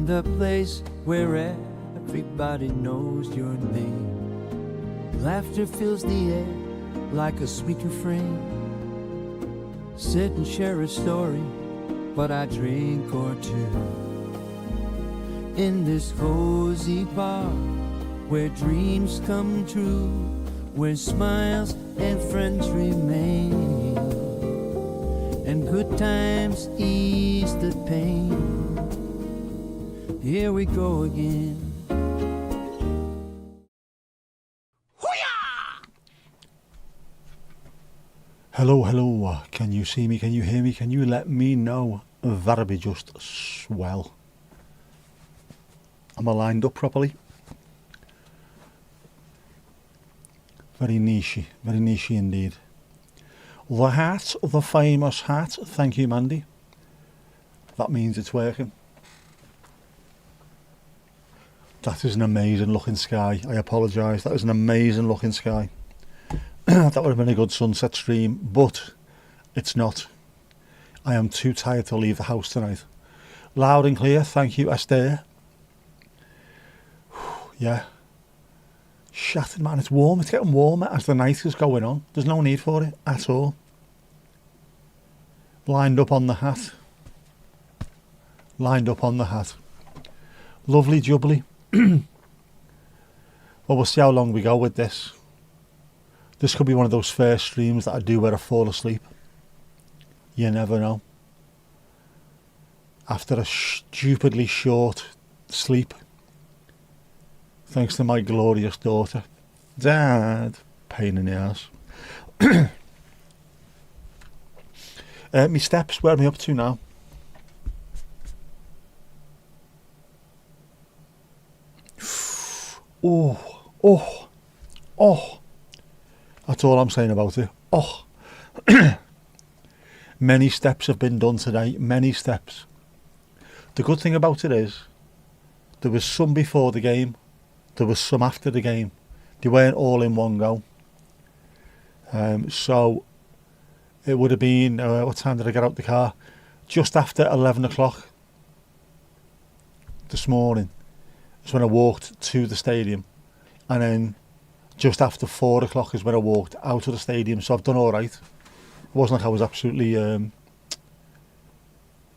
the place where everybody knows your name. Laughter fills the air like a sweet refrain. Sit and share a story, but I drink or two. In this cozy bar, where dreams come true, where smiles and friends remain, and good times ease the pain. Here we go again. Hello, hello, can you see me, can you hear me, can you let me know? That'd be just swell. Am I lined up properly? Very niche indeed. The hat, the famous hat, thank you Mandy. That means it's working. That is an amazing looking sky, I apologise, that is an amazing looking sky. That would have been a good sunset stream, but it's not. I am too tired to leave the house tonight. Loud and clear, thank you Esther. Yeah. Shattered man, it's warm, it's getting warmer as the night is going on. There's no need for it at all. Lined up on the hat. Lined up on the hat. Lovely jubbly. Well, we'll see how long we go with this. This could be one of those first streams that I do where I fall asleep. You never know. After a stupidly short sleep. Thanks to my glorious daughter. Dad. Pain in the ass. Me steps, where am I up to now? Oh. That's all I'm saying about it. Oh. Many steps have been done today. Many steps. The good thing about it is, there was some before the game. There was some after the game. They weren't all in one go. So, it would have been, what time did I get out the car? Just after 11 o'clock this morning. That's when I walked to the stadium. And then just after 4 o'clock is when I walked out of the stadium. So I've done all right. It wasn't like I was absolutely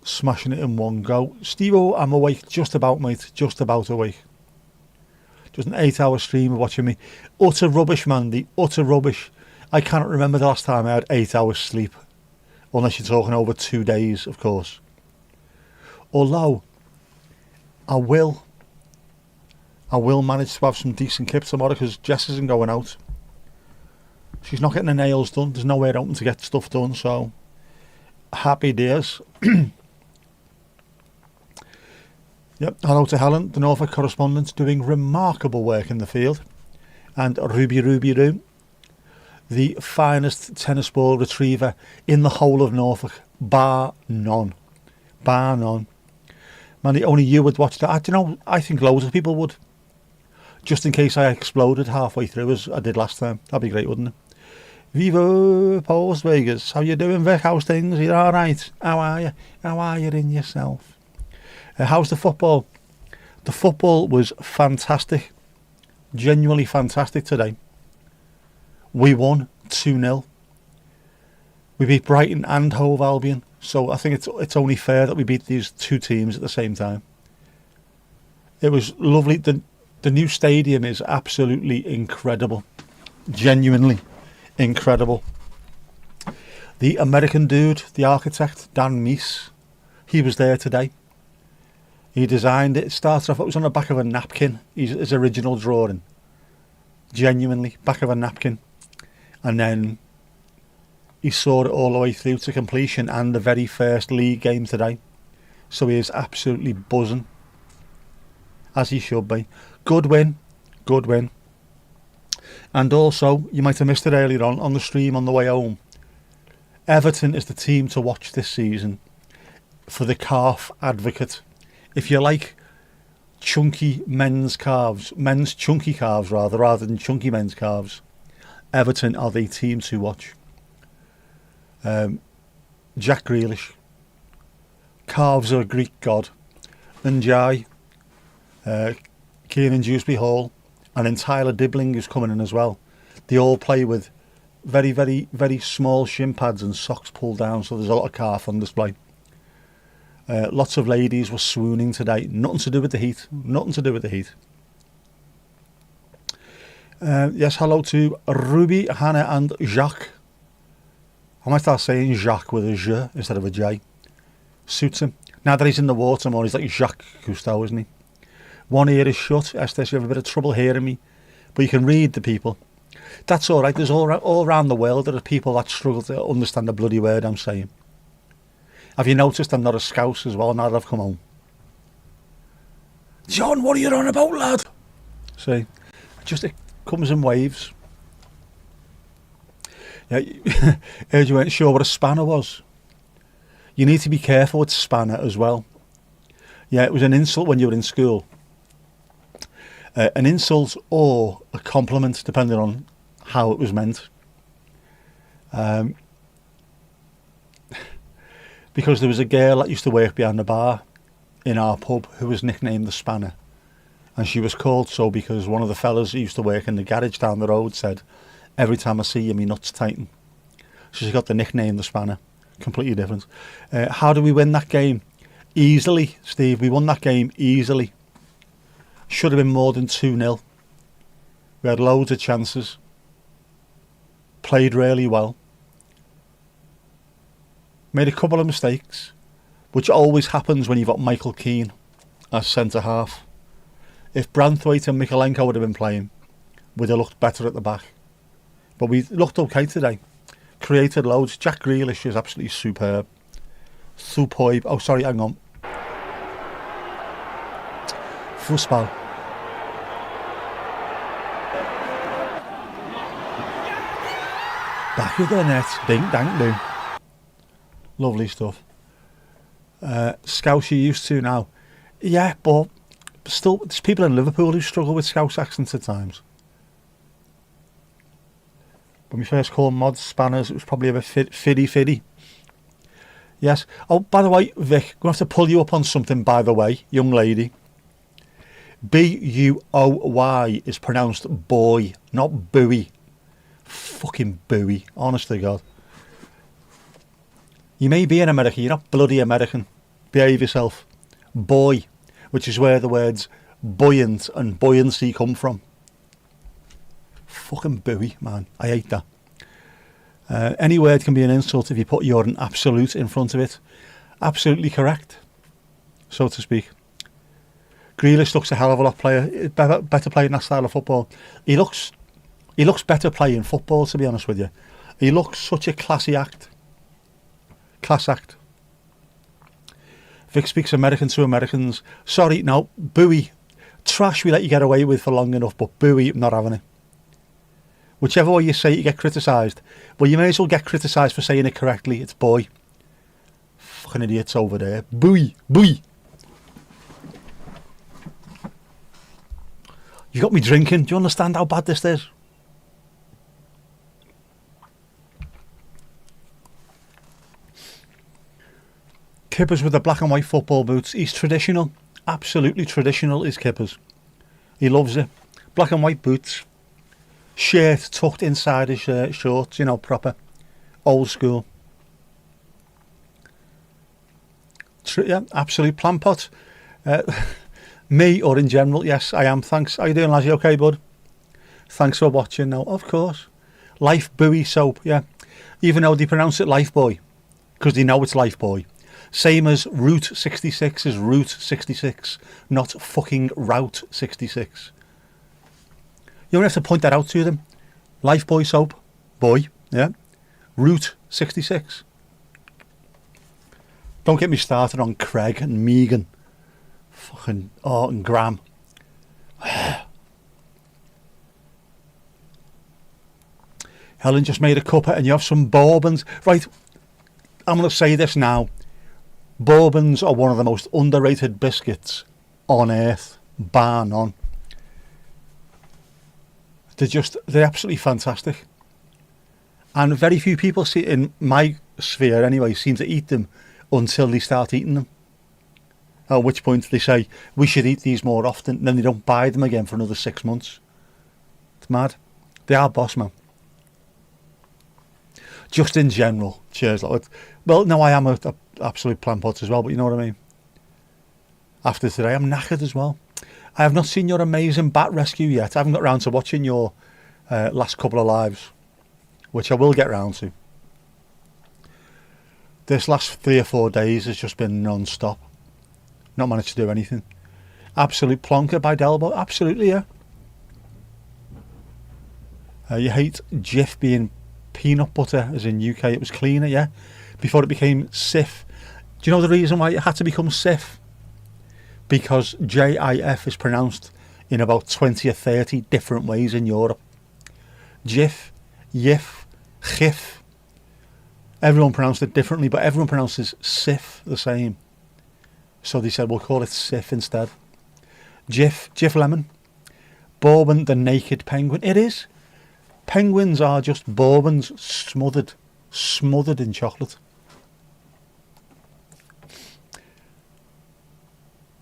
smashing it in one go. Steve-O, I'm awake just about, mate. Just about awake. Just an 8-hour stream of watching me. Utter rubbish, Mandy. Utter rubbish. I cannot remember the last time I had 8 hours sleep. Unless you're talking over 2 days, of course. Although, I will manage to have some decent kip tomorrow because Jess isn't going out. She's not getting her nails done. There's nowhere open to get stuff done, so happy days. Yep, hello to Helen, the Norfolk correspondent, doing remarkable work in the field. And Ruby Roo, the finest tennis ball retriever in the whole of Norfolk, bar none. Bar none. Man, only you would watch that. You know, I think loads of people would. Just in case I exploded halfway through as I did last time. That'd be great, wouldn't it? Viva Post Vegas. How you doing, Vic? How's things? You alright? How are you? How are you in yourself? How's the football? The football was fantastic. Genuinely fantastic today. We won 2-0. We beat Brighton and Hove Albion. So I think it's only fair that we beat these two teams at the same time. It was lovely. The new stadium is absolutely incredible. Genuinely incredible. The American dude, the architect, Dan Meese, he was there today. He designed it. It started off, it was on the back of a napkin, his original drawing. Genuinely, back of a napkin. And then he saw it all the way through to completion and the very first league game today. So he is absolutely buzzing. As he should be. Good win. Good win. And also, you might have missed it earlier on the stream on the way home. Everton is the team to watch this season for the calf advocate. If you like chunky men's chunky calves rather than chunky men's calves, Everton are the team to watch. Jack Grealish, calves are a Greek god. Njai, Kieran Dewsbury Hall, and then Tyler Dibbling is coming in as well. They all play with very, very, very small shin pads and socks pulled down, so there's a lot of calf on display. Lots of ladies were swooning today. Nothing to do with the heat. Nothing to do with the heat. Yes, hello to Ruby, Hannah and Jacques. I might start saying Jacques with a J instead of a J. Suits him. Now that he's in the water more, he's like Jacques Cousteau, isn't he? One ear is shut. Esther, you have a bit of trouble hearing me, but you can read the people. That's all right. There's all around the world there are people that struggle to understand the bloody word I'm saying. Have you noticed I'm not a Scouse as well now that I've come home? John, what are you on about, lad? See, it comes in waves. Yeah, heard you weren't sure what a spanner was. You need to be careful with spanner as well. Yeah, it was an insult when you were in school. An insult or a compliment, depending on how it was meant. Because there was a girl that used to work behind the bar in our pub who was nicknamed the Spanner. And she was called so because one of the fellas who used to work in the garage down the road said, every time I see you, my nuts tighten. So she got the nickname the Spanner. Completely different. How do we win that game? Easily, Steve. We won that game easily. Should have been more than 2-0. We had loads of chances. Played really well. Made a couple of mistakes, which always happens when you've got Michael Keane as centre half. If Branthwaite and Mikalenko would have been playing, we'd have looked better at the back. But we looked okay today. Created loads. Jack Grealish is absolutely superb. Superb. Oh, sorry, hang on. Fußball. Back of the net. Ding, dang, boom. Lovely stuff. Scouse you used to now. Yeah, but still, there's people in Liverpool who struggle with Scouse accents at times. When we first called mods spanners, it was probably a bit fiddy. Yes. Oh, by the way, Vic, I'm going to have to pull you up on something, by the way, young lady. B-U-O-Y is pronounced boy, not buoy. Fucking buoy, honest to God. You may be in America, you're not bloody American. Behave yourself. Boy, which is where the words buoyant and buoyancy come from. Fucking buoy, man. I hate that. Any word can be an insult if you put you're an absolute in front of it. Absolutely correct, so to speak. Grealish looks a hell of a lot better playing that style of football. He looks better playing football, to be honest with you. He looks such a classy act. Class act. Vic speaks American to Americans. Sorry, no, buoy. Trash we let you get away with for long enough, but buoy, not having it. Whichever way you say it, you get criticised. Well, you may as well get criticised for saying it correctly. It's boy. Fucking idiots over there. Buoy, buoy. You got me drinking. Do you understand how bad this is? Kippers with the black and white football boots. He's traditional. Absolutely traditional is Kippers. He loves it. Black and white boots. Shirt tucked inside his shirt, shorts, you know, proper. Old school. Yeah, absolute plant pot. Me or in general, yes, I am. Thanks. How you doing, lads? You okay, bud? Thanks for watching. No, of course. Life Buoy soap, yeah. Even though they pronounce it Life Boy, because they know it's Life Boy. Same as Route 66 is Route 66, not fucking Route 66. You don't have to point that out to them. Life Boy soap, boy, yeah. Route 66. Don't get me started on Craig and Megan. Fucking, and Graham. Helen just made a cuppa and you have some bourbons. Right, I'm going to say this now. Bourbons are one of the most underrated biscuits on earth. Bar none. They're absolutely fantastic. And very few people in my sphere anyway seem to eat them until they start eating them. At which point they say, we should eat these more often, and then they don't buy them again for another 6 months. It's mad. They are boss, man. Just in general. Cheers. Well, no, I am a absolute plant pot as well, but you know what I mean. After today, I'm knackered as well. I have not seen your amazing bat rescue yet. I haven't got round to watching your last couple of lives, which I will get round to. This last 3 or 4 days has just been non-stop. Not managed to do anything. Absolute plonker by Delbo. Absolutely, yeah. You hate Jif being peanut butter, as in UK it was cleaner, yeah? Before it became Sif. Do you know the reason why it had to become Sif? Because JIF is pronounced in about 20 or 30 different ways in Europe. Jif, Yif, Gif. Everyone pronounced it differently, but everyone pronounces Sif the same. So they said, we'll call it Sif instead. Jif Lemon. Bourbon the Naked Penguin. It is. Penguins are just bourbons smothered in chocolate.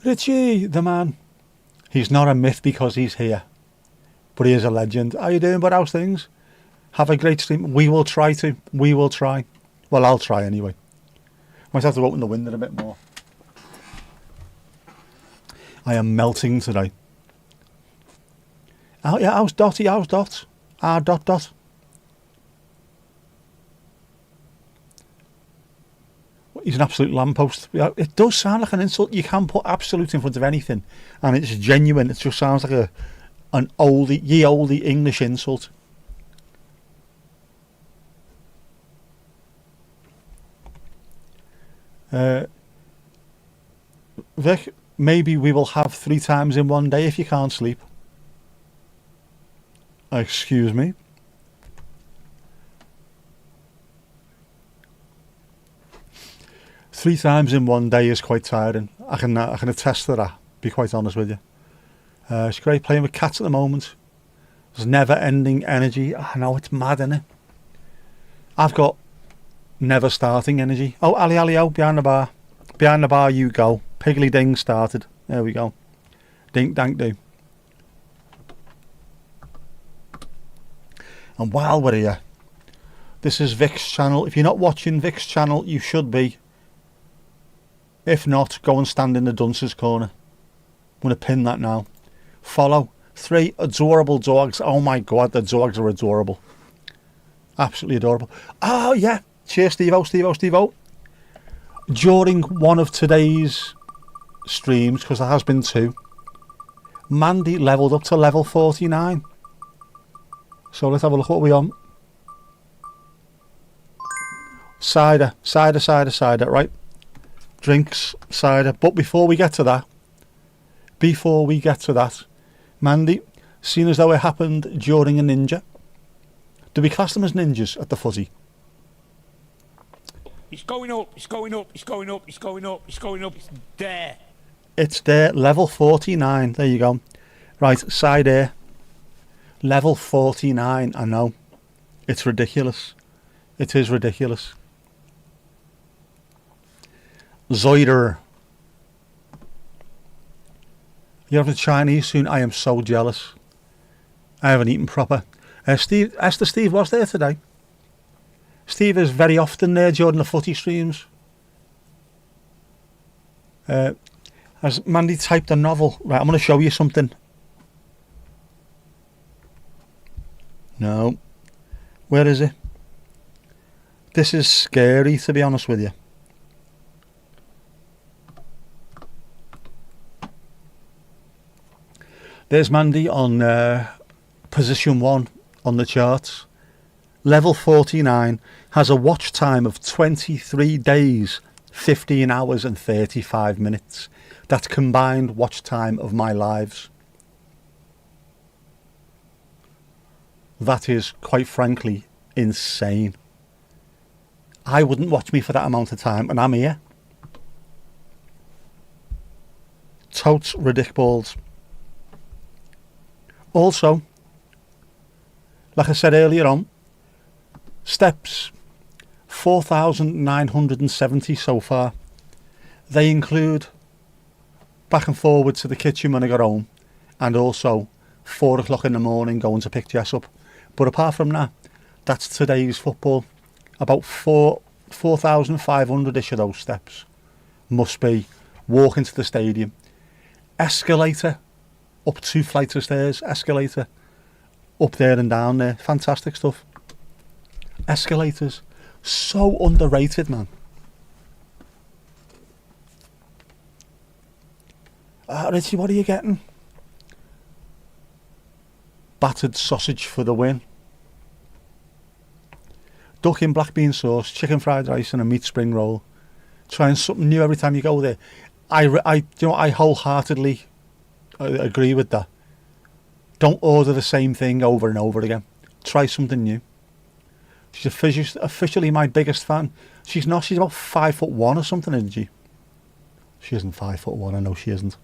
Richie, the man. He's not a myth because he's here, but he is a legend. How you doing, bud? How's things? Have a great stream. We will try to. We will try. Well, I'll try anyway. Might have to open the window a bit more. I am melting today. Oh, yeah, how's Dotty? How's Dot? Dot. He's an absolute lamppost. It does sound like an insult. You can put absolute in front of anything, and it's genuine. It just sounds like an oldie English insult. Vic, maybe we will have 3 times in one day if you can't sleep. Excuse me. Three times in one day is quite tiring. I can attest to that, be quite honest with you. It's great playing with cats at the moment. There's never ending energy. I know, it's mad, isn't it? I've got never starting energy. Oh, Ali, oh, behind the bar. Behind the bar you go. Piggly ding started. There we go. Dink dank do. And while we're here, this is Vic's channel. If you're not watching Vic's channel, you should be. If not, go and stand in the dunce's corner. I'm going to pin that now. Follow. 3 adorable dogs. Oh my god, the dogs are adorable. Absolutely adorable. Oh yeah. Cheers, Steve-O. During one of today's streams, because there has been 2, Mandy levelled up to level 49. So let's have a look. What are we on? Cider, right? Drinks, cider. But before we get to that, Mandy, seeing as though it happened during a ninja, do we class them as ninjas at the footy? It's going up. It's there. It's there, level 49. There you go. Right, side air. Level 49, I know. It's ridiculous. It is ridiculous. Zoider. You're having Chinese soon? I am so jealous. I haven't eaten proper. Steve was there today. Steve is very often there during the footy streams. Has Mandy typed a novel? Right, I'm going to show you something. No. Where is it? This is scary, to be honest with you. There's Mandy on position 1 on the charts. Level 49 has a watch time of 23 days, 15 hours and 35 minutes. That's combined watch time of my lives. That is, quite frankly, insane. I wouldn't watch me for that amount of time, and I'm here. Totes ridiculous. Also, like I said earlier on, steps 4,970 so far. They include back and forward to the kitchen when I got home, and also 4 o'clock in the morning going to pick Jess up. But apart from that, that's today's football. About 4,500-ish of those steps must be walking to the stadium. Escalator, up 2 flights of stairs, escalator, up there and down there. Fantastic stuff. Escalators, so underrated, man. Richie, what are you getting? Battered sausage for the win. Duck in black bean sauce, chicken fried rice and a meat spring roll. Trying something new every time you go there. I wholeheartedly agree with that. Don't order the same thing over and over again. Try something new. She's officially my biggest fan. She's not. She's about 5'1" or something, isn't she? She isn't 5'1". I know she isn't.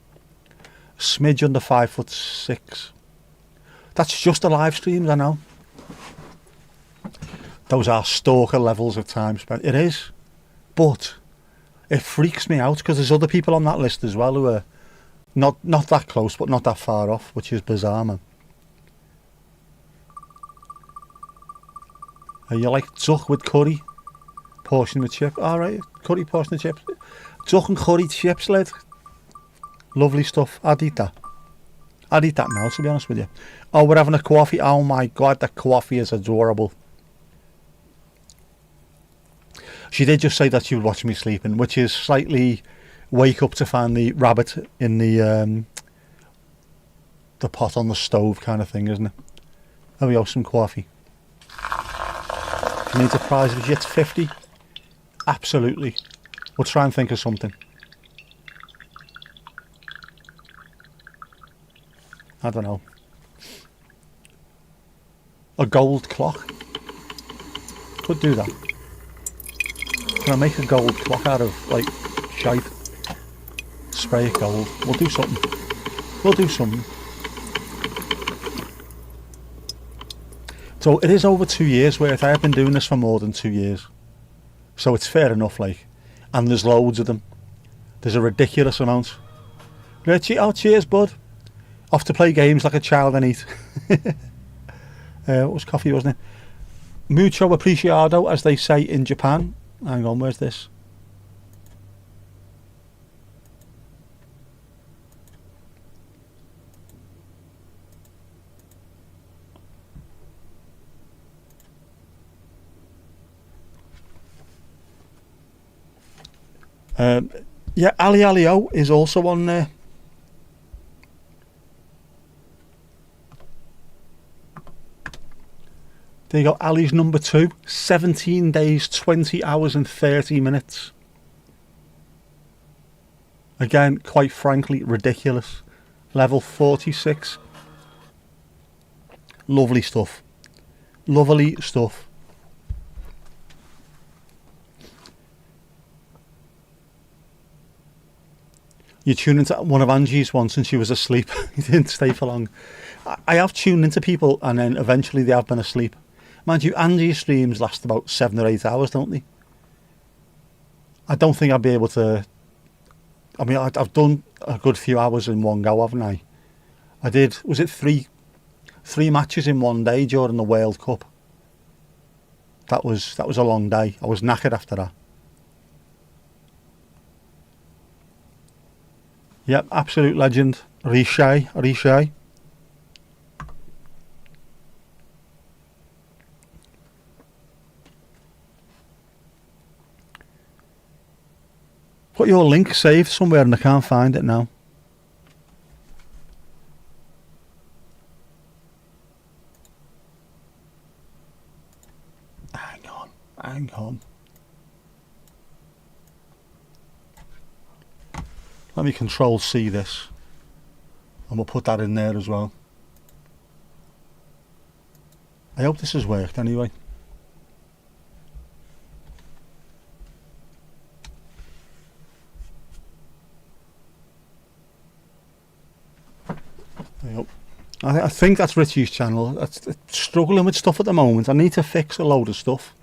A smidge under 5'6". That's just the live streams, I know. Those are stalker levels of time spent. It is. But it freaks me out because there's other people on that list as well who are not that close but not that far off, which is bizarre, man. You like duck with curry, portion with chip. Alright, curry, portion with chips. Duck and curry chips, lad. Lovely stuff. I'd eat that. I'd eat that now, to be honest with you. Oh, we're having a coffee. Oh my god, that coffee is adorable. She did just say that she would watch me sleeping, which is slightly wake up to find the rabbit in the pot on the stove kind of thing, isn't it? There we go, some coffee. She needs a prize if she gets 50. Absolutely. We'll try and think of something. I don't know. A gold clock. Could do that. Can I make a gold clock out of, like, shite? Spray it gold. We'll do something. We'll do something. So it is over 2 years worth. I have been doing this for more than 2 years. So it's fair enough, like. And there's loads of them. There's a ridiculous amount. Richie, oh cheers, bud. Off to play games like a child and eat. What was coffee, wasn't it? Mucho apreciado, as they say in Japan. Hang on, where's this? Yeah, Ali Alio is also on there. There you go, Ali's number 2. 17 days, 20 hours and 30 minutes. Again, quite frankly, ridiculous. Level 46. Lovely stuff. Lovely stuff. You tune into one of Angie's once and she was asleep. He didn't stay for long. I have tuned into people and then eventually they have been asleep. Mind you, Angie's streams last about 7 or 8 hours, don't they? I don't think I'd be able to... I mean, I've done a good few hours in one go, haven't I? I did, was it three matches in one day during the World Cup? That was a long day. I was knackered after that. Yep, absolute legend. Riche. Put your link saved somewhere and I can't find it now. Hang on. Let me Control C this. And we'll put that in there as well. I hope this has worked anyway. I think that's Richie's channel. It's struggling with stuff at the moment. I need to fix a load of stuff.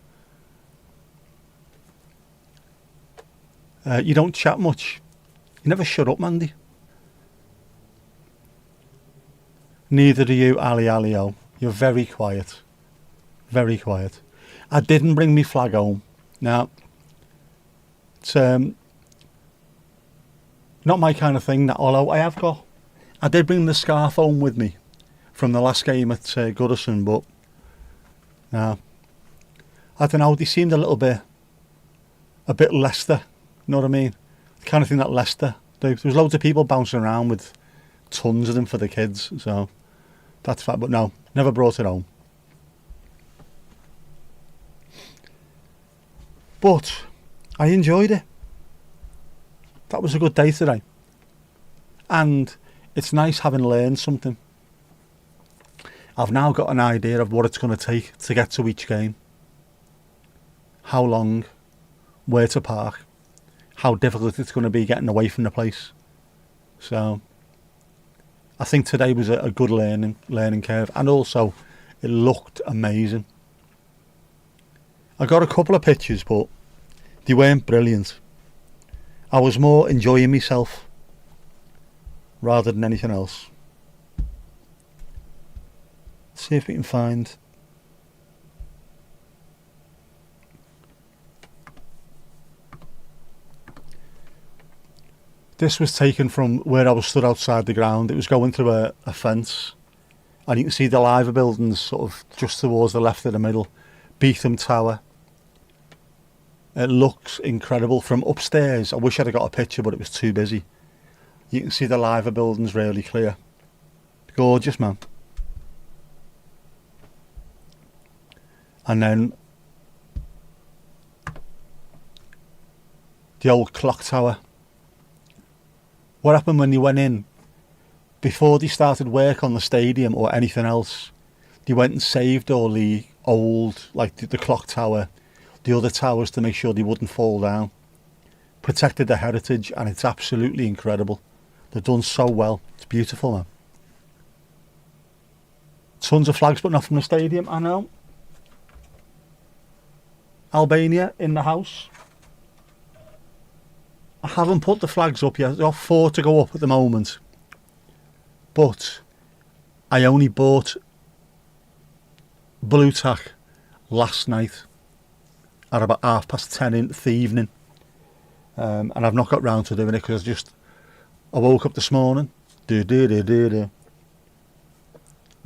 You don't chat much. You never shut up, Mandy. Neither do you, Ali Alio. You're very quiet. Very quiet. I didn't bring me flag home. Now, it's not my kind of thing, although I did bring the scarf home with me from the last game at Goodison, but no. I don't know, they seemed a bit Leicester, you know what I mean? The kind of thing that Leicester do. There was loads of people bouncing around with tons of them for the kids, so that's fine, but no, never brought it home. But I enjoyed it. That was a good day today. And it's nice having learned something. I've now got an idea of what it's going to take to get to each game. How long, where to park, how difficult it's going to be getting away from the place. So I think today was a good learning curve, and also it looked amazing. I got a couple of pictures, but they weren't brilliant. I was more enjoying myself rather than anything else. Let's see if we can find. This was taken from where I was stood outside the ground. It was going through a fence, and you can see the Liver buildings sort of just towards the left of the middle. Beetham Tower. It looks incredible from upstairs. I wish I'd have got a picture, but it was too busy. You can see the Liver buildings really clear. Gorgeous, man. And then the old clock tower. What happened when they went in? Before they started work on the stadium or anything else, they went and saved all the old, like the clock tower, the other towers, to make sure they wouldn't fall down. Protected the heritage, and it's absolutely incredible. They've done so well. It's beautiful, man. Tons of flags, but not from the stadium. I know. Albania in the house. I haven't put the flags up yet. There are 4 to go up at the moment. But I only bought blue tack last night at about 10:30 in the evening. And I've not got round to doing it because I woke up this morning. Got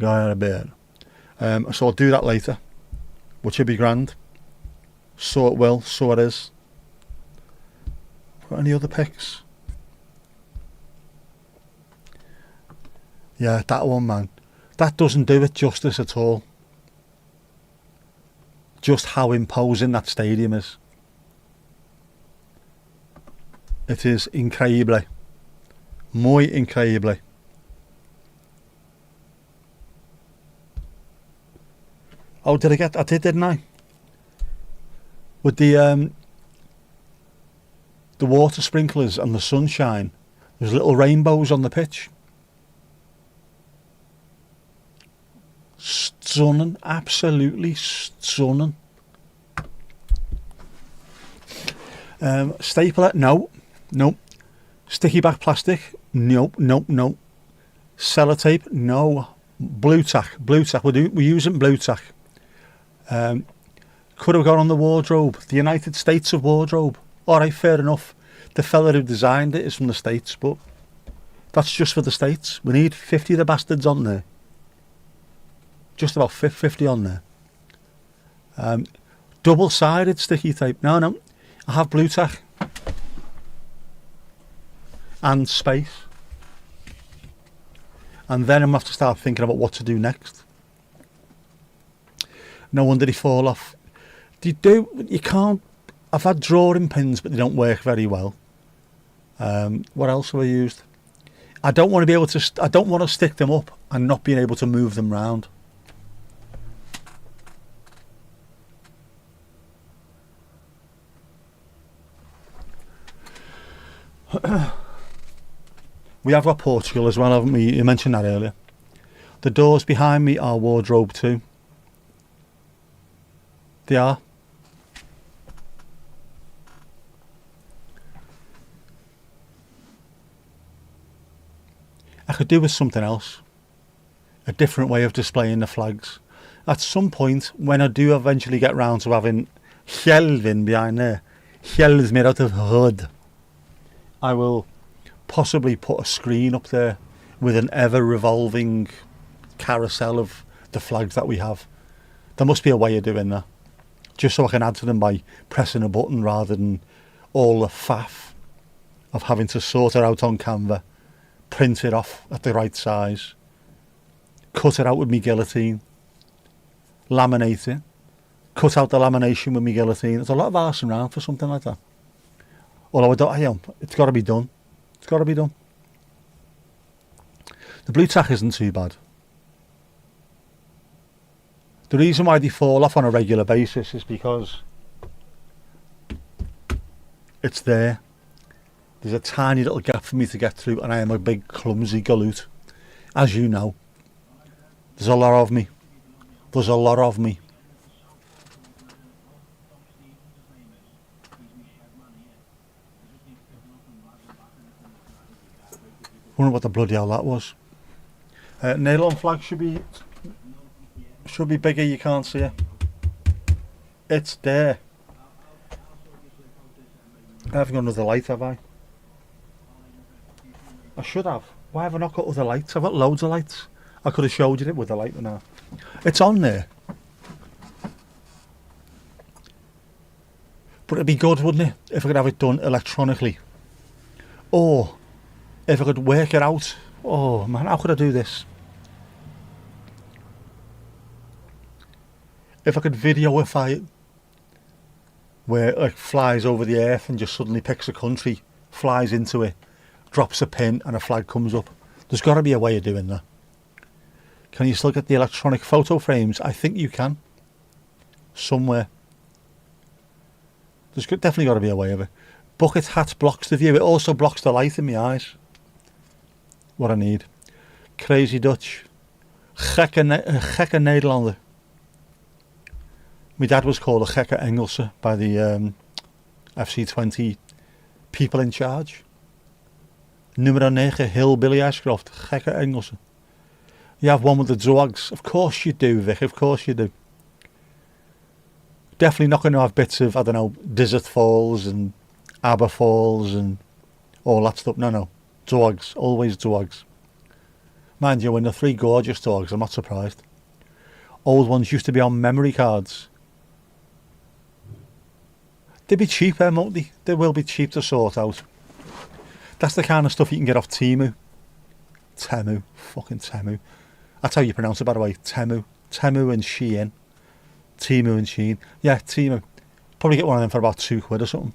out of bed. So I'll do that later, which will be grand. So it will, so it is. Got any other pics? Yeah, that one, man. That doesn't do it justice at all. Just how imposing that stadium is. It is increíble. Muy increíble. Oh, I did, didn't I? With the water sprinklers and the sunshine, there's little rainbows on the pitch. Stunning, absolutely stunning. Stapler, no. Sticky back plastic, no. Sellotape, no. Blue tack. We're using blue tack. Could have gone on the wardrobe, the United States of wardrobe. Alright, fair enough. The fella who designed it is from the States, but that's just for the States. We need 50 of the bastards on there. Just about 50 on there. Double-sided sticky tape. No. I have blue tack. And space. And then I'm going to have to start thinking about what to do next. No wonder they fall off. You can't. I've had drawing pins, but they don't work very well. What else have I used? I don't want to stick them up and not being able to move them round. We have got Portugal as well, haven't we? You mentioned that earlier. The doors behind me are wardrobe too. They are. I could do with something else. a different way of displaying the flags. At some point, when I do eventually get round to having shelving behind there, shelves made out of wood, I will possibly put a screen up there with an ever-revolving carousel of the flags that we have. There must be a way of doing that, just so I can add to them by pressing a button rather than all the faff of having to sort it out on Canva, print it off at the right size, cut it out with me guillotine, laminate it, cut out the lamination with me guillotine. There's a lot of arse around for something like that. Although it's got to be done. It's got to be done. The blue tack isn't too bad. The reason why they fall off on a regular basis is because it's there. There's a tiny little gap for me to get through, and I am a big clumsy galoot. As you know, there's a lot of me. There's a lot of me. Wonder what the bloody hell that was. Nylon flag should be bigger. You can't see it. It's there. I haven't got another light, have I? I should have. Why have I not got other lights? I've got loads of lights. I could have showed you it with the light now. It's on there. But it'd be good, wouldn't it, if I could have it done electronically. Or if I could work it out. Oh man, how could I do this? If I could videoify it, where it like flies over the earth and just suddenly picks a country, flies into it, drops a pin and a flag comes up. There's got to be a way of doing that. Can you still get the electronic photo frames? I think you can. Somewhere. There's definitely got to be a way of it. Bucket hat blocks the view. It also blocks the light in my eyes. What I need. Crazy Dutch. Gekke Nederlander. My dad was called a gekke Engelse by the FC20 people in charge. Numero 9, Hillbilly Ashcroft. Gekke Engelse. You have one with the drugs. Of course you do, Vic. Of course you do. Definitely not going to have bits of, I don't know, Desert Falls and Aber Falls and all that stuff. No. Dogs. Always dogs. Mind you, when they're three gorgeous dogs, I'm not surprised. Old ones used to be on memory cards. They'd be cheaper, won't they? They will be cheap to sort out. That's the kind of stuff you can get off Temu. Temu. Fucking Temu. That's how you pronounce it, by the way. Temu. Temu and Shein. Temu and Shein. Yeah, Temu. Probably get one of them for about £2 or something.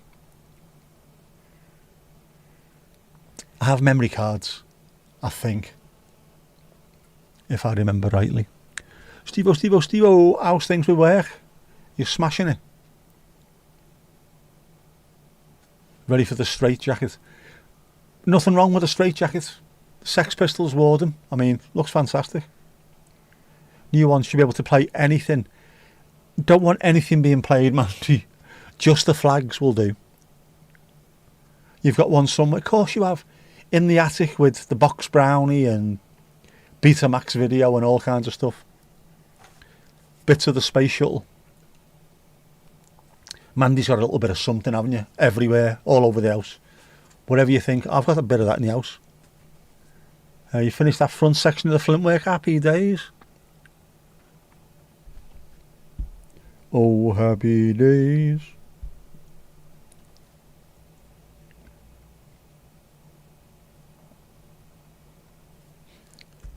I have memory cards, I think. If I remember rightly. Stevo, how's things with work? You're smashing it. Ready for the straight jacket. Nothing wrong with a straight jacket. Sex Pistols wore them. I mean, looks fantastic. New ones should be able to play anything. Don't want anything being played, man. Just the flags will do. You've got one somewhere. Of course you have. In the attic with the Box Brownie and Betamax video and all kinds of stuff. Bits of the space shuttle. Mandy's got a little bit of something, haven't you? Everywhere, all over the house. Whatever you think, I've got a bit of that in the house. You finished that front section of the Flintwork. Happy days. Oh, happy days.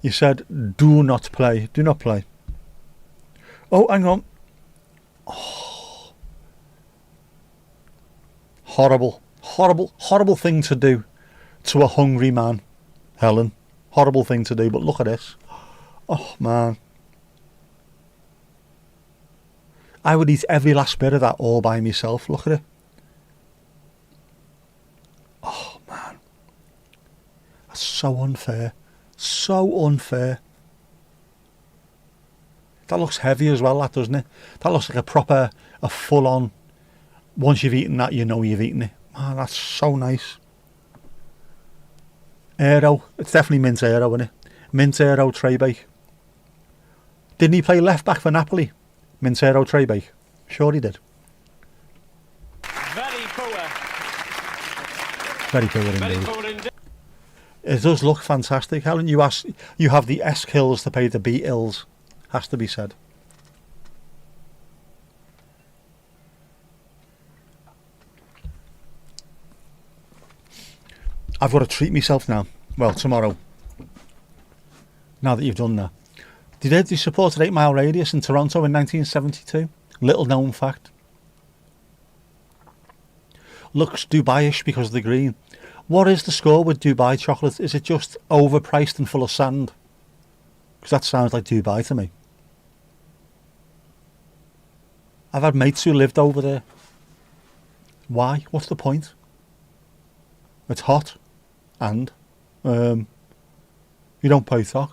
You said, do not play. Do not play. Oh, hang on. Oh. Horrible thing to do to a hungry man, Helen. Horrible thing to do, but look at this. Oh, man. I would eat every last bit of that all by myself. Look at it. Oh, man. That's so unfair. So unfair. That looks heavy as well, that, doesn't it? That looks like a full-on, once you've eaten that, you know you've eaten it. Man, that's so nice. Aero. It's definitely mint Aero, isn't it? Mint Aero tray bake. Didn't he play left back for Napoli? Mintero Trebek. Sure he did. Very poor. Very poor indeed. It does look fantastic, Helen. You have the S kills to pay the B ills. Has to be said. I've got to treat myself now. Well, tomorrow. Now that you've done that. Did you support 8 Mile Radius in Toronto in 1972? Little known fact. Looks Dubai-ish because of the green. What is the score with Dubai chocolate? Is it just overpriced and full of sand? Because that sounds like Dubai to me. I've had mates who lived over there. Why? What's the point? It's hot. And you don't pay tax.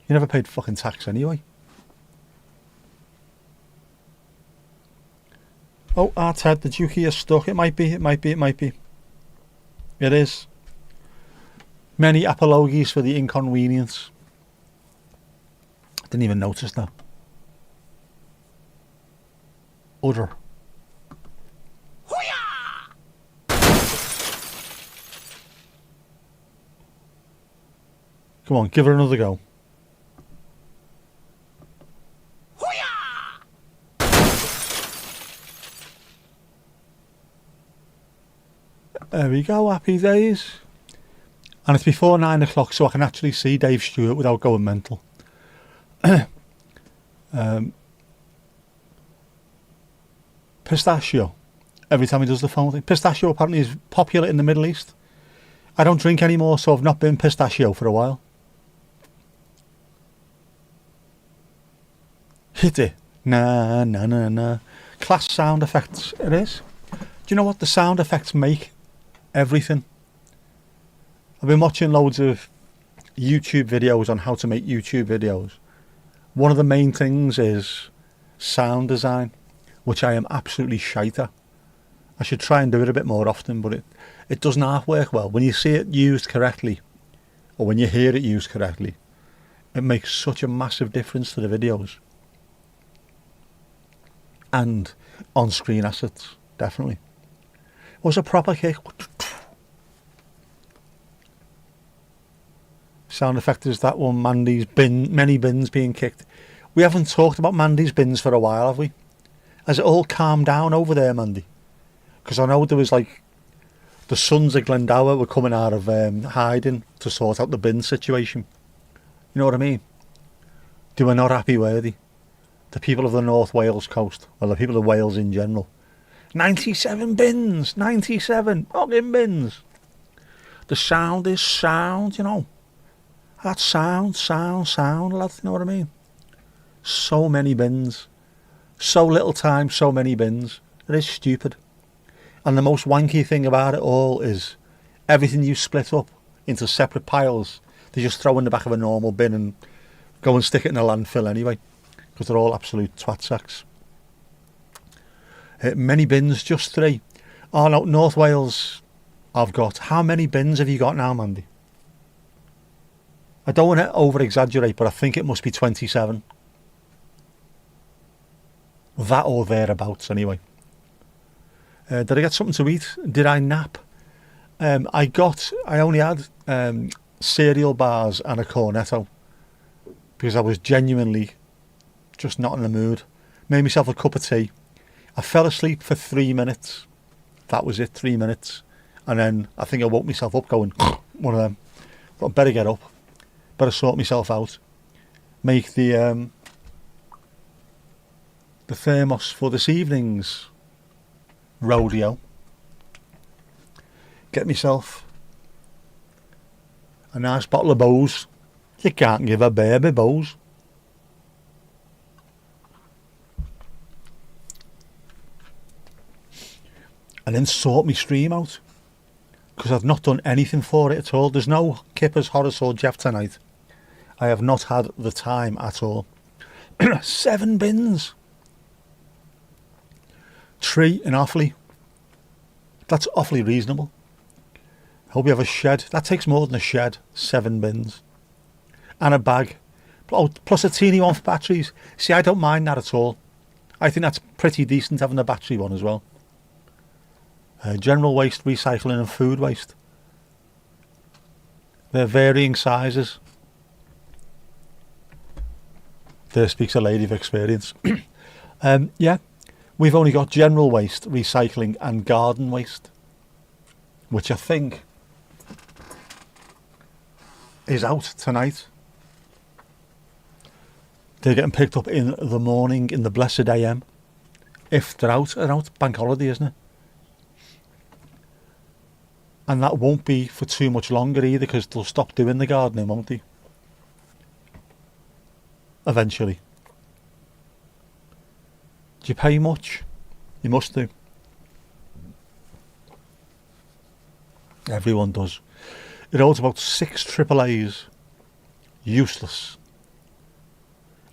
You never paid fucking tax anyway. Oh, Ted, the Dukey is stuck. It might be. It is. Many apologies for the inconvenience. Didn't even notice that. Udder. Come on, give her another go. There we go, happy days. And it's before 9 o'clock, so I can actually see Dave Stewart without going mental. Pistachio. Every time he does the phone thing. Pistachio apparently is popular in the Middle East. I don't drink anymore, so I've not been pistachio for a while. Hit it. Nah, nah, nah, nah. Class sound effects, it is. Do you know what the sound effects make? Everything. I've been watching loads of YouTube videos on how to make YouTube videos. One of the main things is sound design, which I am absolutely shite at. I should try and do it a bit more often, but it doesn't half work well. When you see it used correctly, or when you hear it used correctly, it makes such a massive difference to the videos. And on-screen assets, definitely. It was a proper kick. Sound effect is that one, Mandy's bin, many bins being kicked. We haven't talked about Mandy's bins for a while, have we? Has it all calmed down over there, Mandy? Because I know there was like, the sons of Glendower were coming out of hiding to sort out the bin situation. You know what I mean? They were not happy, were they? The people of the North Wales coast, well, the people of Wales in general. 97 bins, 97 fucking bins. The sound is sound, you know. That's sound, lads, you know what I mean? So many bins. So little time, so many bins. It is stupid. And the most wanky thing about it all is everything you split up into separate piles, they just throw in the back of a normal bin and go and stick it in a landfill anyway. Because they're all absolute twat sacks. Many bins, just 3. Oh no, North Wales, I've got. How many bins have you got now, Mandy? I don't want to over exaggerate, but I think it must be 27. That or thereabouts, anyway. Did I get something to eat? Did I nap? I only had cereal bars and a cornetto. Because I was genuinely just not in the mood. Made myself a cup of tea. I fell asleep for 3 minutes. That was it, 3 minutes. And then I think I woke myself up going, one of them. But I better get up. Better sort myself out. Make the thermos for this evening's rodeo. Get myself a nice bottle of Bose. You can't give a baby Bose. And then sort my stream out. Because I've not done anything for it at all. There's no Kippers, Horace or Jeff tonight. I have not had the time at all. 7 bins. 3 in Offaly. That's awfully reasonable. Hope you have a shed. That takes more than a shed. 7 bins. And a bag. plus a teeny one for batteries. See, I don't mind that at all. I think that's pretty decent having a battery one as well. General waste, recycling and food waste. They're varying sizes. There speaks a lady of experience. Yeah, we've only got general waste, recycling and garden waste, which I think is out tonight. They're getting picked up in the morning, in the blessed AM. If they're out, bank holiday, isn't it? And that won't be for too much longer either, because they'll stop doing the gardening, won't they? Eventually. Do you pay much? You must do. Everyone does. It owes about 6 AAAs. Useless.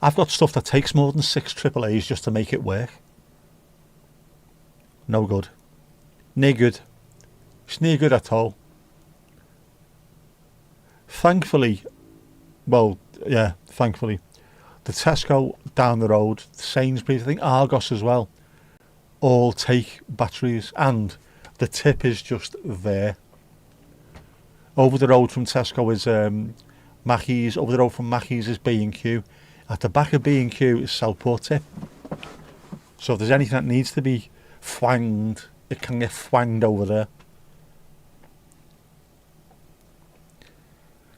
I've got stuff that takes more than 6 AAAs just to make it work. No good. No good. It's no good at all. Thankfully, thankfully, the Tesco down the road, Sainsbury's, I think Argos as well, all take batteries, and the tip is just there. Over the road from Tesco is Mackey's, over the road from Mackey's is B&Q. At the back of B&Q is Southport tip. So if there's anything that needs to be fwanged, it can get fwanged over there.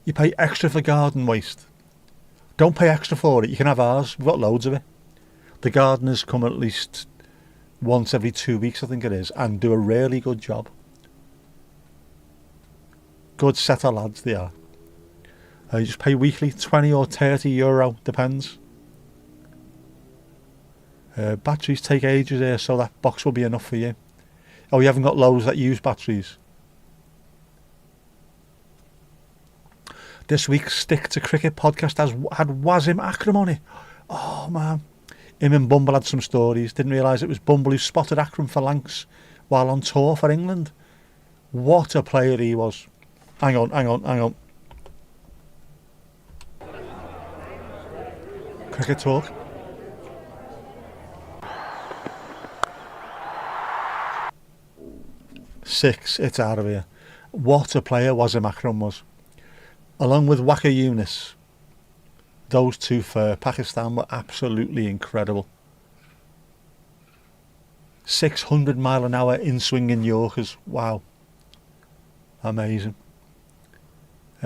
You pay extra for garden waste. Don't pay extra for it. You can have ours. We've got loads of it. The gardeners come at least once every 2 weeks, I think it is, and do a really good job. Good set of lads they are. You just pay weekly, 20 or 30 euro, depends. Batteries take ages here, so that box will be enough for you. Oh, you haven't got loads that use batteries? This week's Stick to Cricket podcast had Wasim Akram on it. Oh man, him and Bumble had some stories. Didn't realise it was Bumble who spotted Akram for Lancs while on tour for England. What a player he was. Hang on. Cricket talk. Six, it's out of here. What a player Wasim Akram was. Along with Waqar Younis, those two for Pakistan were absolutely incredible. 600 mile an hour in swinging Yorkers. Wow. Amazing.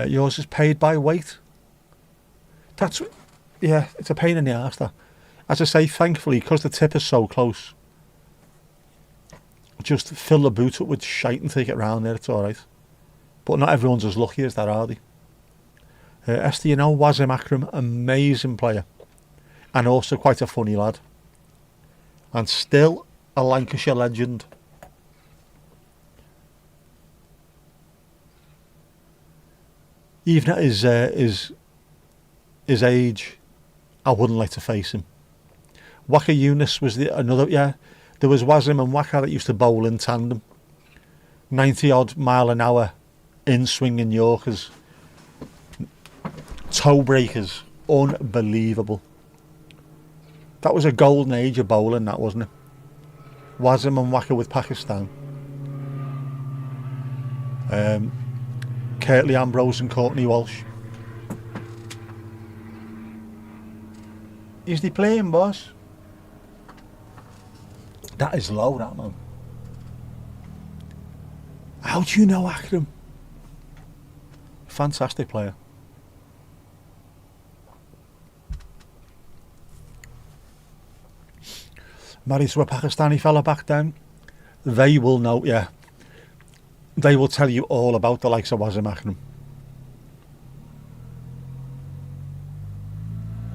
Yours is paid by weight. It's a pain in the arse, that. As I say, thankfully, because the tip is so close, just fill the boot up with shite and take it round there, it's alright. But not everyone's as lucky as that, are they? Esther, you know, Wasim Akram, amazing player. And also quite a funny lad. And still a Lancashire legend. Even at his age, I wouldn't like to face him. Waqar Younis was another. There was Wasim and Waqar that used to bowl in tandem. 90 odd mile an hour in swinging Yorkers. Toe breakers. Unbelievable. That was a golden age of bowling, that, wasn't it? Wasim and Waqar with Pakistan. Curtly Ambrose and Courtney Walsh. Is he playing, boss? That is low, that, man. How do you know Akram? Fantastic player. Married to a Pakistani fella back then. They will know, yeah. They will tell you all about the likes of Wasim Akram.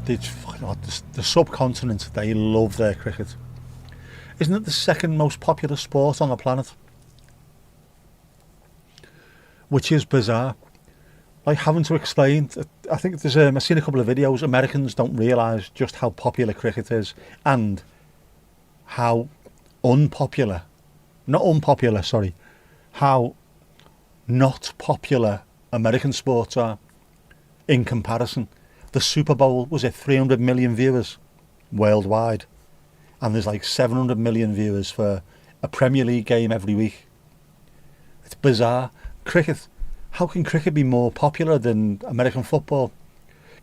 The subcontinent, they love their cricket. Isn't it the second most popular sport on the planet? Which is bizarre. Like, having to explain, I think there's I've seen a couple of videos. Americans don't realise just how popular cricket is, and how how not popular American sports are in comparison. The Super Bowl was at 300 million viewers worldwide, and there's like 700 million viewers for a Premier League game every week. It's bizarre. Cricket, how can cricket be more popular than American football?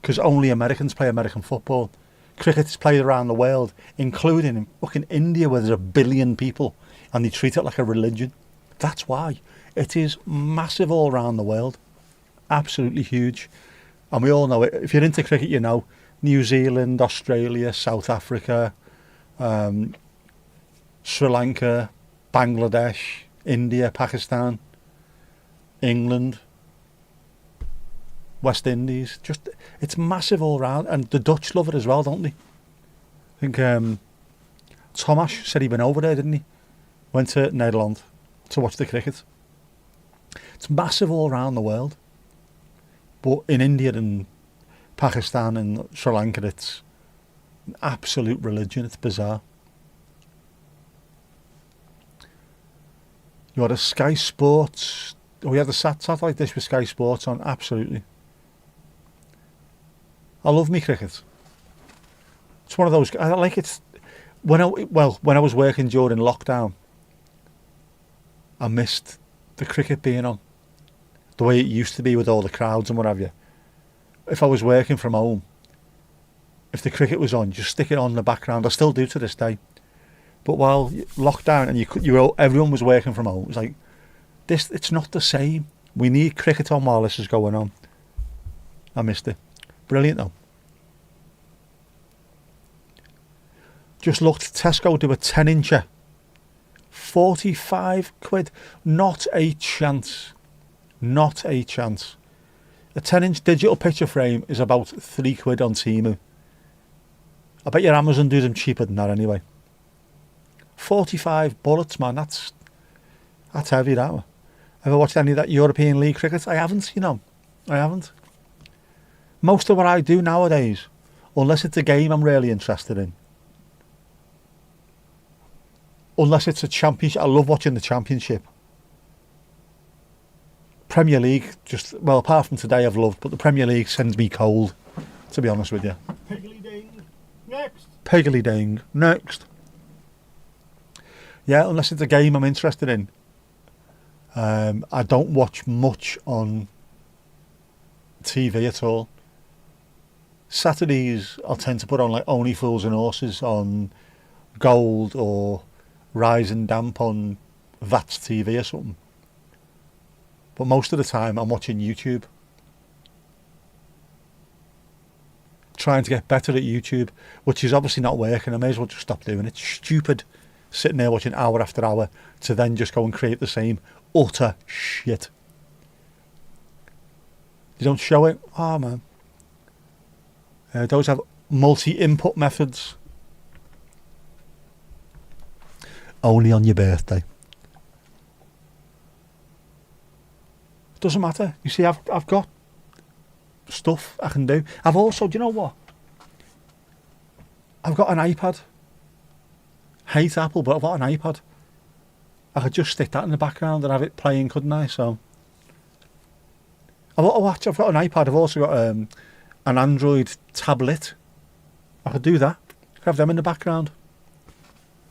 Because only Americans play American football. Cricket is played around the world, including in fucking India, where there's 1 billion people and they treat it like a religion. That's why. It is massive all around the world. Absolutely huge. And we all know it. If you're into cricket, you know New Zealand, Australia, South Africa, Sri Lanka, Bangladesh, India, Pakistan, England, West Indies. Just, it's massive all around. And the Dutch love it as well, don't they? I think Thomas said he went over there, didn't he? Went to Netherlands to watch the cricket. It's massive all around the world. But in India and Pakistan and Sri Lanka, it's an absolute religion. It's bizarre. You had a Sky Sports. We had a satellite dish with Sky Sports on. Absolutely. I love me cricket. It's one of those. I like it. When I was working during lockdown, I missed the cricket being on the way it used to be with all the crowds and what have you. If I was working from home, if the cricket was on, just stick it on in the background. I still do to this day. But while lockdown and everyone was working from home, it was like this. It's not the same. We need cricket on while this is going on. I missed it. Brilliant though. Just looked. Tesco do a 10-incher. 45 quid. Not a chance. Not a chance. A 10-inch digital picture frame is about 3 quid on Temu. I bet your Amazon do them cheaper than that anyway. 45 bullets, man. That's heavy, that one. Ever watched any of that European League cricket? I haven't, I haven't. Most of what I do nowadays, unless it's a game I'm really interested in, unless it's a championship, I love watching the championship. Premier League, apart from today I've loved, but the Premier League sends me cold, to be honest with you. Piggly ding. Next. Piggly ding. Next. Yeah, unless it's a game I'm interested in. I don't watch much on TV at all. Saturdays I'll tend to put on like Only Fools and Horses on Gold or Rise and Damp on Vats TV or something. But most of the time I'm watching YouTube. Trying to get better at YouTube, which is obviously not working. I may as well just stop doing it. It's stupid sitting there watching hour after hour to then just go and create the same utter shit. You don't show it? Oh man. Those have multi-input methods. Only on your birthday. Doesn't matter. You see, I've got stuff I can do. I've also, do you know what? I've got an iPad. Hate Apple, but I've got an iPad. I could just stick that in the background and have it playing, couldn't I? So I've got an iPad. I've also got an Android tablet. I could do that. I could have them in the background.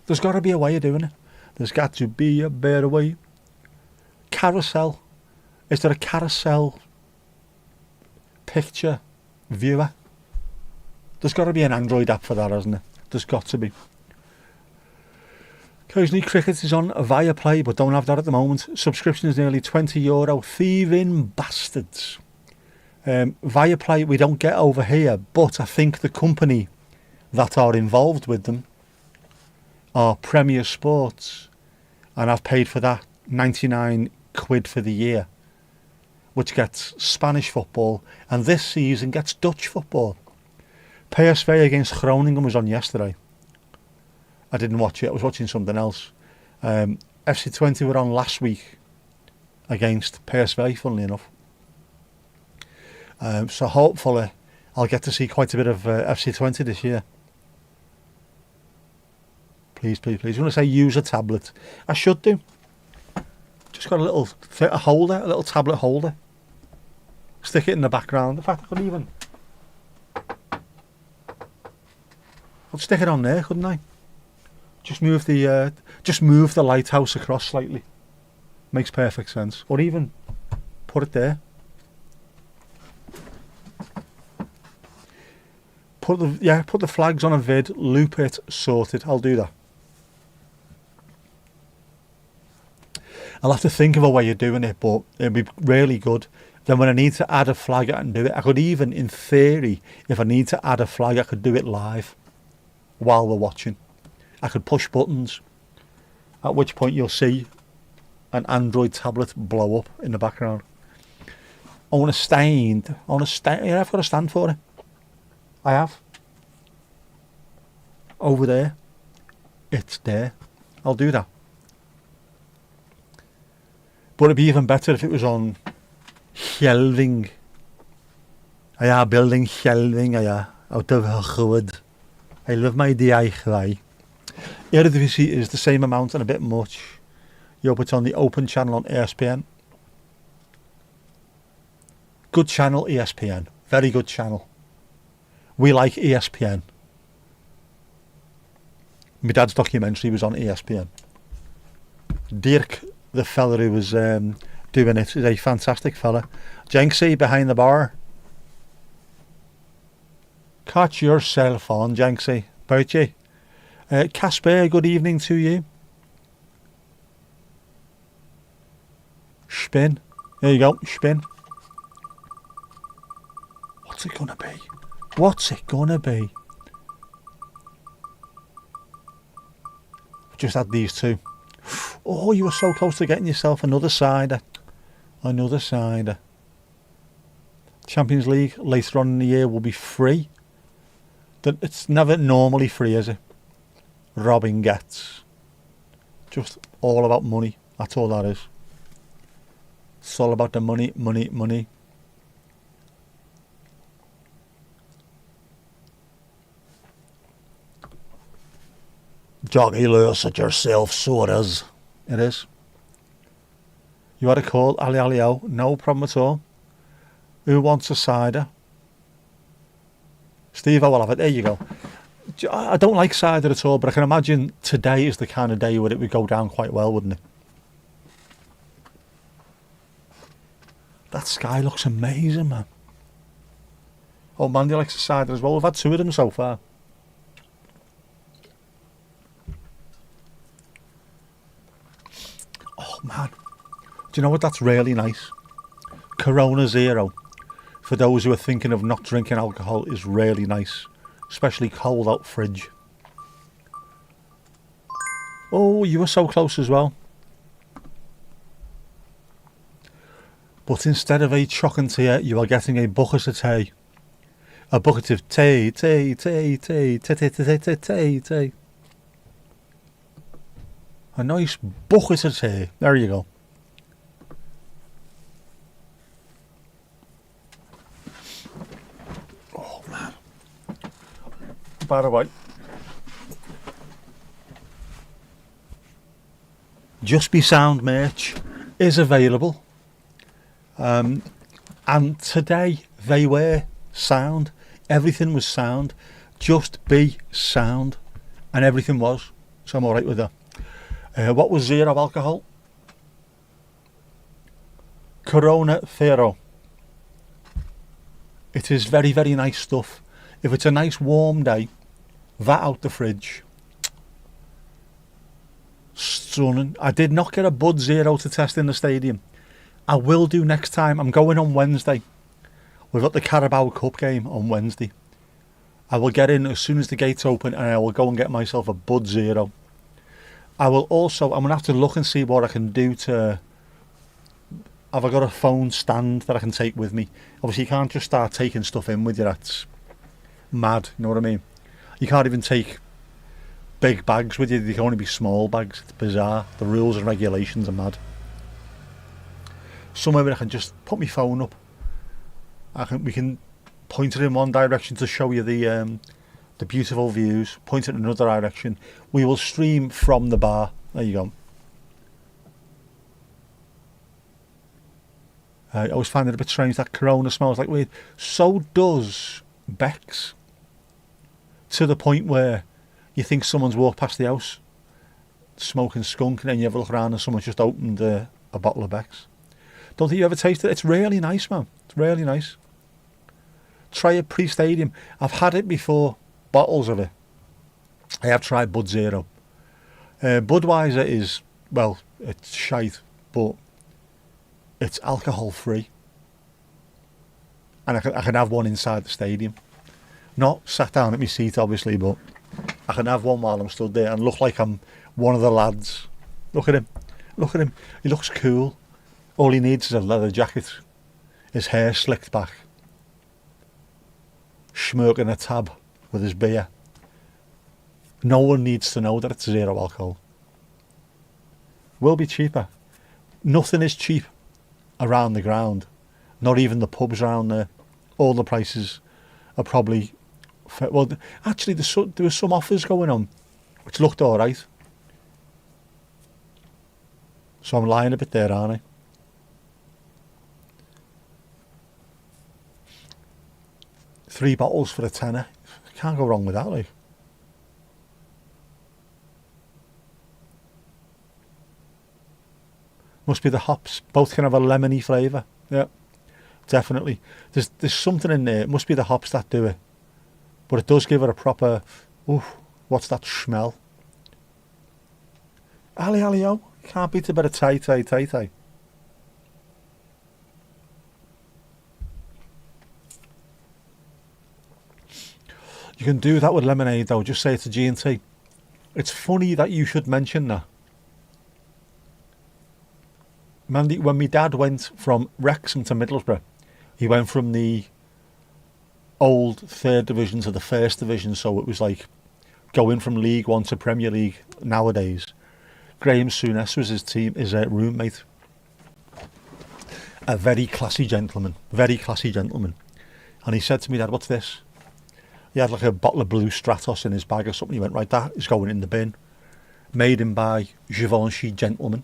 There's got to be a way of doing it. There's got to be a better way. Carousel. Is there a carousel picture viewer? There's got to be an Android app for that, hasn't it? There's got to be. Occasionally cricket is on Viaplay, but don't have that at the moment. Subscription is nearly €20. Thieving bastards. Viaplay we don't get over here, but I think the company that are involved with them are Premier Sports, and I've paid for that 99 quid for the year, which gets Spanish football, and this season gets Dutch football. PSV against Groningen was on yesterday. I didn't watch it, I was watching something else. FC20 were on last week against PSV, funnily enough. So hopefully I'll get to see quite a bit of FC20 this year. Please, please, please. You want to say use a tablet? I should do. Just got a little holder, a little tablet holder. Stick it in the background. In fact, I could even I'd stick it on there, couldn't I? Just move the lighthouse across slightly. Makes perfect sense. Or even put it there. Put the flags on a vid, loop it, sort it. I'll do that. I'll have to think of a way of doing it, but it'd be really good. Then when I need to add a flag, I can do it. I could even, in theory, if I need to add a flag, I could do it live while we're watching. I could push buttons, at which point you'll see an Android tablet blow up in the background. Yeah, I've got a stand for it. I have. Over there. It's there. I'll do that. But it'd be even better if it was on shelving. Building shelving, out of Hogwood. I love my DIY. Eredivisie is the same amount and a bit much. You put on the open channel on ESPN. Good channel, ESPN. Very good channel. We like ESPN. My dad's documentary was on ESPN. Dirk, the fella who was doing it, is a fantastic fella. Jenksy behind the bar. Catch yourself on, Jenksy. About you. Casper, good evening to you. Spin. There you go, spin. What's it gonna be? What's it gonna be? Just had these two. Oh, you were so close to getting yourself another cider. Another cider. Champions League later on in the year will be free. It's never normally free, is it? Robbing gets. Just all about money. That's all that is. It's all about the money, money, money. Joggy loose at yourself, so it is. It is. You had a call, Ali Ali-O. No problem at all. Who wants a cider? Steve, I will have it. There you go. I don't like cider at all, but I can imagine today is the kind of day where it would go down quite well, wouldn't it? That sky looks amazing, man. Oh, Mandy likes a cider as well. We've had two of them so far. Oh, man. Do you know what? That's really nice. Corona Zero, for those who are thinking of not drinking alcohol, is really nice. Especially cold out fridge. Oh, you were so close as well. But instead of a choc and tea, you are getting a bucket of tea. A bucket of tea, tea, tea, tea, tea, tea, tea, tea, tea, tea. A nice bucket of tea. There you go. Oh, man. By the way, Just Be Sound merch is available. And today they were sound. Everything was sound. Just Be Sound. And everything was. So I'm alright with that. What was zero alcohol? Corona Zero. It is very, very nice stuff. If it's a nice warm day, that out the fridge. Stunning. I did not get a Bud Zero to test in the stadium. I will do next time. I'm going on Wednesday. We've got the Carabao Cup game on Wednesday. I will get in as soon as the gates open and I will go and get myself a Bud Zero. I will also, I'm going to have to look and see what I can do to... Have I got a phone stand that I can take with me? Obviously you can't just start taking stuff in with you. That's mad, you know what I mean? You can't even take big bags with you. They can only be small bags. It's bizarre. The rules and regulations are mad. Somewhere where I can just put my phone up. We can point it in one direction to show you the beautiful views. Point it in another direction. We will stream from the bar. There you go. I always find it a bit strange that Corona smells like weed. So does Beck's. to the point where you think someone's walked past the house smoking skunk, and then you have a look around and someone's just opened a bottle of Beck's. Don't think you ever tasted it? It's really nice, man. It's really nice. Try it pre-stadium. I've had it before, bottles of it. I have tried Bud Zero. Budweiser is, well, it's shite, but it's alcohol free. And I can have one inside the stadium. Not sat down at my seat, obviously, but I can have one while I'm stood there and look like I'm one of the lads. Look at him. Look at him. He looks cool. All he needs is a leather jacket. His hair slicked back. Smirking a tab with his beer. No one needs to know that it's zero alcohol. Will be cheaper. Nothing is cheap around the ground. Not even the pubs around there. All the prices are probably... Well, actually, there were some offers going on, which looked alright. So I'm lying a bit there, aren't I? Three bottles for a tenner. Can't go wrong with that, like. Must be the hops. Both can have a lemony flavour. Yeah, definitely. There's something in there. It must be the hops that do it. But it does give it a proper... Oof, what's that smell? Ali-ali-o. Can't beat a bit of tay-tay. You can do that with lemonade though. Just say it's a G&T. It's funny that you should mention that. Mandy, when my dad went from Wrexham to Middlesbrough, he went from the old third division to the first division, so it was like going from League One to Premier League nowadays. Graham Souness was his roommate. A very classy gentleman. And he said to me, Dad, what's this? He had like a bottle of Blue Stratos in his bag or something. He went, right, that is going in the bin. Made him by Givenchy gentleman.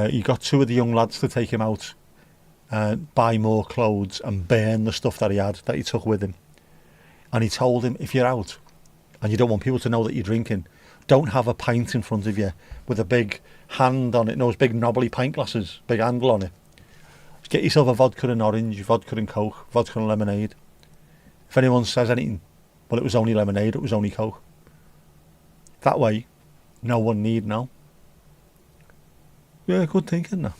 He got two of the young lads to take him out, buy more clothes and burn the stuff that he took with him. And he told him, if you're out and you don't want people to know that you're drinking, don't have a pint in front of you with a big hand on it, those big knobbly pint glasses, big handle on it. Just get yourself a vodka and orange, vodka and Coke, vodka and lemonade. If anyone says anything, well, it was only lemonade, it was only Coke. That way, no one need know. Yeah, good thinking now.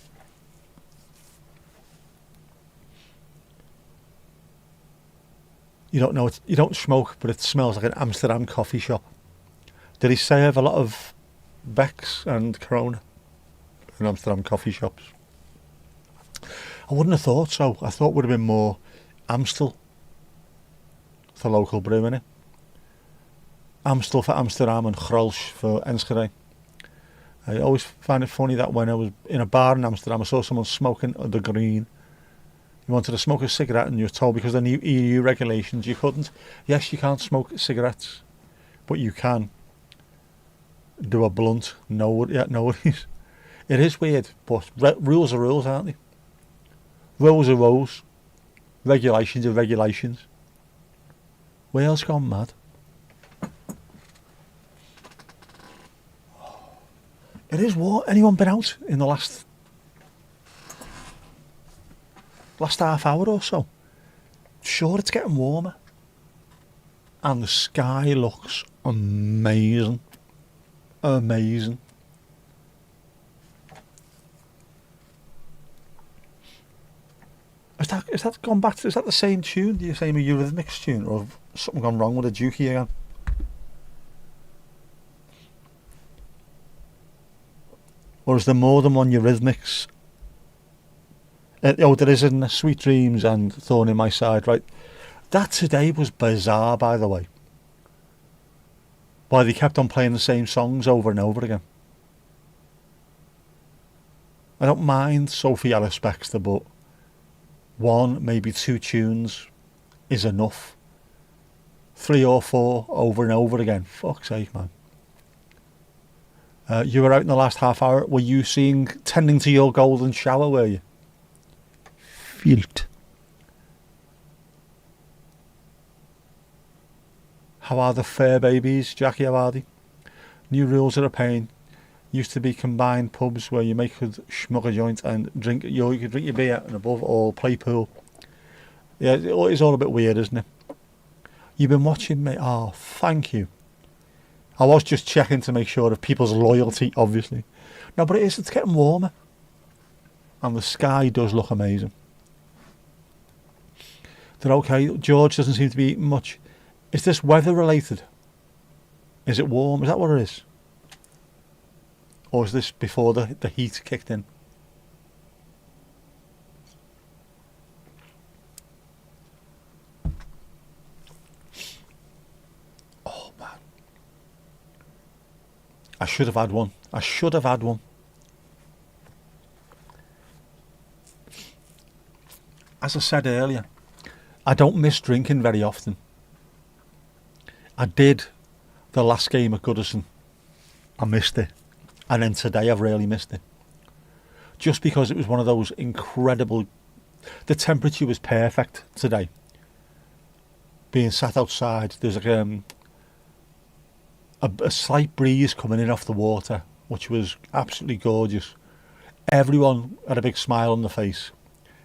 You don't know, you don't smoke, but it smells like an Amsterdam coffee shop. Did he serve a lot of Beck's and Corona in Amsterdam coffee shops? I wouldn't have thought so. I thought it would have been more Amstel, the local brew, innit? Amstel for Amsterdam and Grolsch for Enschede. I always find it funny that when I was in a bar in Amsterdam, I saw someone smoking the green. You wanted to smoke a cigarette and you were told because of the new EU regulations you couldn't. Yes, you can't smoke cigarettes, but you can do a blunt. No worries. It is weird, but rules are rules, aren't they? Rules are rules. Regulations are regulations. Wales gone mad. It is warm. Anyone been out in the last half hour or so? Sure, it's getting warmer. And the sky looks amazing. Amazing. Is that gone back to, is that the same tune? Do you say Eurythmics tune, or have something gone wrong with the Dukey again? Or is there more than one Eurythmics? There is in Sweet Dreams and Thorn in My Side, right? That today was bizarre, by the way. Why they kept on playing the same songs over and over again. I don't mind Sophie Ellis Bextor, but one, maybe two tunes is enough. 3 or 4 over and over again. Fuck's sake, man. You were out in the last half hour. Were you tending to your golden shower, were you? Filth. How are the fair babies, Jackie? How are they? New rules are a pain. Used to be combined pubs where you could schmug a joint and drink. You could drink your beer and above all play pool. Yeah, it's all a bit weird, isn't it? You've been watching me. Oh, thank you. I was just checking to make sure of people's loyalty, obviously. No, but it's getting warmer. And the sky does look amazing. They're okay. George doesn't seem to be eating much. Is this weather related? Is it warm? Is that what it is? Or is this before the heat kicked in? Oh, man. I should have had one. I should have had one. As I said earlier, I don't miss drinking very often. I did the last game at Goodison. I missed it. And then today I've really missed it. Just because it was one of those incredible... The temperature was perfect today. Being sat outside, there's like a slight breeze coming in off the water, which was absolutely gorgeous. Everyone had a big smile on their face.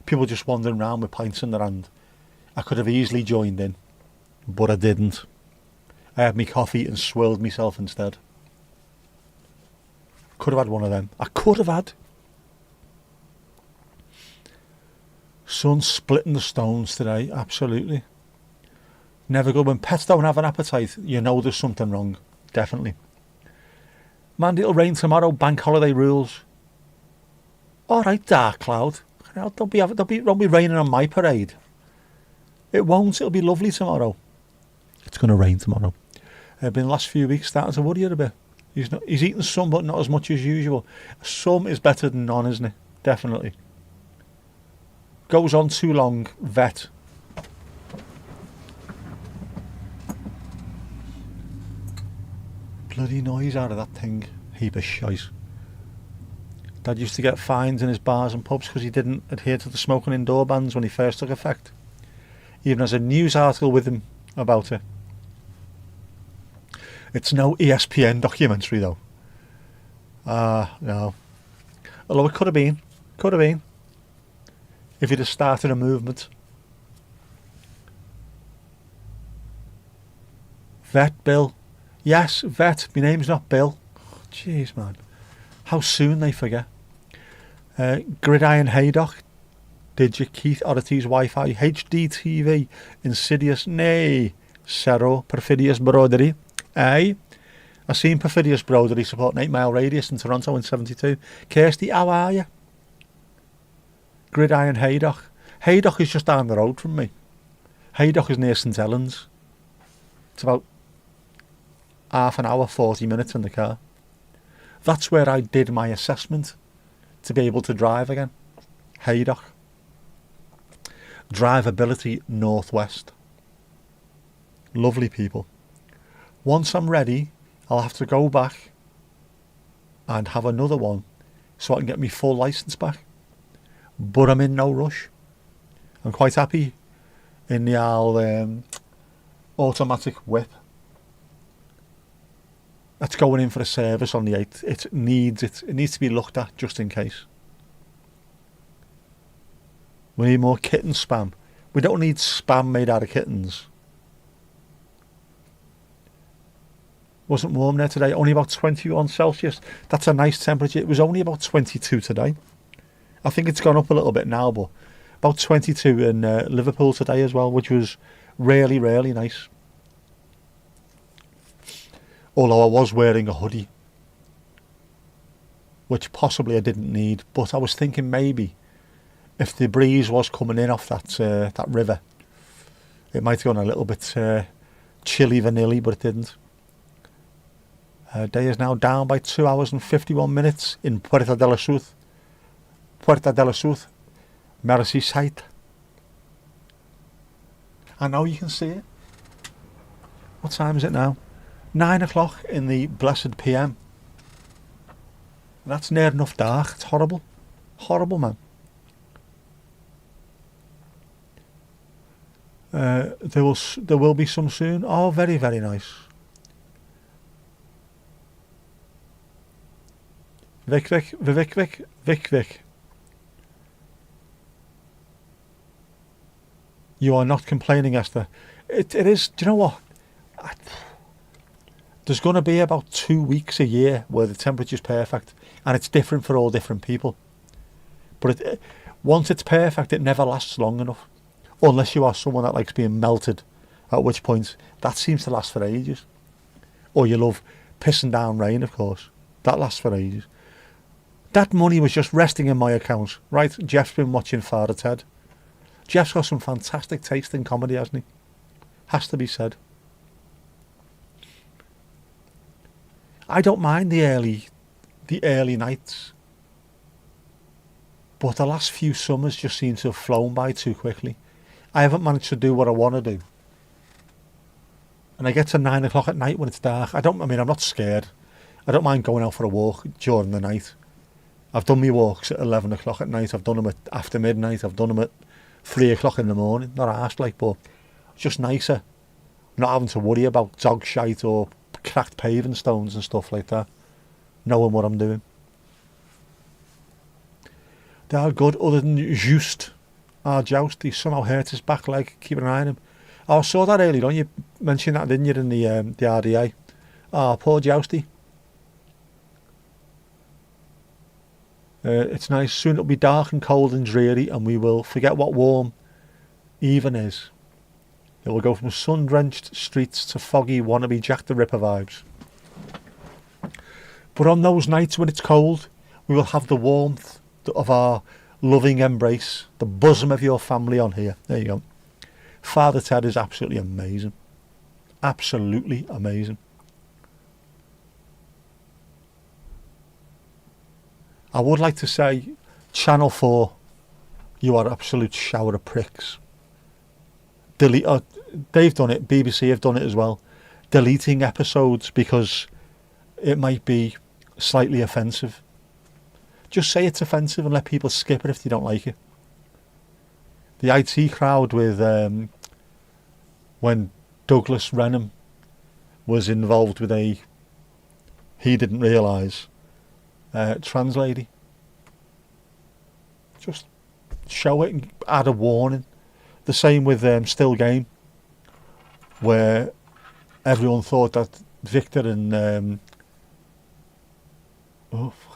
People just wandering around with pints in their hand. I could have easily joined in, but I didn't. I had my coffee and swilled myself instead. Could have had one of them. I could have had. Sun splitting the stones today, absolutely. Never good. When pets don't have an appetite, you know there's something wrong. Definitely. Mandy, it'll rain tomorrow, bank holiday rules. Alright, dark cloud. Don't be raining on my parade. It won't, it'll be lovely tomorrow. It's going to rain tomorrow. Been the last few weeks starting to worry a bit. He's eating some, but not as much as usual. Some is better than none, isn't it? Definitely. Goes on too long, vet. Bloody noise out of that thing. Heap of shite. Dad used to get fines in his bars and pubs because he didn't adhere to the smoking indoor bans when he first took effect. He even has a news article with him about it. It's no ESPN documentary though. No. Although it could have been. Could have been. If he'd have started a movement. Vet Bill. Yes, vet. My name's not Bill. Jeez, man. How soon they forget. Gridiron Haydock. Did you Keith Oddity's Wi-Fi? HD TV. Insidious. Nay. Cerro. Perfidious Brodery. Aye. I seen Perfidious Brodery supporting 8 Mile Radius in Toronto in 72. Kirsty, how are you? Gridiron Haydock. Haydock is just down the road from me. Haydock is near St Helens. It's about half an hour, 40 minutes in the car. That's where I did my assessment to be able to drive again. Haydock. Drivability Northwest. Lovely people. Once I'm ready, I'll have to go back and have another one so I can get my full licence back. But I'm in no rush. I'm quite happy in the old automatic whip. That's going in for a service on the 8th. It needs to be looked at just in case. We need more kitten spam. We don't need spam made out of kittens. Wasn't warm there today, only about 21 Celsius. That's a nice temperature. It was only about 22 today. I think it's gone up a little bit now, but about 22 in Liverpool today as well, which was really, really nice. Although I was wearing a hoodie, which possibly I didn't need, but I was thinking maybe if the breeze was coming in off that river, it might have gone a little bit chilly vanilly, but it didn't. Day is now down by 2 hours and 51 minutes in Puerta de la South. Puerta de la South, Merseyside. I know you can see it. What time is it now? 9 o'clock in the blessed PM. That's near enough dark. It's horrible. Horrible, man. There will be some soon. Oh, very, very nice. Vic. You are not complaining, Esther. It is. Do you know what? There's going to be about 2 weeks a year where the temperature's perfect, and it's different for all different people. But once it's perfect, it never lasts long enough, unless you are someone that likes being melted, at which point that seems to last for ages. Or you love pissing down rain, of course. That lasts for ages. That money was just resting in my account, right? Jeff's been watching Father Ted. Jeff's got some fantastic taste in comedy, hasn't he? Has to be said. I don't mind the early nights, but the last few summers just seem to have flown by too quickly. I haven't managed to do what I want to do, and I get to 9 o'clock at night when it's dark. I'm not scared. I don't mind going out for a walk during the night. I've done my walks at 11 o'clock at night. I've done them after midnight. I've done them at 3 o'clock in the morning. Not arsed like, but it's just nicer not having to worry about dog shite or cracked paving stones and stuff like that, knowing what I'm doing. They are good, other than Just, our Joust. He somehow hurt his back leg. Keep an eye on him. Oh, I saw that earlier on. You mentioned that, didn't you, in the RDA? Oh, poor Jousty. It's nice. Soon it'll be dark and cold and dreary, and we will forget what warm even is. It will go from sun-drenched streets to foggy wannabe Jack the Ripper vibes. But on those nights when it's cold, we will have the warmth of our loving embrace, the bosom of your family on here. There you go. Father Ted is absolutely amazing. Absolutely amazing. I would like to say, Channel 4, you are an absolute shower of pricks. They've done it, BBC have done it as well. Deleting episodes because it might be slightly offensive. Just say it's offensive and let people skip it if they don't like it. The IT crowd with when Douglas Renham was involved with he didn't realise, trans lady. Just show it and add a warning. The same with Still Game, where everyone thought that Victor and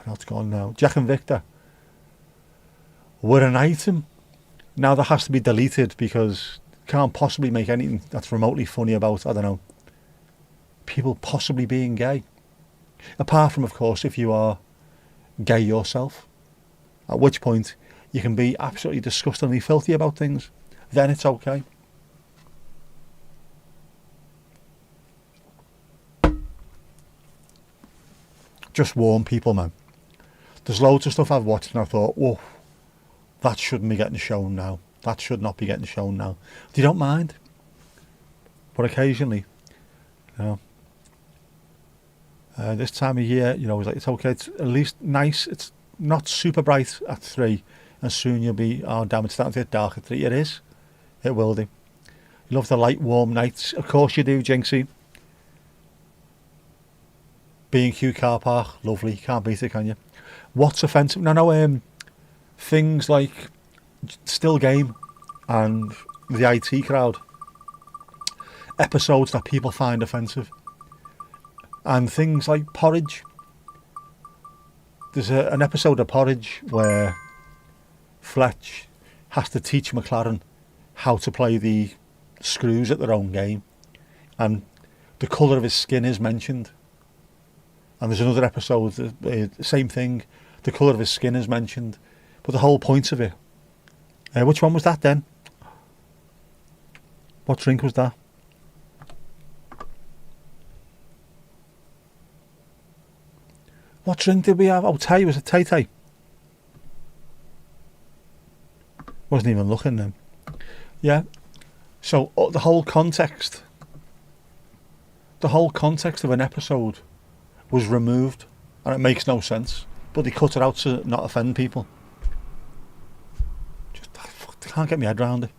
it's gone now. Jack and Victor were an item. Now that has to be deleted because can't possibly make anything that's remotely funny about, I don't know, people possibly being gay. Apart from, of course, if you are gay yourself, at which point you can be absolutely disgustingly filthy about things. Then it's okay. Just warn people, man. There's loads of stuff I've watched and I thought, whoa, that shouldn't be getting shown now. That should not be getting shown now. You don't mind. But occasionally, this time of year, it's like, it's at least nice. It's not super bright at 3 and soon you'll be, oh damn, it's starting to get dark at 3. It is. It will do. You love the light, warm nights. Of course you do, Jinxie. B&Q car park, lovely. Can't beat it, can you? What's offensive? No, things like Still Game and the IT crowd. Episodes that people find offensive. And things like Porridge. There's an episode of Porridge where Fletch has to teach McLaren how to play the screws at their own game, and the colour of his skin is mentioned. And there's another episode, same thing, the colour of his skin is mentioned, but the whole point of it. Which one was that then? What drink was that? What drink did we have? Oh, Tay, was it Tay Tay? Wasn't even looking then. Yeah. So the whole context of an episode was removed, and it makes no sense. But they cut it out to not offend people. Just I can't get my head around it.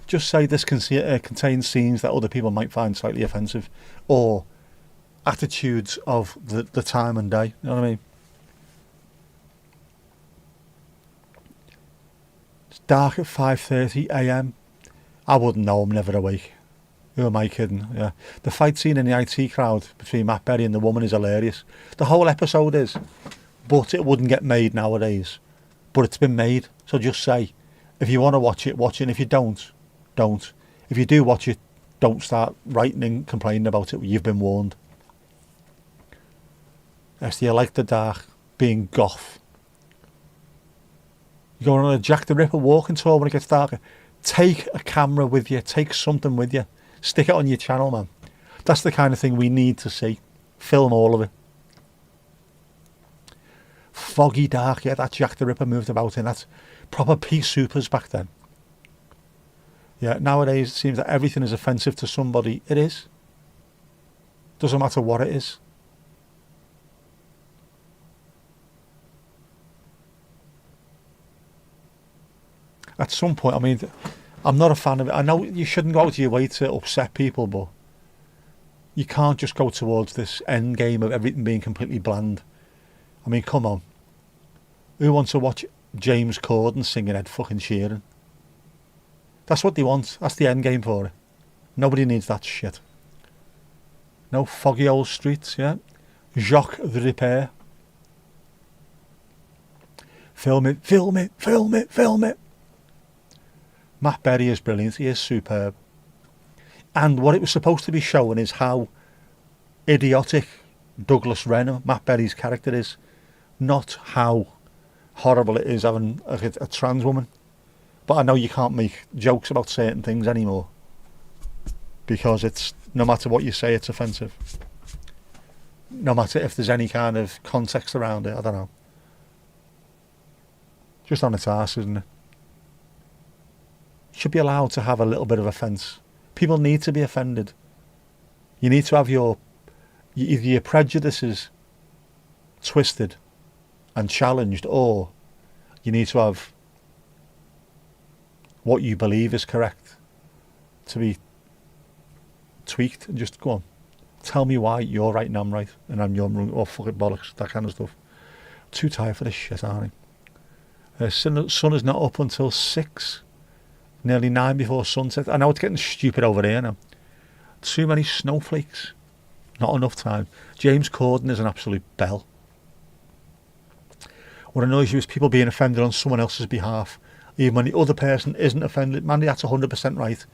just say this contains scenes that other people might find slightly offensive, or attitudes of the time and day. You know what I mean? It's dark at 5:30 a.m. I wouldn't know. I'm never awake. Who am I kidding? Yeah. The fight scene in the IT crowd between Matt Berry and the woman is hilarious. The whole episode is. But it wouldn't get made nowadays. But it's been made. So just say, if you want to watch it, watch it. And if you don't, don't. If you do watch it, don't start writing and complaining about it. You've been warned. Yes, do you like the dark? Being goth. You're going on a Jack the Ripper walking tour when it gets darker. Take a camera with you. Take something with you. Stick it on your channel, man. That's the kind of thing we need to see. Film all of it. Foggy dark, yeah, that Jack the Ripper moved about in. That's proper pea supers back then. Yeah, nowadays it seems that everything is offensive to somebody. It is. Doesn't matter what it is. At some point, I mean, I'm not a fan of it. I know you shouldn't go out of your way to upset people, but you can't just go towards this end game of everything being completely bland. I mean, come on. Who wants to watch James Corden singing Ed fucking Sheeran? That's what they want. That's the end game for it. Nobody needs that shit. No foggy old streets, yeah? Jacques the Ripper. Film it, film it, film it, film it. Matt Berry is brilliant. He is superb. And what it was supposed to be showing is how idiotic Douglas Renner, Matt Berry's character, is. Not how horrible it is having a trans woman. But I know you can't make jokes about certain things anymore. Because it's, no matter what you say, it's offensive. No matter if there's any kind of context around it, I don't know. Just on its arse, isn't it? Should be allowed to have a little bit of offence. People need to be offended. You need to have either your prejudices twisted and challenged, or you need to have what you believe is correct to be tweaked, and just go on. Tell me why you're right and I'm right, and I'm your wrong, or fuck it bollocks, that kind of stuff. Too tired for this shit, aren't I? Sun is not up until 6. Nearly 9 before sunset. I know it's getting stupid over here now. Too many snowflakes. Not enough time. James Corden is an absolute bell. What annoys you is people being offended on someone else's behalf, even when the other person isn't offended. Mandy, that's 100% right.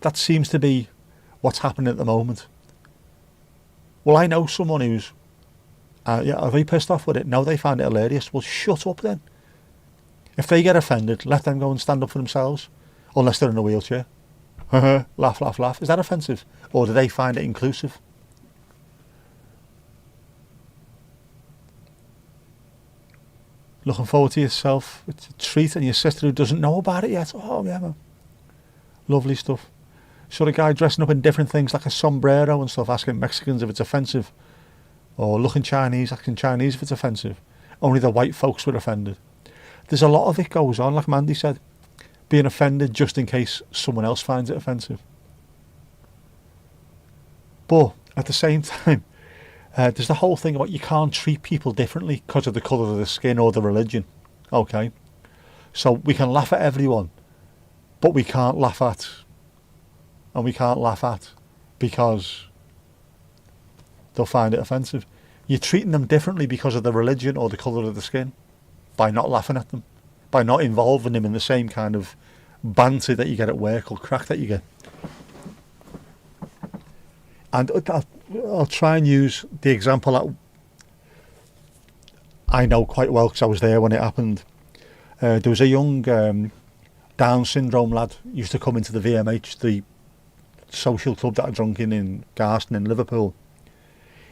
That seems to be what's happening at the moment. Well, I know someone who's are they pissed off with it? No, they find it hilarious. Well, shut up then. If they get offended, let them go and stand up for themselves. Unless they're in a wheelchair. Laugh, laugh, laugh. Is that offensive? Or do they find it inclusive? Looking forward to yourself. It's a treat, and your sister who doesn't know about it yet. Oh, yeah, man. Lovely stuff. Saw a guy dressing up in different things like a sombrero and stuff, asking Mexicans if it's offensive. Or looking Chinese, asking Chinese if it's offensive. Only the white folks were offended. There's a lot of it goes on, like Mandy said. Being offended just in case someone else finds it offensive. But at the same time, there's the whole thing about you can't treat people differently because of the colour of the skin or the religion. Okay? So we can laugh at everyone, but we can't laugh at, and we can't laugh at because they'll find it offensive. You're treating them differently because of the religion or the colour of the skin by not laughing at them. By not involving them in the same kind of banter that you get at work or crack that you get. And I'll try and use the example that I know quite well because I was there when it happened. There was a young Down syndrome lad used to come into the VMH, the social club that I drunk in Garston in Liverpool.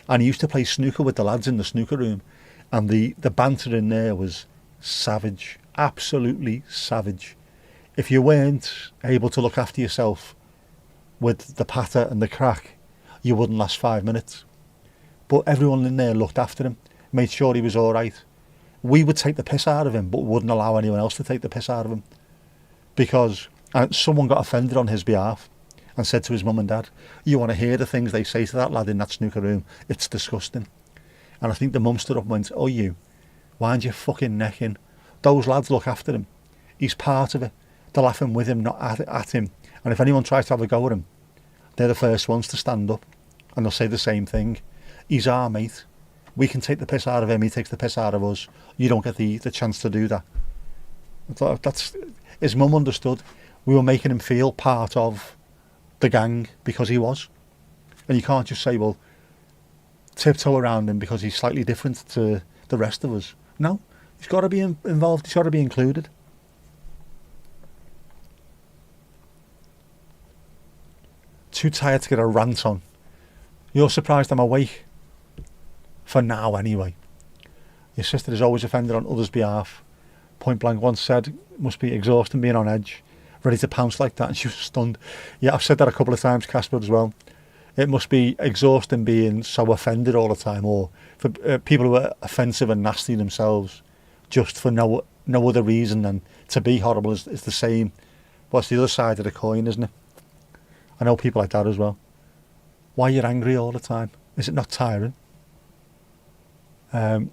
And he used to play snooker with the lads in the snooker room. And the banter in there was savage. Absolutely savage. If you weren't able to look after yourself with the patter and the crack, you wouldn't last 5 minutes. But everyone in there looked after him, made sure he was all right. We would take the piss out of him, but wouldn't allow anyone else to take the piss out of him, because And someone got offended on his behalf and said to his mum and dad, you want to hear the things they say to that lad in that snooker room? It's disgusting. And I think the mum stood up and went, oh, you, wind your fucking neck in. Those lads look after him. He's part of it. They're laughing with him, not at him. And if anyone tries to have a go at him, they're the first ones to stand up. And they'll say the same thing. He's our mate. We can take the piss out of him. He takes the piss out of us. You don't get the chance to do that. That's his mum understood. We were making him feel part of the gang because he was. And you can't just say, well, tiptoe around him because he's slightly different to the rest of us. No, he's got to be involved. He's got to be included. Too tired to get a rant on. You're surprised I'm awake? For now, anyway. Your sister is always offended on others' behalf. Point blank once said, it must be exhausting being on edge, ready to pounce like that, and she was stunned. Yeah, I've said that a couple of times, Casper, as well. It must be exhausting being so offended all the time, or for people who are offensive and nasty themselves, just for no other reason than to be horrible is the same. But it's the other side of the coin, isn't it? I know people like that as well. Why are you angry all the time? Is it not tiring? What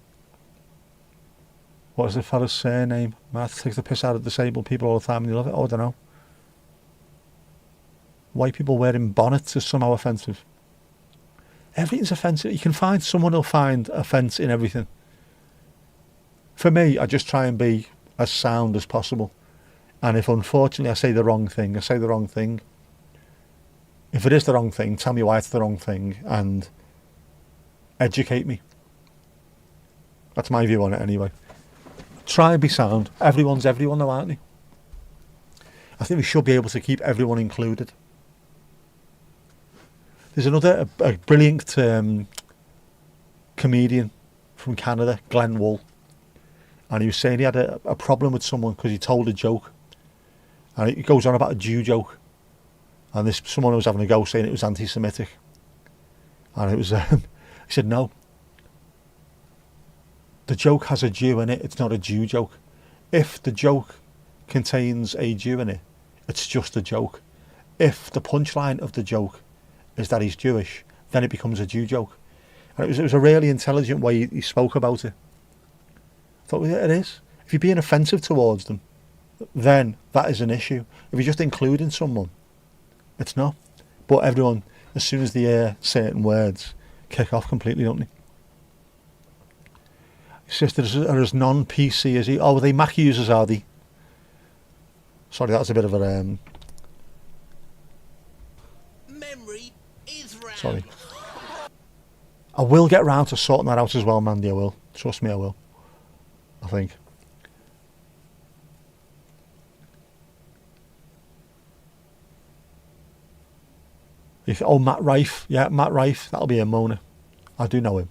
is the fella's surname? Matt takes the piss out of disabled people all the time and you love it. Oh, I don't know. White people wearing bonnets is somehow offensive. Everything's offensive. You can find someone who'll find offence in everything. For me, I just try and be as sound as possible. And if unfortunately I say the wrong thing, I say the wrong thing. If it is the wrong thing, tell me why it's the wrong thing and educate me. That's my view on it anyway. Try and be sound. Everyone's everyone though, aren't they? I think we should be able to keep everyone included. There's another a brilliant comedian from Canada, Glenn Wool, and he was saying he had a problem with someone because he told a joke, and he goes on about a Jew joke, and this someone was having a go saying it was anti-Semitic, and it was he said no. The joke has a Jew in it, it's not a Jew joke. If the joke contains a Jew in it, it's just a joke. If the punchline of the joke is that he's Jewish, then it becomes a Jew joke. And it was a really intelligent way he spoke about it. I thought, well, yeah, it is. If you're being offensive towards them, then that is an issue. If you're just including someone, it's not. But everyone, as soon as they hear certain words, kick off completely, don't they? Sisters are as non-PC as he. Oh, are they Mac users, are they? Sorry, that was a bit of a memory is RAM. sorry. I will get round to sorting that out as well, Mandy. I will. Trust me, I will. I think. Oh, Matt Rife. Yeah, Matt Rife. That'll be a Mona. I do know him.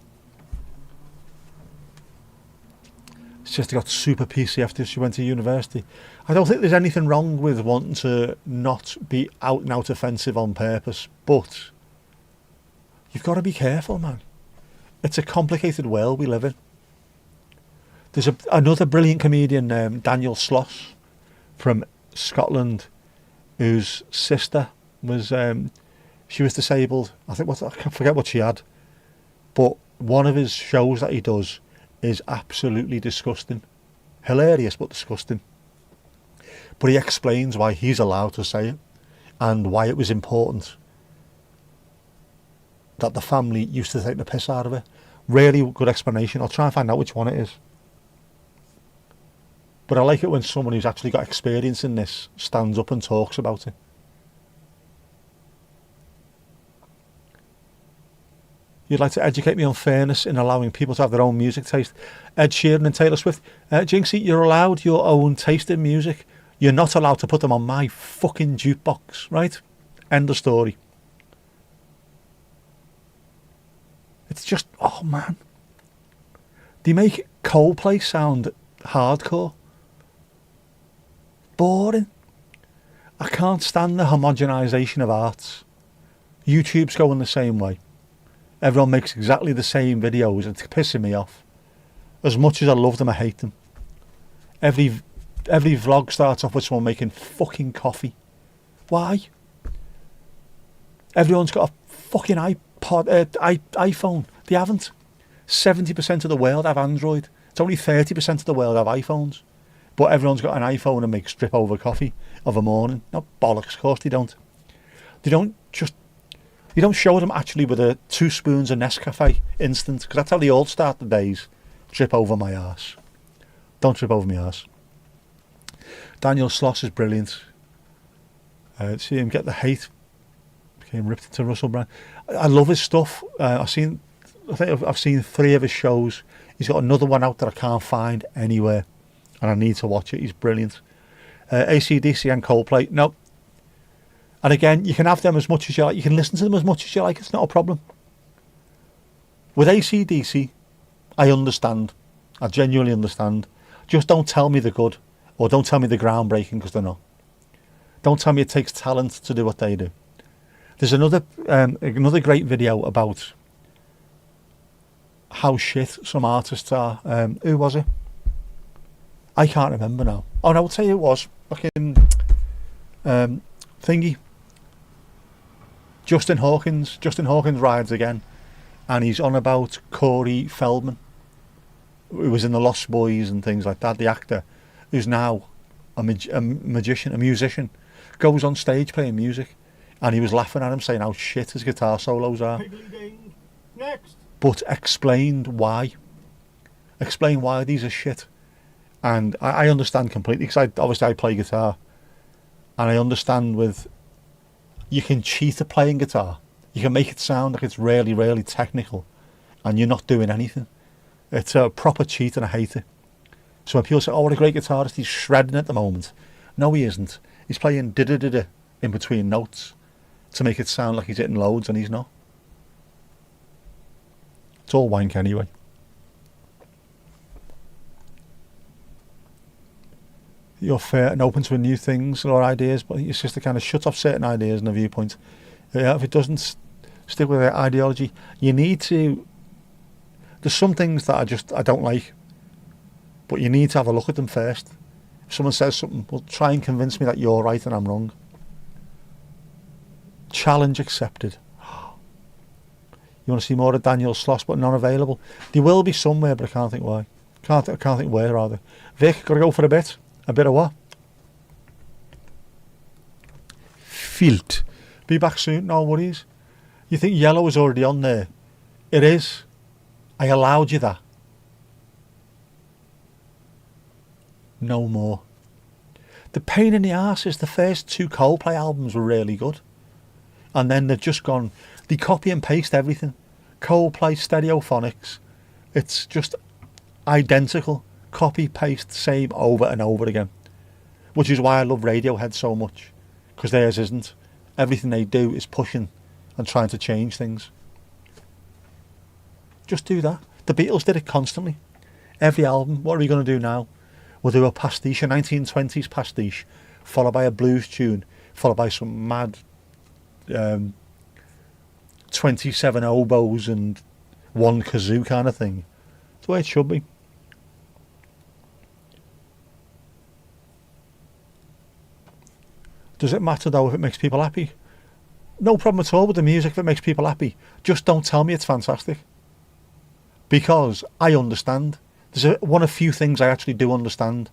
Sister got super PC after she went to university. I don't think there's anything wrong with wanting to not be out and out offensive on purpose, but you've got to be careful, man. It's a complicated world we live in. There's another brilliant comedian, Daniel Sloss, from Scotland, whose sister was she was disabled. I forget what she had, but one of his shows that he does is absolutely disgusting. Hilarious, but disgusting. But he explains why he's allowed to say it and why it was important that the family used to take the piss out of it. Really good explanation. I'll try and find out which one it is. But I like it when someone who's actually got experience in this stands up and talks about it. You'd like to educate me on fairness in allowing people to have their own music taste. Ed Sheeran and Taylor Swift. Jinxie, you're allowed your own taste in music. You're not allowed to put them on my fucking jukebox, right? End of story. It's just, oh man. They make Coldplay sound hardcore. Boring. I can't stand the homogenisation of arts. YouTube's going the same way. Everyone makes exactly the same videos. It's pissing me off. As much as I love them, I hate them. Every Every vlog starts off with someone making fucking coffee. Why? Everyone's got a fucking iPhone. They haven't. 70% of the world have Android. It's only 30% of the world have iPhones. But everyone's got an iPhone and makes drip over coffee of a morning. Not bollocks, of course they don't. They don't just... You don't show them actually with 2 spoons of Nescafe instant, because that's how they all start the days. Drip over my arse. Don't trip over my arse. Daniel Sloss is brilliant. See him get the hate. Became ripped into Russell Brand. I love his stuff. I think I've seen 3 of his shows. He's got another one out that I can't find anywhere, and I need to watch it. He's brilliant. AC/DC and Coldplay. No. And again, you can have them as much as you like. You can listen to them as much as you like. It's not a problem. With AC/DC, I understand. I genuinely understand. Just don't tell me they're good, or don't tell me they're groundbreaking, because they're not. Don't tell me it takes talent to do what they do. There's another great video about how shit some artists are. Who was it? I can't remember now. Oh no, I'll tell you who it was. Fucking thingy. Justin Hawkins. Justin Hawkins rides again, and he's on about Corey Feldman, who was in the Lost Boys and things like that. The actor, who's now a magician, a musician, goes on stage playing music, and he was laughing at him, saying how shit his guitar solos are. Next. But explained why. Explain why these are shit. And I understand completely, because obviously I play guitar, and I understand with... You can cheat at playing guitar. You can make it sound like it's really, really technical, and you're not doing anything. It's a proper cheat, and I hate it. So when people say, oh, what a great guitarist, he's shredding at the moment. No, he isn't. He's playing da-da-da-da in between notes to make it sound like he's hitting loads, and he's not. It's all wank anyway. You're fair and open to new things or ideas, but your sister kind of shuts off certain ideas and a viewpoint. If it doesn't stick with their ideology, you need to... There's some things that I don't like, but you need to have a look at them first. If someone says something, well, try and convince me that you're right and I'm wrong. Challenge accepted. You want to see more of Daniel Sloss, but not available? There will be somewhere, but I can't think why. I can't think where, rather. Vic, got to go for a bit. A bit of what? Filt. Be back soon, no worries. You think yellow is already on there? It is. I allowed you that. No more. The pain in the arse is the first 2 Coldplay albums were really good. And then they've just gone... They copy and paste everything. Coldplay, Stereophonics. It's just identical. Copy, paste, same over and over again. Which is why I love Radiohead so much. Because theirs isn't. Everything they do is pushing and trying to change things. Just do that. The Beatles did it constantly. Every album. What are we going to do now? We'll do a pastiche, a 1920s pastiche, followed by a blues tune, followed by some mad 27 oboes and 1 kazoo kind of thing. It's the way it should be. Does it matter though if it makes people happy? No problem at all with the music if it makes people happy. Just don't tell me it's fantastic. Because I understand. There's one of few things I actually do understand.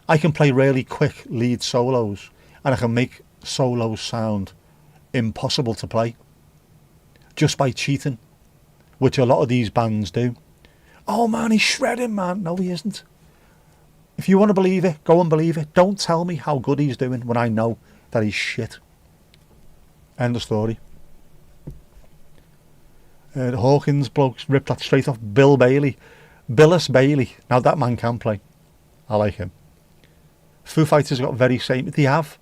I can play really quick lead solos, and I can make solos sound impossible to play just by cheating, which a lot of these bands do. Oh man, he's shredding, man. No, he isn't. If you want to believe it, go and believe it. Don't tell me how good he's doing when I know that he's shit. End of story. The Hawkins blokes ripped that straight off. Bill Bailey. Billis Bailey. Now that man can play. I like him. Foo Fighters got very same. They have.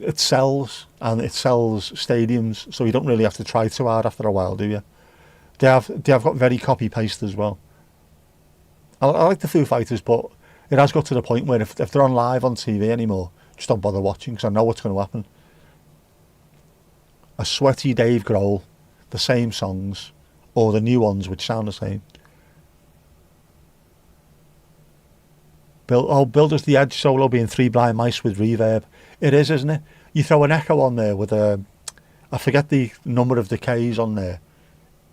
It sells, and it sells stadiums, so you don't really have to try too hard after a while, do you? They have got very copy paste as well. I like the Foo Fighters, but it has got to the point where if they're on live on TV anymore, just don't bother watching, because I know what's going to happen. A sweaty Dave Grohl, the same songs, or the new ones which sound the same. Build Us the Edge solo being Three Blind Mice with reverb. It is, isn't it? You throw an echo on there with I forget the number of decays on there,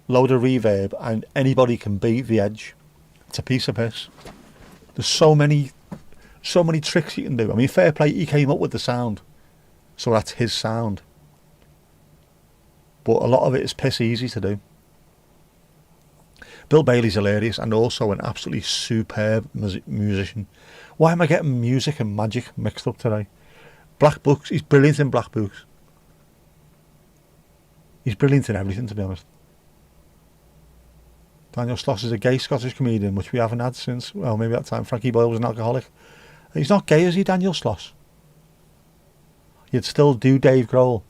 load of reverb, and anybody can beat the Edge. It's a piece of piss. There's so many tricks you can do. I mean, fair play, he came up with the sound, so that's his sound. But a lot of it is piss easy to do. Bill Bailey's hilarious and also an absolutely superb musician. Why am I getting music and magic mixed up today? Black Books, he's brilliant in Black Books. He's brilliant in everything, to be honest. Daniel Sloss is a gay Scottish comedian, which we haven't had since, well, maybe that time Frankie Boyle was an alcoholic. He's not gay, is he, Daniel Sloss? You'd still do Dave Grohl.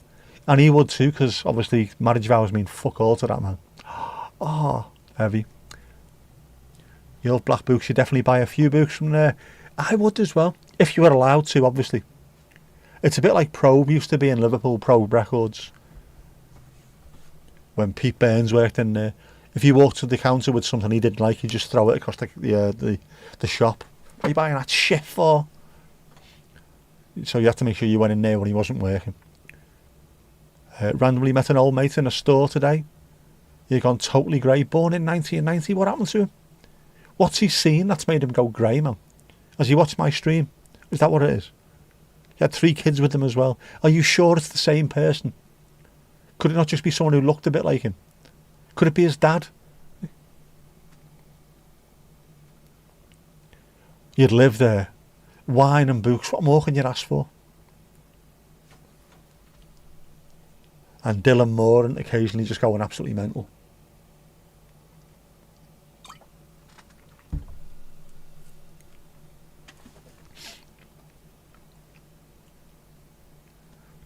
And he would too, because obviously marriage vows mean fuck all to that man. Oh, heavy. You love Black Books, you definitely buy a few books from there. I would as well, if you were allowed to, obviously. It's a bit like Probe used to be in Liverpool, Probe Records. When Pete Burns worked in there. If you walked to the counter with something he didn't like, you just throw it across the shop. What are you buying that shit for? So you have to make sure you went in there when he wasn't working. Randomly met an old mate in a store today. He'd gone totally grey. Born in 1990. What happened to him? What's he seen that's made him go grey, man? Has he watched my stream? Is that what it is? He had 3 kids with him as well. Are you sure it's the same person? Could it not just be someone who looked a bit like him? Could it be his dad? You'd live there. Wine and books. What more can you ask for? And Dylan Moore and occasionally just going absolutely mental.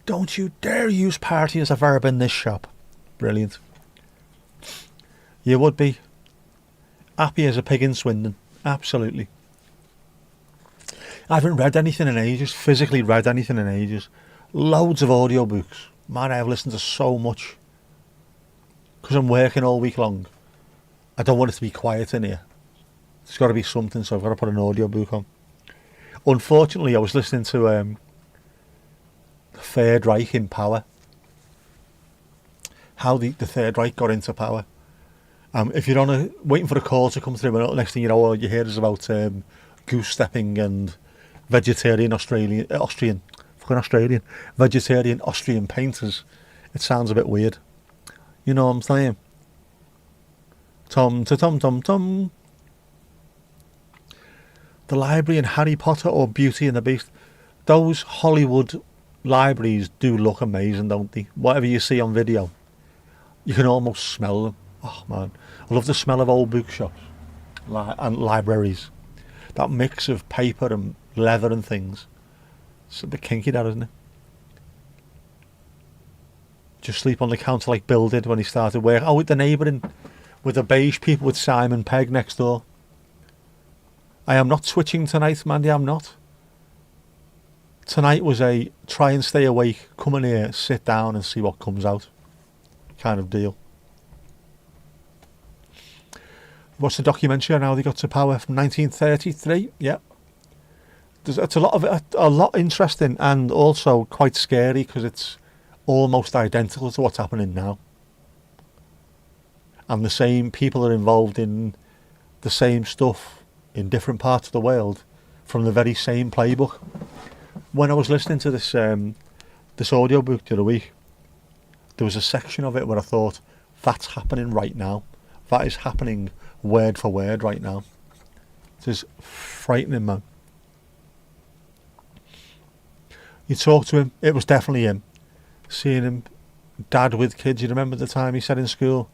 Don't you dare use party as a verb in this shop. Brilliant. You would be happy as a pig in Swindon. Absolutely. I haven't read anything in ages, physically read anything in ages. Loads of audiobooks. Man, I have listened to so much. Because I'm working all week long. I don't want it to be quiet in here. There's got to be something, so I've got to put an audiobook on. Unfortunately, I was listening to the Third Reich in power. How the Third Reich got into power. If you're waiting for a call to come through, and next thing you know, all you hear is about goose stepping and vegetarian Australian painters. It sounds a bit weird. You know what I'm saying? Tom to tom tom tom. The library in Harry Potter or Beauty and the Beast. Those Hollywood libraries do look amazing, don't they? Whatever you see on video, you can almost smell them. Oh man, I love the smell of old bookshops and libraries. That mix of paper and leather and things. It's a bit kinky, that, isn't it? Just sleep on the counter like Bill did when he started work. Oh, with the neighbouring, with the beige people with Simon Pegg next door. I am not switching tonight, Mandy, I'm not. Tonight was a try and stay awake, come in here, sit down and see what comes out kind of deal. What's the documentary on how they got to power from 1933? Yeah. It's a lot interesting and also quite scary because it's almost identical to what's happening now. And the same people are involved in the same stuff in different parts of the world from the very same playbook. When I was listening to this audiobook the other week, there was a section of it where I thought, that's happening right now. That is happening word for word right now. It is frightening, man. You talk to him, it was definitely him. Seeing him, dad with kids, you remember the time he said in school,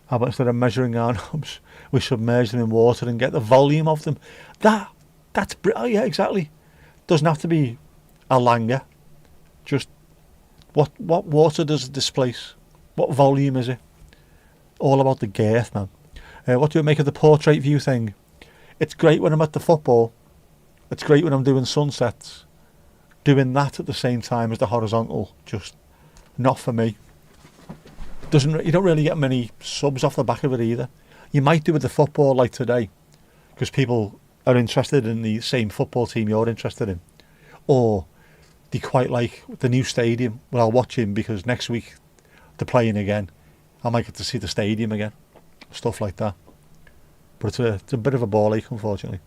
how about instead of measuring our knobs, we submerge them in water and get the volume of them. That's brilliant, yeah, exactly. Doesn't have to be a langer. Just, what water does it displace? What volume is it? All about the girth, man. What do you make of the portrait view thing? It's great when I'm at the football. It's great when I'm doing sunsets. Doing that at the same time as the horizontal, just not for me. You don't really get many subs off the back of it either. You might do with the football like today, because people are interested in the same football team you're interested in, or they quite like the new stadium. Well, I'll watch him because next week they're playing again. I might get to see the stadium again, stuff like that. But it's a bit of a ball ache, unfortunately.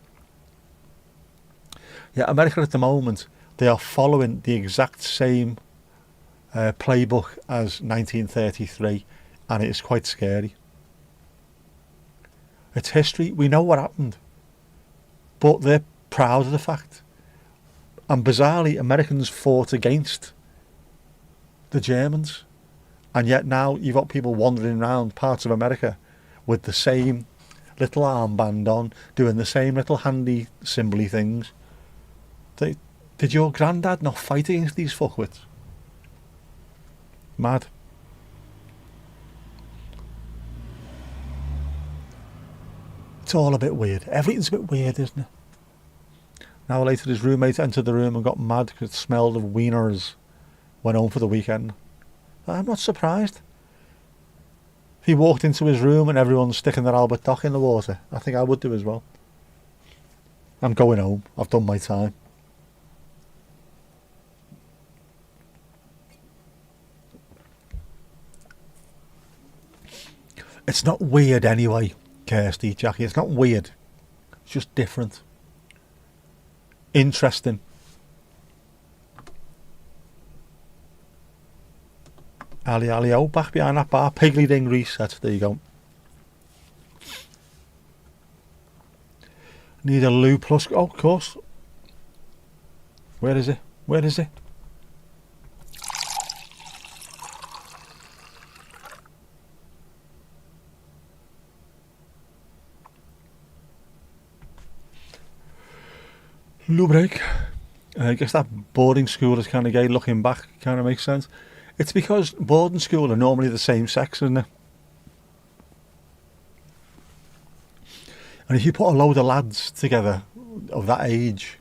Yeah, America at the moment, they are following the exact same playbook as 1933, and it is quite scary. It's history. We know what happened, but they're proud of the fact. And bizarrely, Americans fought against the Germans, and yet now you've got people wandering around parts of America with the same little armband on, doing the same little handy symbol-y things. Did your granddad not fight against these fuckwits? Mad. It's all a bit weird. Everything's a bit weird, isn't it? An hour later, his roommate entered the room and got mad because it smelled of wieners. Went home for the weekend. I'm not surprised. If he walked into his room and everyone's sticking their Albert Dock in the water, I think I would do as well. I'm going home. I've done my time. It's not weird anyway, Kirsty, Jackie. It's not weird. It's just different. Interesting. Ali, back behind that bar. Piggly Ding reset. There you go. Need a loo plus. Oh, of course. Where is it? Where is it? Loo break. I guess that boarding school is kind of gay. Looking back, kind of makes sense. It's because boarding school are normally the same sex, isn't it? And if you put a load of lads together of that age,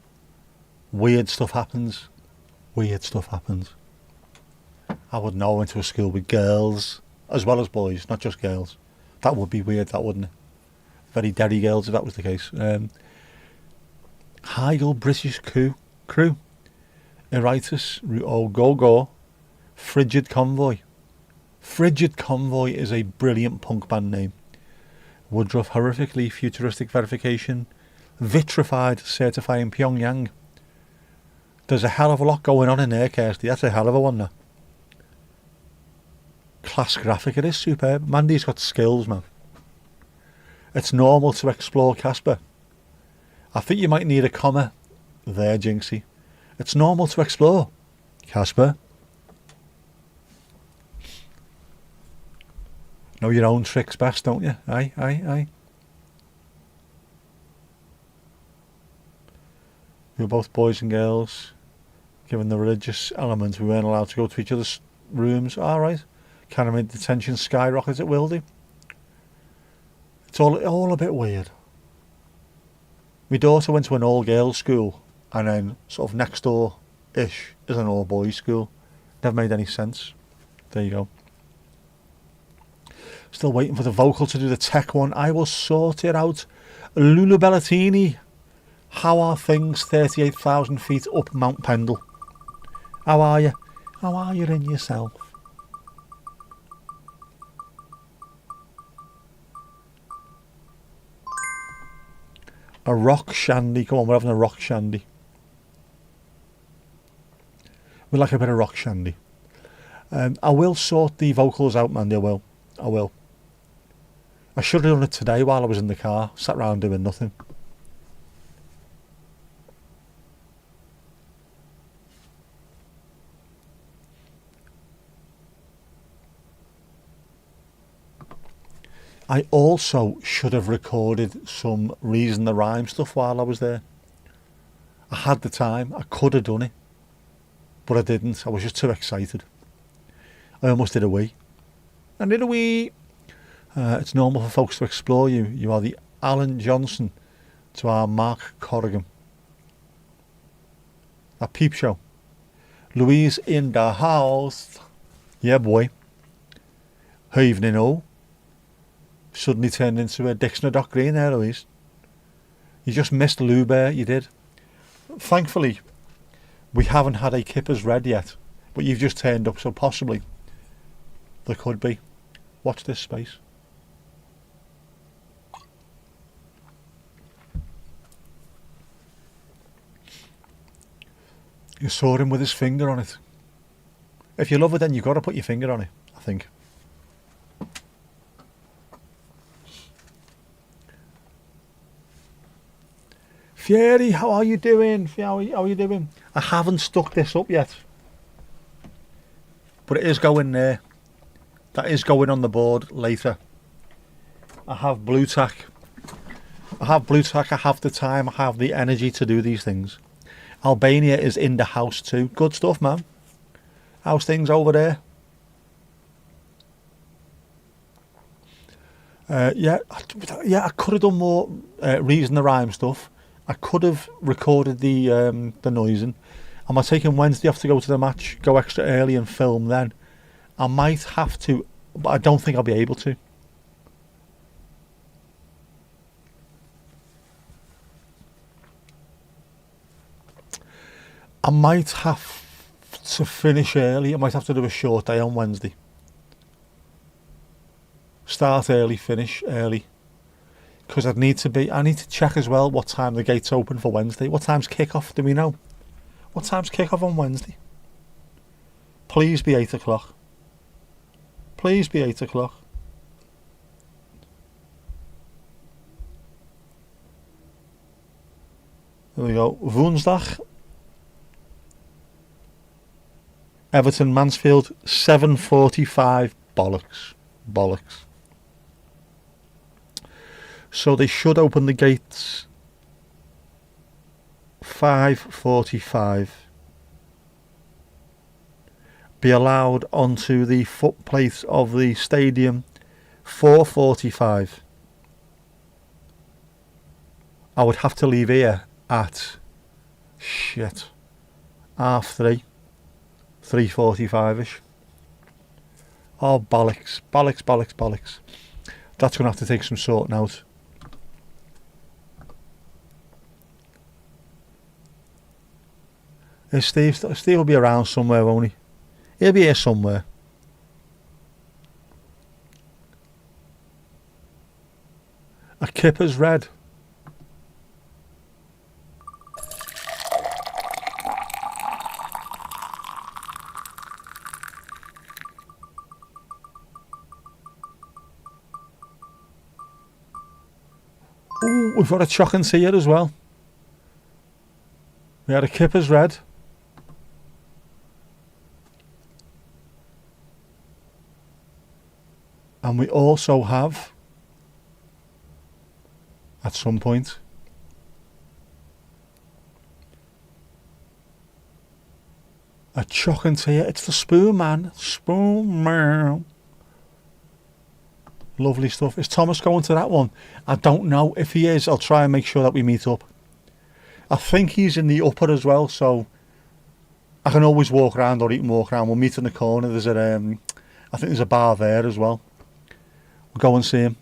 weird stuff happens. Weird stuff happens. I would know I went to a school with girls as well as boys, not just girls. That would be weird, that wouldn't it? Very derry girls if that was the case. Heigl British crew. Eritis, oh go. Frigid Convoy. Frigid Convoy is a brilliant punk band name. Woodruff horrifically futuristic verification. Vitrified certifying Pyongyang. There's a hell of a lot going on in there, Kirsty. That's a hell of a one, now. Class graphic, it is superb. Mandy's got skills, man. It's normal to explore Casper. I think you might need a comma there, Jinxie. It's normal to explore Casper. Know your own tricks best, don't you? Aye. We were both boys and girls. Given the religious element, we weren't allowed to go to each other's rooms. Alright. Kind of made the tension skyrocket, it will do. It's all a bit weird. My daughter went to an all-girls school, and then sort of next door-ish is an all-boys school. Never made any sense. There you go. Still waiting for the vocal to do the tech one. I will sort it out. Lulu Bellatini. How are things 38,000 feet up Mount Pendle? How are you? How are you in yourself? A rock shandy. Come on, we're having a rock shandy. We like a bit of rock shandy. I will sort the vocals out, Mandy. I will. I should have done it today while I was in the car, sat around doing nothing. I also should have recorded some Reason the Rhyme stuff while I was there. I had the time, I could have done it, but I didn't. I was just too excited. I almost did a wee. I did a wee. It's normal for folks to explore you. You are the Alan Johnson to our Mark Corrigan. A peep show. Louise in the house. Yeah, boy. Evening all. Suddenly turned into a Dixon Dock Green there, Louise. You just missed Lou Bear, you did. Thankfully, we haven't had a Kippers Red yet, but you've just turned up, so possibly there could be. Watch this space. You saw him with his finger on it. If you love it, then you've got to put your finger on it, I think. Fieri, how are you doing? How are you doing? I haven't stuck this up yet, but it is going there. That is going on the board later. I have blue tack. I have the time, I have the energy to do these things. Albania is in the house too. Good stuff, man. How's things over there? Yeah, I could have done more reason the rhyme stuff. I could have recorded the noising. Am I taking Wednesday off to go to the match, go extra early and film then? I might have to, but I don't think I'll be able to. I might have to finish early. I might have to do a short day on Wednesday. Start early, finish early. Because I need to check as well what time the gates open for Wednesday. What time's kick-off, do we know? What time's kick-off on Wednesday? Please be 8 o'clock. Please be 8 o'clock. There we go. Woensdag. Everton Mansfield 7:45. Bollocks. So they should open the gates 5:45. Be allowed onto the footplate of the stadium 4:45. I would have to leave here at 3:30. 3:45ish. Oh, bollocks. That's going to have to take some sorting out. Steve will be around somewhere, won't he? He'll be here somewhere. A Kippers Red. Ooh, we've got a Chock and Tea here as well. We had a Kippers Red. And we also have, at some point, a Chock and Tea. It's the Spoon Man. Spoon Man. Lovely stuff. Is Thomas going to that one? I don't know. If he is, I'll try and make sure that we meet up. I think he's in the upper as well, so I can always walk around, or he can walk around. We'll meet in the corner. There's I think there's a bar there as well. We'll go and see him.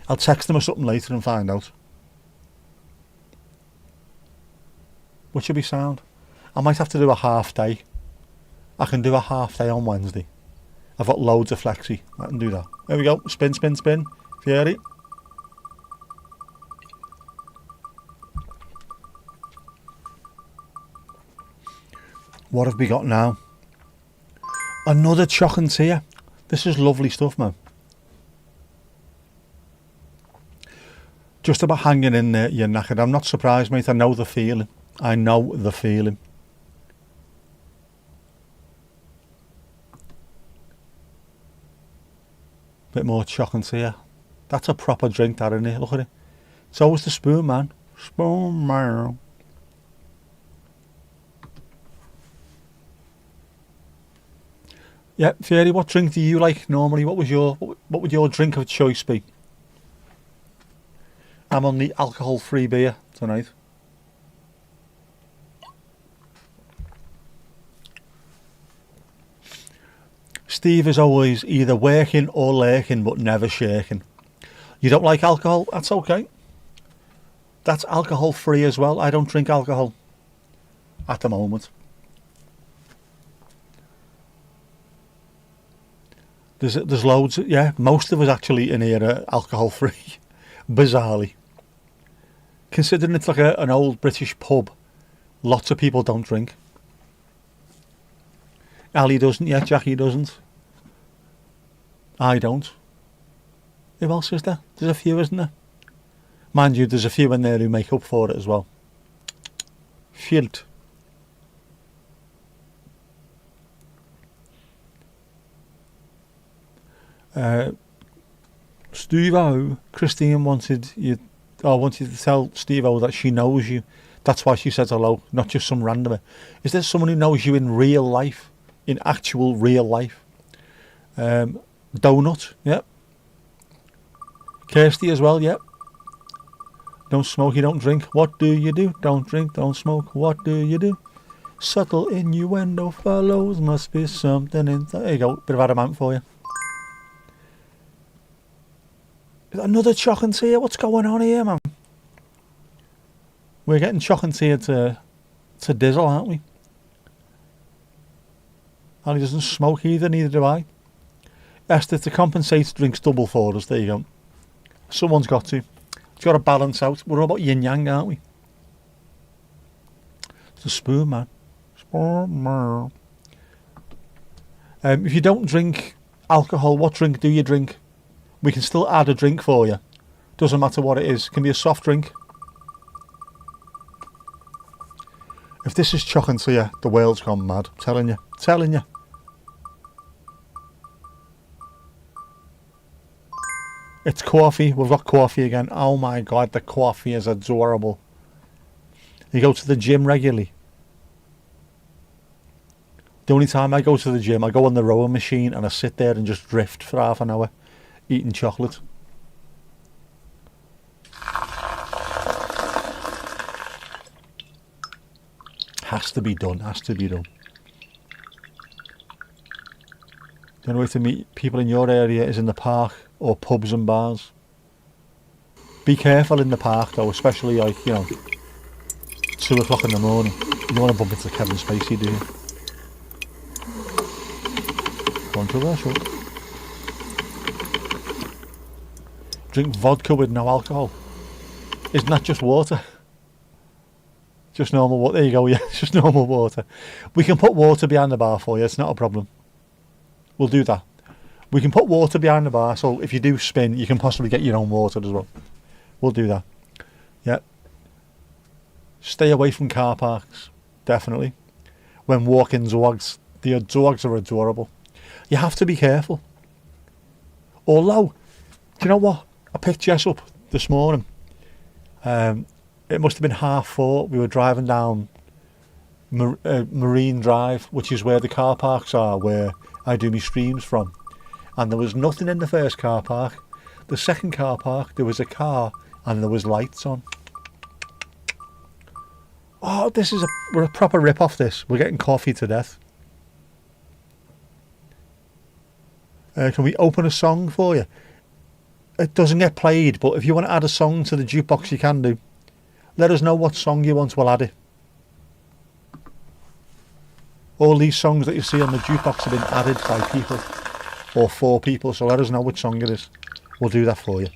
I'll text him or something later and find out. Which will be sound. I might have to do a half day. I can do a half day on Wednesday. I've got loads of flexi. I can do that. There we go. Spin. Fieri. What have we got now? Another Chock and Tea. This is lovely stuff, man. Just about hanging in there, you're knackered. I'm not surprised, mate. I know the feeling. Bit more Chock and Tea. That's a proper drink, that, isn't it? Look at it. It's always the Spoon Man. Spoon Man. Yeah, Fieri, what drink do you like normally? What would your drink of choice be? I'm on the alcohol-free beer tonight. Steve is always either working or lurking, but never shaking. You don't like alcohol? That's okay. That's alcohol free as well. I don't drink alcohol at the moment. There's loads. Yeah, most of us actually in here are alcohol free. Bizarrely. Considering it's like an old British pub, lots of people don't drink. Ali doesn't yet, Jackie doesn't. I don't. Who else is there? There's a few, isn't there? Mind you, there's a few in there who make up for it as well. Field. Steve-O, Christine wanted to tell Steve-O that she knows you. That's why she said hello, not just some randomer. Is there someone who knows you in real life? In actual real life? Donut, yep. Kirsty as well, yep. Don't smoke, you don't drink. What do you do? Don't drink, don't smoke. What do you do? Subtle innuendo follows. Must be something in there you go, bit of adamant for you. Another choc and tea. What's going on here, man? We're getting choc and tea to dizzle, aren't we? And he doesn't smoke either, neither do I. Esther, to compensate, drinks double for us. There you go. Someone's got to. It's got to balance out. We're all about yin yang, aren't we? It's a spoon, man. Spoon, man. If you don't drink alcohol, what drink do you drink? We can still add a drink for you. Doesn't matter what it is. It can be a soft drink. If this is choc and tea, the world's gone mad. Telling you. Telling you. It's coffee. We've got coffee again. Oh my god, the coffee is adorable. You go to the gym regularly. The only time I go to the gym, I go on the rowing machine and I sit there and just drift for half an hour eating chocolate. Has to be done, has to be done. The only way to meet people in your area is in the park or pubs and bars. Be careful in the park though, especially like, 2 o'clock in the morning. You don't want to bump into Kevin Spacey, do you? Controversial. Drink vodka with no alcohol. Isn't that just water? Just normal water. There you go, yeah, it's just normal water. We can put water behind the bar for you, it's not a problem. We'll do that. We can put water behind the bar, so if you do spin, you can possibly get your own water as well. We'll do that. Yep. Stay away from car parks, definitely. When walking dogs, the dogs are adorable. You have to be careful. Although, do you know what? I picked Jess up this morning. It must have been 4:30. We were driving down Marine Drive, which is where the car parks are, where I do my streams from. And there was nothing in the first car park. The second car park, there was a car and there was lights on. Oh, we're a proper rip-off this. We're getting coffee to death. Can we open a song for you? It doesn't get played, but if you want to add a song to the jukebox, you can do. Let us know what song you want, we'll add it. All these songs that you see on the jukebox have been added by people, or for people, so let us know which song it is. We'll do that for you.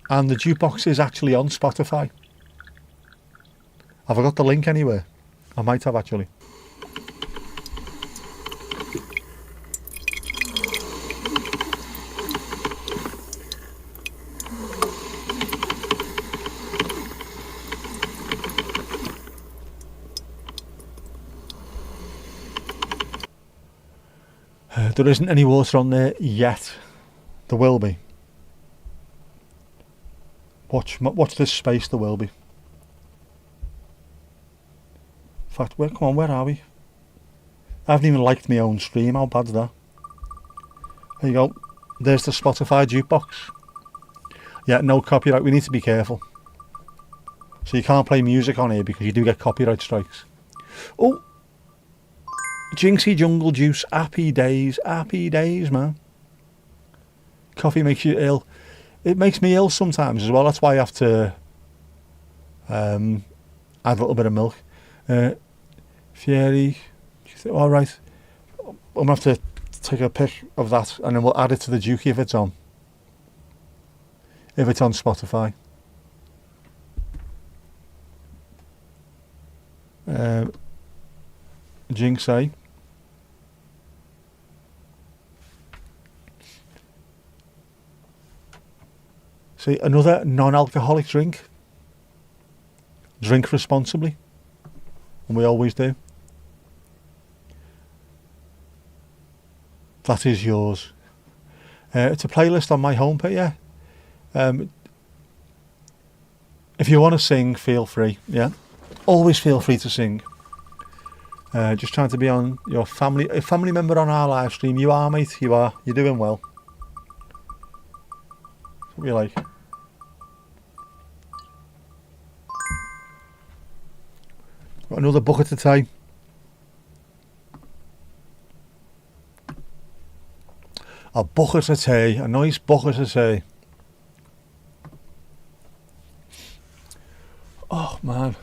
And the jukebox is actually on Spotify. Have I got the link anywhere? I might have actually. There isn't any water on there yet. There will be. Watch this space, there will be. In fact, come on, where are we? I haven't even liked my own stream, how bad's that? There you go. There's the Spotify jukebox. Yeah, no copyright, we need to be careful. So you can't play music on here because you do get copyright strikes. Oh! Jinxie Jungle Juice, happy days, man. Coffee makes you ill. It makes me ill sometimes as well. That's why I have to add a little bit of milk. Fieri, all right. I'm gonna have to take a pic of that, and then we'll add it to the Dukey if it's on. If it's on Spotify. Jinx, eh? See, another non-alcoholic drink. Drink responsibly. And we always do. That is yours. It's a playlist on my homepage, yeah. If you want to sing, feel free, yeah. Always feel free to sing. Just trying to be on your family, a family member on our live stream. You are, mate, you are. You're doing well. That's what we like. Got another bucket of tea. A bucket of tea, a nice bucket of tea. Oh man.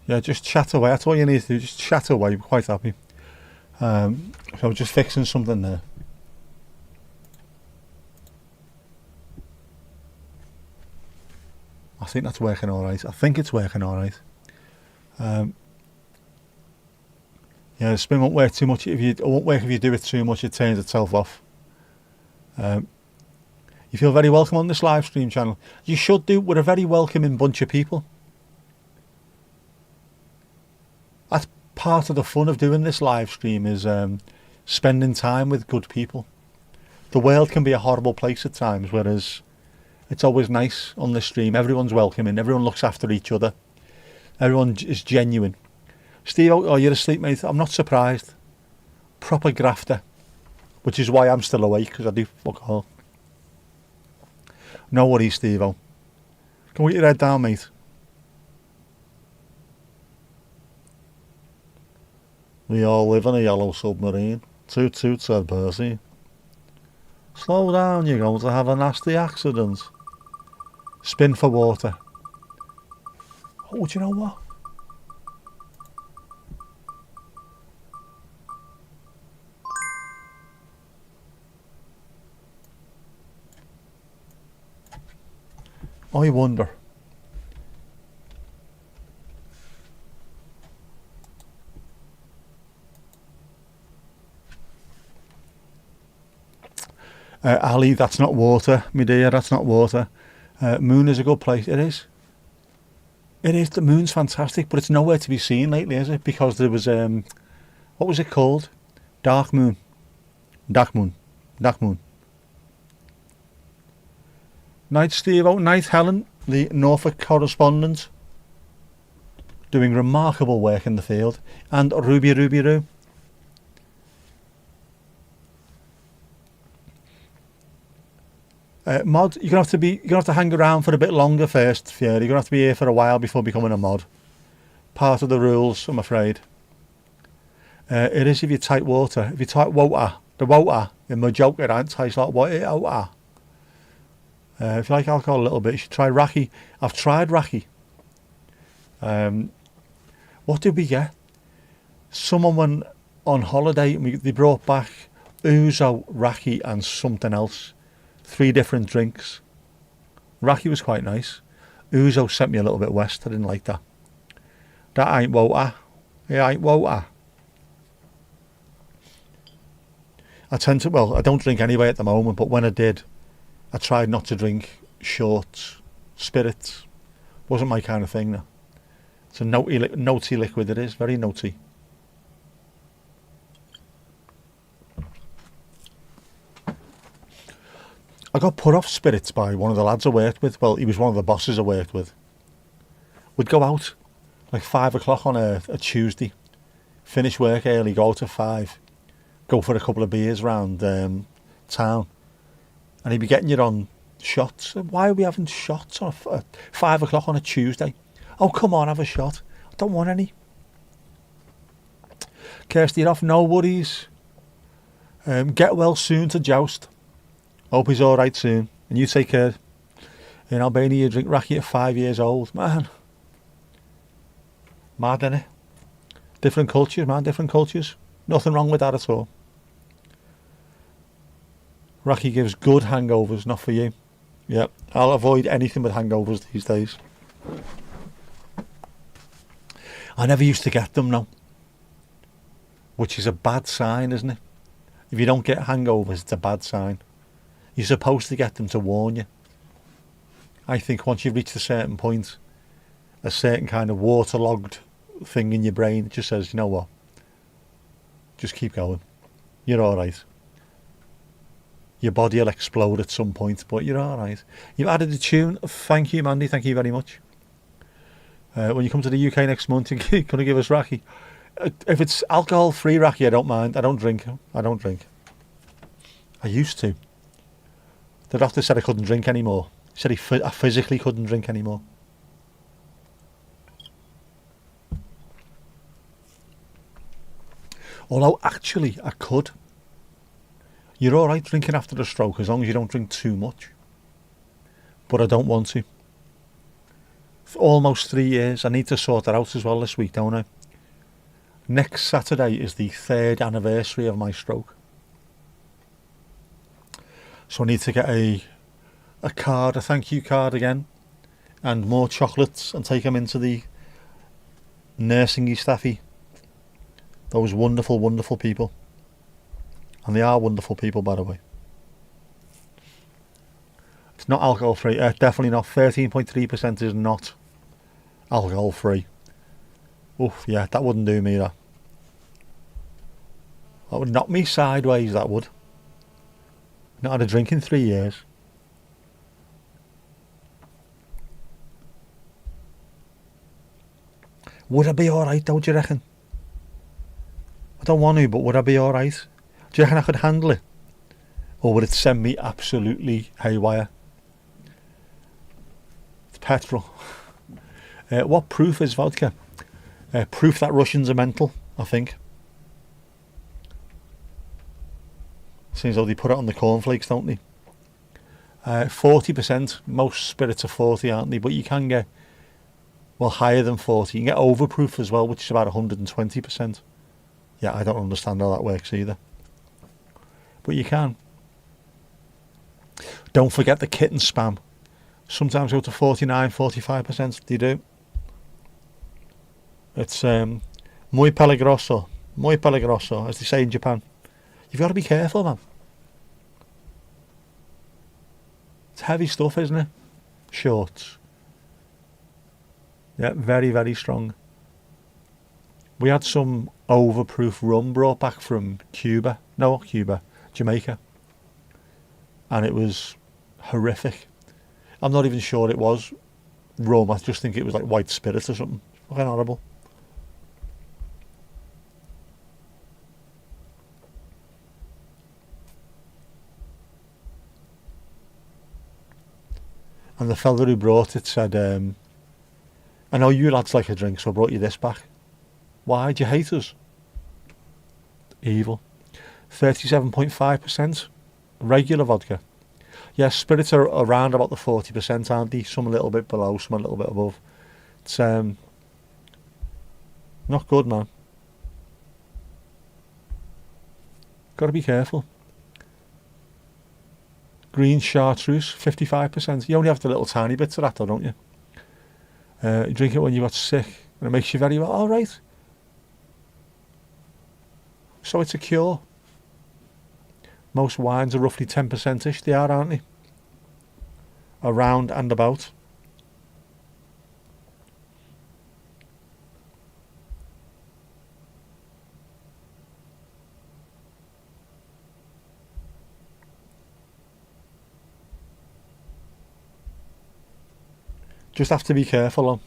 Yeah, just chat away. That's all you need to do. Just chat away. I'm quite happy. So I'm just fixing something there. I think that's working all right. I think it's working all right. Yeah, the spin won't work too much. It won't work if you do it too much. It turns itself off. You feel very welcome on this live stream channel. You should do. We're a very welcoming bunch of people. That's part of the fun of doing this live stream, is spending time with good people. The world can be a horrible place at times, whereas it's always nice on this stream. Everyone's welcoming. Everyone looks after each other. Everyone is genuine. Steve, oh, you're asleep, mate. I'm not surprised. Proper grafter. Which is why I'm still awake, because I do fuck all. No worries, Steve-o. Come get your head down, mate. We all live in a yellow submarine. Toot toot, said Percy. Slow down, you're going to have a nasty accident. Spin for water. Oh, do you know what? I wonder. Ali, that's not water, my dear, that's not water. Moon is a good place. It is. It is. The moon's fantastic, but it's nowhere to be seen lately, is it? Because there was, what was it called? Dark moon. Dark moon. Dark moon. Night, Steve. Oh, night, Helen, the Norfolk correspondent. Doing remarkable work in the field. And Ruby Roo. Mod, you're gonna have to hang around for a bit longer first, Fiona. You're gonna have to be here for a while before becoming a mod. Part of the rules, I'm afraid. It is if you type water. If you type water, the water in my joke, it tastes like water. If you like alcohol a little bit, you should try raki. I've tried raki. What did we get? Someone went on holiday and they brought back ouzo, raki and something else. 3 different drinks. Raki was quite nice. Ouzo sent me a little bit west. I didn't like that. That ain't water. It ain't water. I don't drink anyway at the moment, but when I did, I tried not to drink short spirits. Wasn't my kind of thing, though. It's a notey liquid, it is. Very notey. I got put off spirits by one of the lads I worked with. Well, he was one of the bosses I worked with. We'd go out like 5 o'clock on a Tuesday, finish work early, go out at 5, go for a couple of beers round town, and he'd be getting you on shots. Why are we having shots on 5 o'clock on a Tuesday? Oh, come on, have a shot. I don't want any. Kirsty, you're off, no worries. Get well soon to Joust. Hope he's alright soon. And you take care. In Albania, you drink raki at 5 years old. Man. Mad, innit? Different cultures, man, different cultures. Nothing wrong with that at all. Raki gives good hangovers, not for you. Yep, I'll avoid anything with hangovers these days. I never used to get them, no. Which is a bad sign, isn't it? If you don't get hangovers, it's a bad sign. You're supposed to get them to warn you. I think once you've reached a certain point, a certain kind of waterlogged thing in your brain, it just says, you know what? Just keep going. You're alright. Your body will explode at some point, but you're alright. You've added a tune. Thank you, Mandy. Thank you very much. When you come to the UK next month, you're going to give us raki. If it's alcohol-free raki, I don't mind. I don't drink. I used to. The doctor said I couldn't drink anymore. He said I physically couldn't drink anymore. Although, actually, I could. You're alright drinking after a stroke as long as you don't drink too much. But I don't want to. For almost 3 years. I need to sort that out as well this week, don't I? Next Saturday is the 3rd anniversary of my stroke. So I need to get a card, a thank you card again, and more chocolates, and take them into the nursing-y staffy. Those wonderful, wonderful people. And they are wonderful people, by the way. It's not alcohol free. Definitely not. 13.3% is not alcohol free. Oof, yeah, that wouldn't do me, that. That would knock me sideways, that would. Not had a drink in 3 years. Would I be alright, don't you reckon? I don't want to, but would I be alright? Do you reckon I could handle it? Or would it send me absolutely haywire? It's petrol. What proof is vodka? Proof that Russians are mental, I think. Seems though they put it on the cornflakes, don't they? 40%. Most spirits are 40, aren't they? But you can get, well, higher than 40. You can get overproof as well, which is about 120%. Yeah, I don't understand how that works either. But you can. Don't forget the kitten spam. Sometimes go to 49, 45%. They do. It's muy peligroso, as they say in Japan. You've got to be careful, man. It's heavy stuff, isn't it? Shorts. Yeah, very, very strong. We had some overproof rum brought back from Cuba. No, not Cuba. Jamaica. And it was horrific. I'm not even sure it was rum. I just think it was like white spirit or something. Fucking horrible. And the fella who brought it said, I know you lads like a drink, so I brought you this back. Why? Do you hate us? Evil. 37.5% regular vodka. Yes, spirits are around about the 40%, aren't they? Some a little bit below, some a little bit above. It's not good, man. Got to be careful. Green chartreuse, 55%. You only have the little tiny bits of that though, don't you? You drink it when you got sick and it makes you very well. All right. So it's a cure. Most wines are roughly 10%ish. They are, aren't they? Around and about. Just have to be careful on.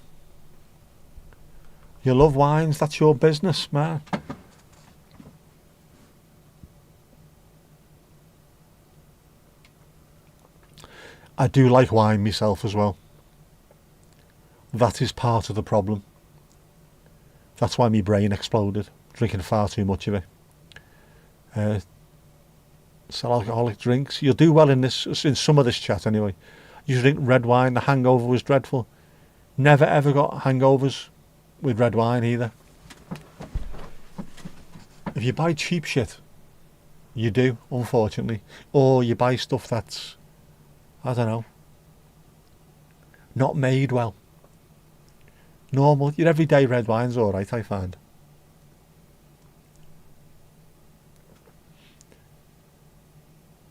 You love wines, that's your business, man. I do like wine myself as well. That is part of the problem. That's why my brain exploded, drinking far too much of it. Sell alcoholic drinks. You'll do well in some of this chat anyway. You drink red wine, the hangover was dreadful. Never ever got hangovers with red wine either. If you buy cheap shit, you do, unfortunately. Or you buy stuff that's, I don't know, not made well. Normal, your everyday red wine's alright, I find.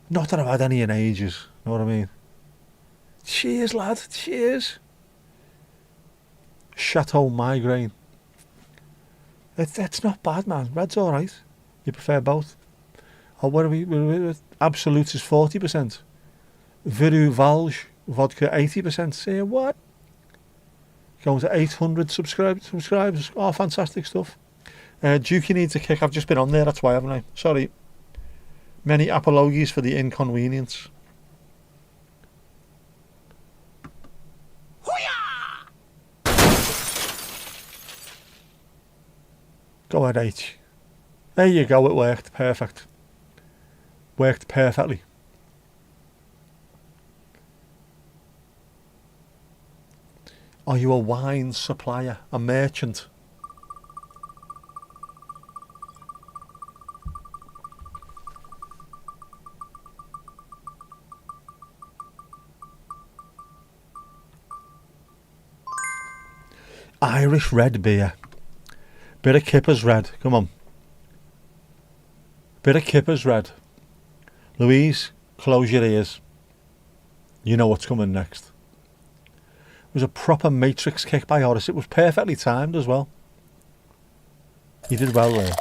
Not that I've had any in ages, know what I mean? Cheers, lad, cheers. Chateau Migraine. It's not bad, man. Red's alright. You prefer both? Or what are we Absolute is 40%. Viru Valge vodka 80%. Say what? Going to 800 subscribers. Oh, fantastic stuff. Dukey needs a kick. I've just been on there, that's why, haven't I? Sorry. Many apologies for the inconvenience. Go ahead, H. There you go, it worked. Perfect. Worked perfectly. Are you a wine supplier? A merchant? Irish red beer. Bit of Kipper's red. Come on. Bit of Kipper's red. Louise, close your ears. You know what's coming next. It was a proper matrix kick by Horace. It was perfectly timed as well. He did well there.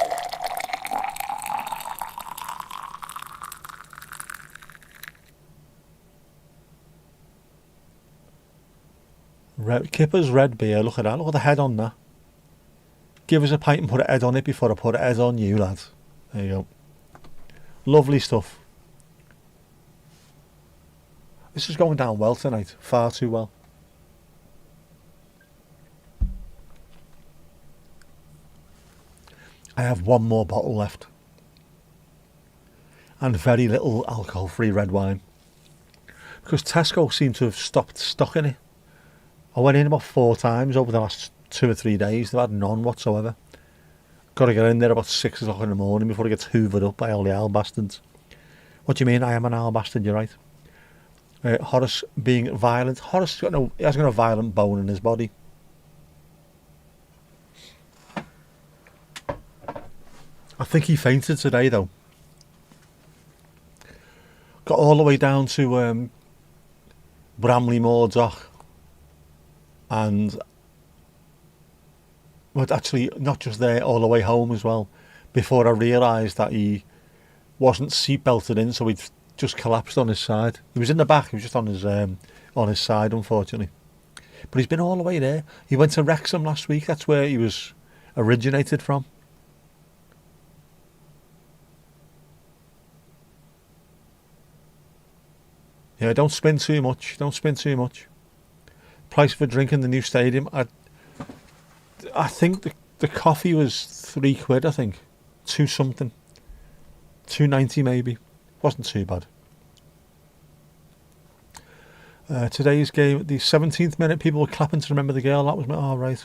Kipper's red beer. Look at that. Look at the head on that. Give us a pint and put a head on it before I put a head on you, lad. There you go. Lovely stuff. This is going down well tonight. Far too well. I have one more bottle left. And very little alcohol-free red wine. Because Tesco seem to have stopped stocking it. I went in about 4 times over the last 2 or 3 days. They've had none whatsoever. Got to get in there about 6 o'clock in the morning before it gets hoovered up by all the owl bastards. What do you mean? I am an owl bastard, you're right. Horace being violent. Horace hasn't got a violent bone in his body. I think he fainted today though. Got all the way down to Bramley Moor Dock. And but actually not just there, all the way home as well, before I realised that he wasn't seat belted in, so he'd just collapsed on his side. He was in the back, he was just on his side, unfortunately. But he's been all the way there. He went to Wrexham last week, that's where he was originated from. Yeah, don't spin too much, don't spin too much. Price for drink in the new stadium, I think the coffee was £3, I think. 2 something. 2.90 maybe. Wasn't too bad. Today's game, the 17th minute, people were clapping to remember the girl. That was my, oh, right.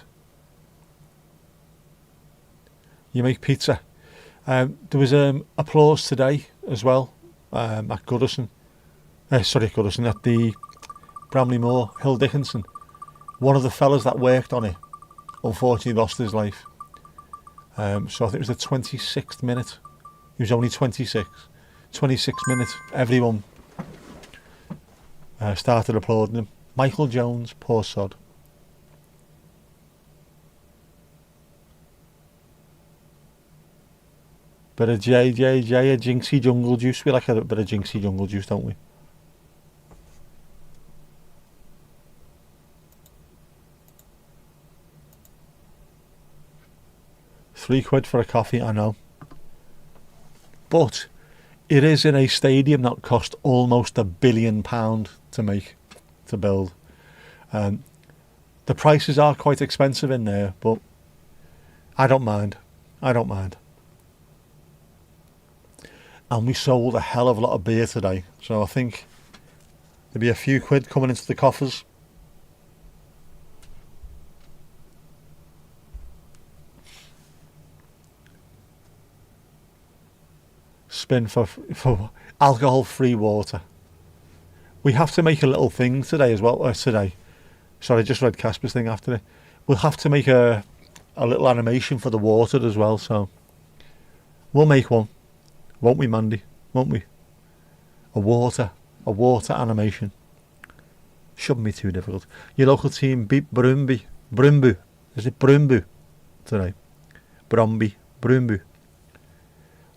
You make pizza. There was applause today as well at Goodison. At the Bramley Moor, Hill Dickinson. One of the fellas that worked on it unfortunately lost his life. So I think it was the 26th minute. He was only 26. 26th minute. Everyone started applauding him. Michael Jones, poor sod. Bit of JJJ, a Jinxie Jungle Juice. We like a bit of Jinxie Jungle Juice, don't we? £3 for a coffee, I know. But it is in a stadium that cost almost £1 billion to build. The prices are quite expensive in there, but I don't mind. And we sold a hell of a lot of beer today, so I think there'll be a few quid coming into the coffers. Spin for alcohol-free water. We have to make a little thing today as well. Sorry, I just read Casper's thing after it. We'll have to make a little animation for the water as well, so we'll make one. Won't we, Mandy? Won't we? A water animation. Shouldn't be too difficult. Your local team beat Brumbu. Is it Brumbu today? Brumbu.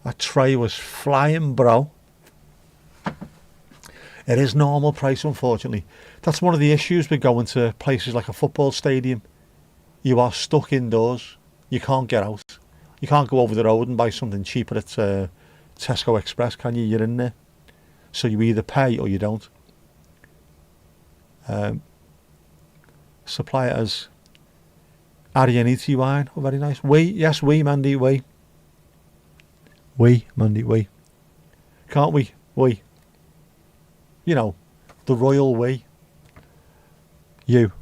That tray was flying, bro. It is normal price, unfortunately. That's one of the issues with going to places like a football stadium. You are stuck indoors. You can't get out. You can't go over the road and buy something cheaper at Tesco Express, can you? You're in there. So you either pay or you don't. Supply it as Arianiti wine. Oh, very nice. Yes, Mandy, we. Mandy, we. Can't we? We. You know, the royal we. You.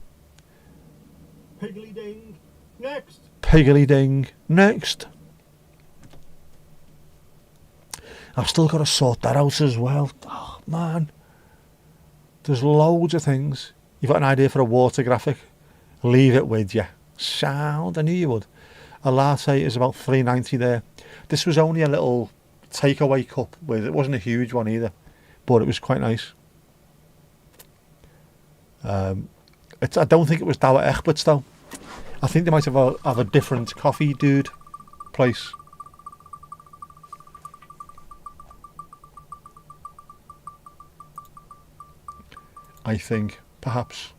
Piggly ding. Next. Piggly ding. Next. I've still got to sort that out as well. Oh, man. There's loads of things. You've got an idea for a water graphic? Leave it with you. Sound. I knew you would. A latte is about $3.90 there. This was only a little takeaway cup. It wasn't a huge one either. But it was quite nice. I don't think it was Douwe Egberts though. I think they might have a different coffee dude place. I think, perhaps.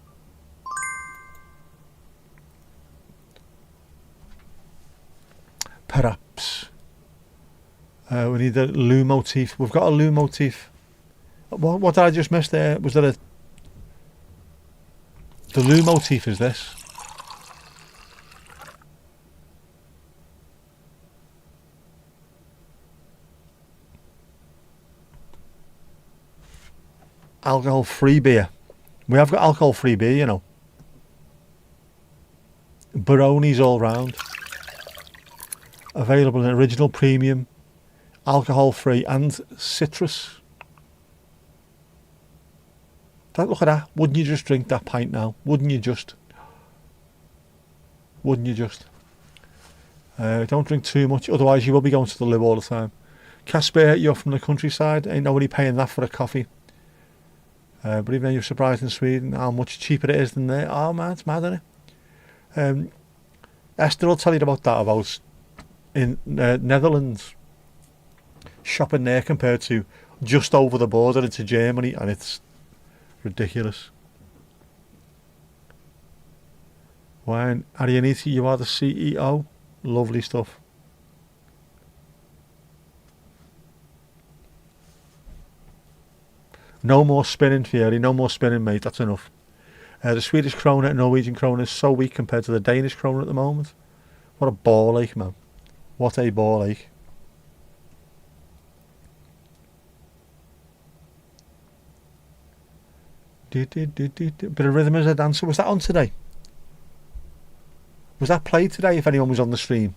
We need a loo motif. We've got a loo motif. What did I just miss there? Was there the loo motif is this? Alcohol-free beer. We have got alcohol-free beer, you know. Baronis all round. Available in original premium, alcohol-free and citrus. Look at that. Wouldn't you just drink that pint now? Wouldn't you just? Don't drink too much, otherwise you will be going to the loo all the time. Casper, you're from the countryside. Ain't nobody paying that for a coffee. But even though you're surprised in Sweden how much cheaper it is than there. Oh man, it's mad, isn't it? Esther will tell you about that, about in Netherlands. Shopping there compared to just over the border into Germany, and it's ridiculous. Wine, Arianiti, you are the CEO. Lovely stuff. No more spinning, Fieri. No more spinning, mate. That's enough. The Swedish krona and Norwegian krona is so weak compared to the Danish krona at the moment. What a ball ache, man. What a ball ache. Bit of rhythm as a dancer. Was that on today? Was that played today, if anyone was on the stream?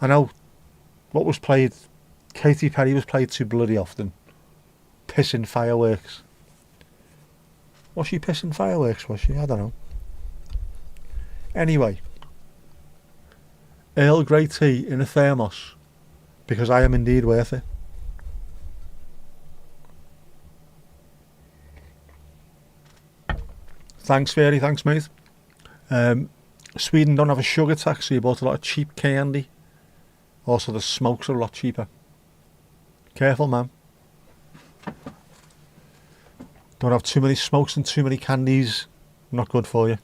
I know what was played. Katy Perry was played too bloody often. Pissing fireworks. Was she pissing fireworks, was she? I don't know. Anyway. Earl Grey tea in a thermos. Because I am indeed worth it. Thanks, Fairy. Thanks, mate. Sweden don't have a sugar tax, so you bought a lot of cheap candy. Also, the smokes are a lot cheaper. Careful, man. Don't have too many smokes and too many candies. Not good for you.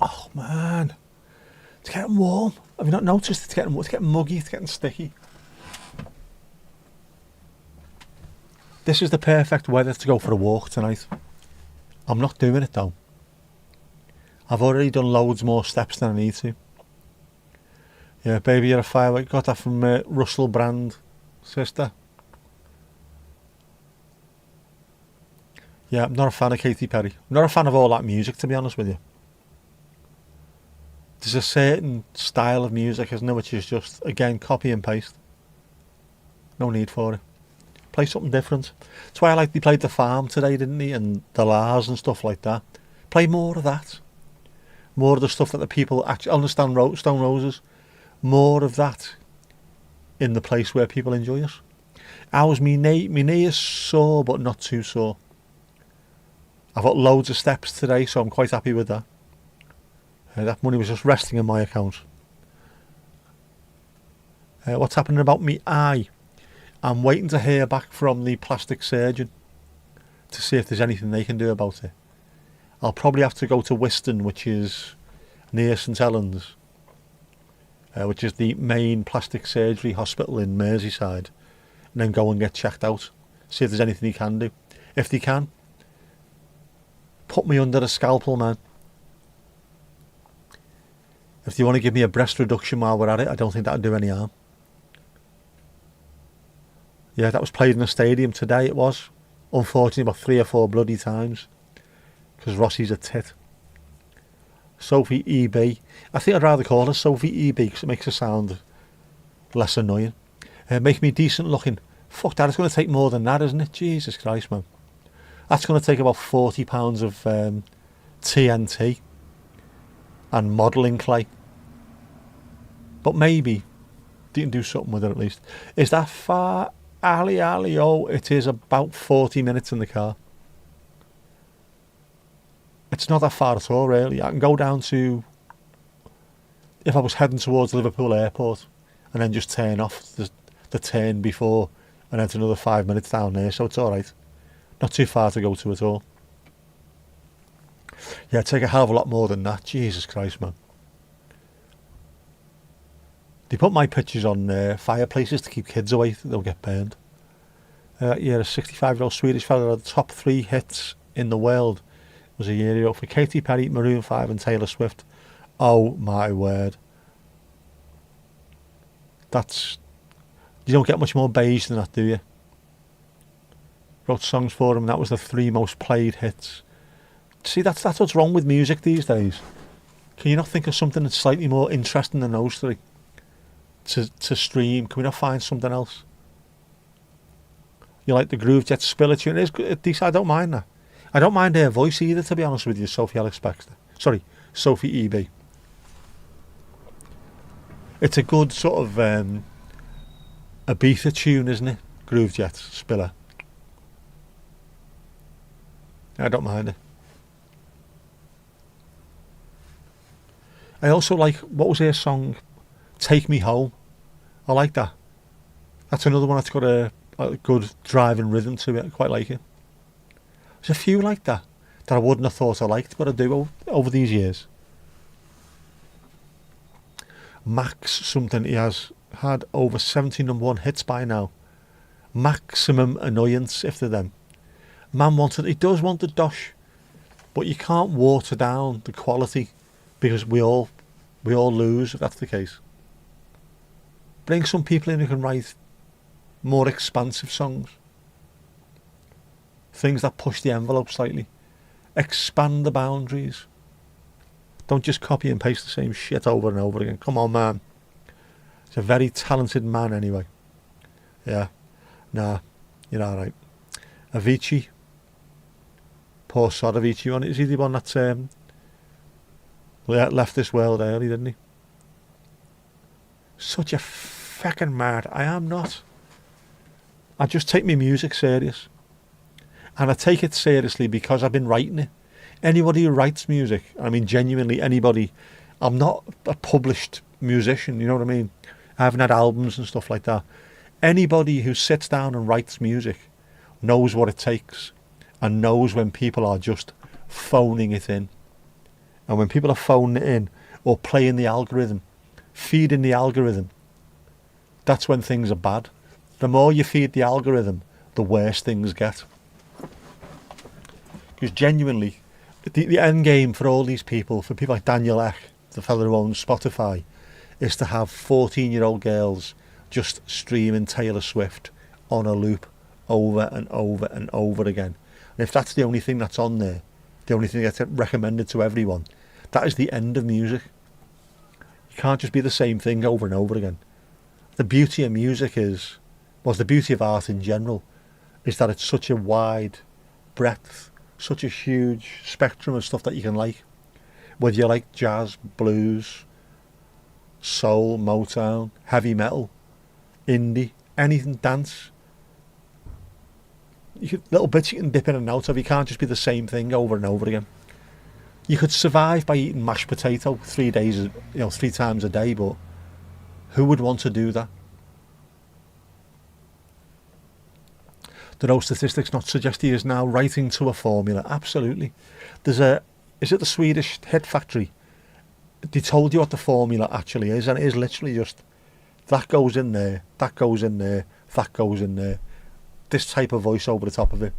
Oh, man. It's getting warm. Have you not noticed it's getting muggy, it's getting sticky? This is the perfect weather to go for a walk tonight. I'm not doing it though. I've already done loads more steps than I need to. Yeah, baby, you're a firework. Got that from Russell Brand, sister. Yeah, I'm not a fan of Katy Perry. I'm not a fan of all that music, to be honest with you. There's a certain style of music, isn't there, which is just, again, copy and paste. No need for it. Play something different. That's why they played The Farm today, didn't they? And The Lars and stuff like that. Play more of that. More of the stuff that the people actually understand. Stone Roses. More of that in the place where people enjoy it. How's me knee? My knee is sore, but not too sore. I've got loads of steps today, so I'm quite happy with that. That money was just resting in my account. What's happening about me eye? I'm waiting to hear back from the plastic surgeon to see if there's anything they can do about it. I'll probably have to go to Wiston, which is near St Helens, which is the main plastic surgery hospital in Merseyside, and then go and get checked out, see if there's anything he can do. If they can, put me under a scalpel, man. If you want to give me a breast reduction while we're at it, I don't think that would do any harm. Yeah, that was played in a stadium today, it was. Unfortunately, about 3 or 4 bloody times. Because Rossi's a tit. Sophie EB. I think I'd rather call her Sophie EB because it makes her sound less annoying. Make me decent looking. Fuck that, it's going to take more than that, isn't it? Jesus Christ, man. That's going to take about £40 of TNT and modelling clay. But maybe you can do something with it at least. Is that far? Ali? Oh, it is about 40 minutes in the car. It's not that far at all, really. I can go down to, if I was heading towards Liverpool Airport, and then just turn off the turn before, and then to another 5 minutes down there, so it's alright. Not too far to go to at all. Yeah, take a hell of a lot more than that. Jesus Christ, man. They put my pictures on fireplaces to keep kids away. They'll get burned. Yeah, a 65-year-old Swedish fella had the top 3 hits in the world. It was a year ago for Katy Perry, Maroon 5 and Taylor Swift. Oh my word. That's... You don't get much more beige than that, do you? Wrote songs for them, and that was the 3 most played hits. See, that's what's wrong with music these days. Can you not think of something that's slightly more interesting than those 3? To stream, can we not find something else? You like the Groove Jet Spiller tune? It is decent. I don't mind that. I don't mind her voice either, to be honest with you, Sophie Sophie EB. It's a good sort of Ibiza tune, isn't it? Groove Jet Spiller. I don't mind it. I also like, what was her song? Take Me Home. I like that. That's another one that's got a good driving rhythm to it. I quite like it. There's a few like that I wouldn't have thought I liked, but I do over these years. Max something, he has had over 70 number 1 hits by now. Maximum Annoyance, if they're them. Man he does want the dosh, but you can't water down the quality because we all lose if that's the case. Bring some people in who can write more expansive songs. Things that push the envelope slightly. Expand the boundaries. Don't just copy and paste the same shit over and over again. Come on, man. He's a very talented man anyway. Yeah. Nah. You're alright. Avicii. Poor sod Avicii. Is he the one that left this world early, didn't he? Such a fucking mad. I am not. I just take my music serious. And I take it seriously because I've been writing it. Anybody who writes music, I mean genuinely anybody, I'm not a published musician, you know what I mean? I haven't had albums and stuff like that. Anybody who sits down and writes music knows what it takes and knows when people are just phoning it in And when people are phoning it in or playing the algorithm, feeding the algorithm, that's when things are bad. The more you feed the algorithm, the worse things get. Because genuinely, the end game for all these people, for people like Daniel Ek, the fellow who owns Spotify, is to have 14-year-old girls just streaming Taylor Swift on a loop over and over and over again. And if that's the only thing that's on there, the only thing that's recommended to everyone, that is the end of music. You can't just be the same thing over and over again. The beauty of music is, well, the beauty of art in general, is that it's such a wide breadth, such a huge spectrum of stuff that you can like. Whether you like jazz, blues, soul, Motown, heavy metal, indie, anything, dance. Little bits you can dip in and out of. You can't just be the same thing over and over again. You could survive by eating mashed potato 3 days, 3 times a day, but who would want to do that? Do those statistics not suggest he is now writing to a formula? Absolutely. Is it the Swedish Hit Factory? They told you what the formula actually is, and it is literally just that goes in there, that goes in there, that goes in there. This type of voice over the top of it.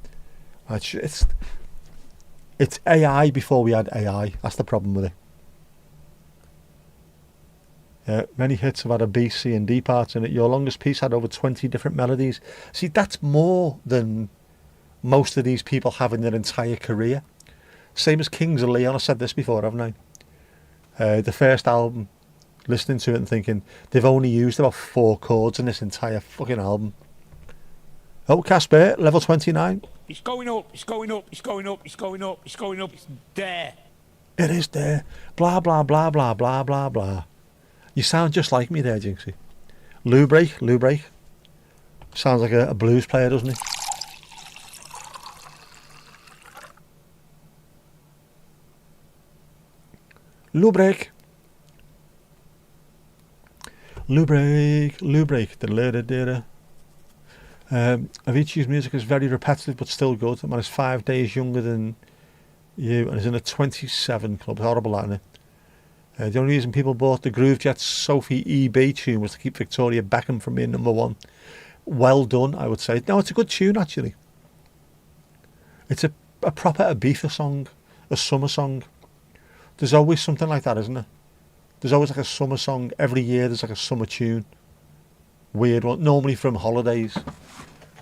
It's AI before we had AI. That's the problem with it. Many hits have had a B, C and D parts in it. Your longest piece had over 20 different melodies. See, that's more than most of these people have in their entire career. Same as Kings of Leon. I said this before, haven't I? The first album, listening to it and thinking, they've only used about 4 chords in this entire fucking album. Oh, Casper, level 29. It's going up, it's going up, it's going up, it's going up, it's going up, it's there. It is there. Blah, blah, blah, blah, blah, blah, blah. You sound just like me there, Jinxie. Lou Break. Sounds like a blues player, doesn't he? Lou Break. Avicii's music is very repetitive but still good. The man is 5 days younger than you and is in a 27 club. Horrible, isn't it? The only reason people bought the Groove Jets Sophie EB tune was to keep Victoria Beckham from being number 1. Well done, I would say. No, it's a good tune, actually. It's a proper Ibiza song, a summer song. There's always something like that, isn't there? There's always like a summer song. Every year there's like a summer tune. Weird one. Normally from holidays.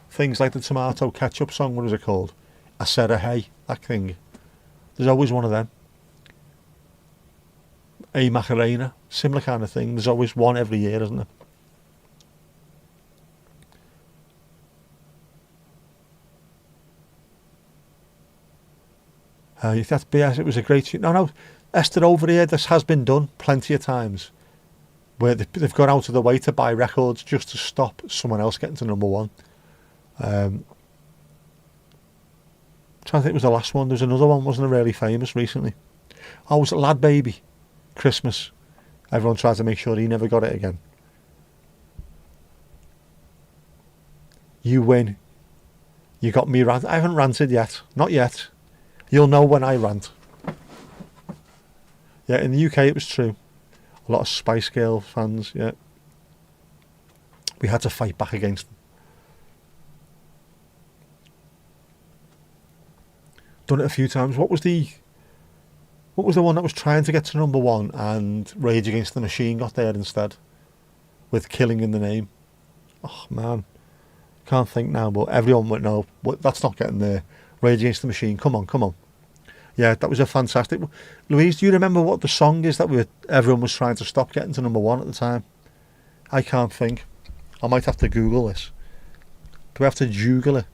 Things like the tomato ketchup song, what was it called? I Said a Hey, that thing. There's always one of them. A Macarena, similar kind of thing. There's always one every year, isn't there? That's BS. It was a great tune. No, Esther over here, this has been done plenty of times where they've gone out of the way to buy records just to stop someone else getting to number 1. Trying to think it was the last one. There's another one, wasn't it, really famous recently? Oh, was it Lad Baby? Christmas. Everyone tried to make sure he never got it again. You win. You got me rant. I haven't ranted yet. Not yet. You'll know when I rant. Yeah, in the UK it was true. A lot of Spice Girl fans, yeah. We had to fight back against them. Done it a few times. What was the one that was trying to get to number 1 and Rage Against the Machine got there instead? With Killing in the Name. Oh, man. Can't think now, but everyone went, no, that's not getting there. Rage Against the Machine, come on. Yeah, that was a fantastic... Louise, do you remember what the song is that everyone was trying to stop getting to number 1 at the time? I can't think. I might have to Google this. Do we have to Google it?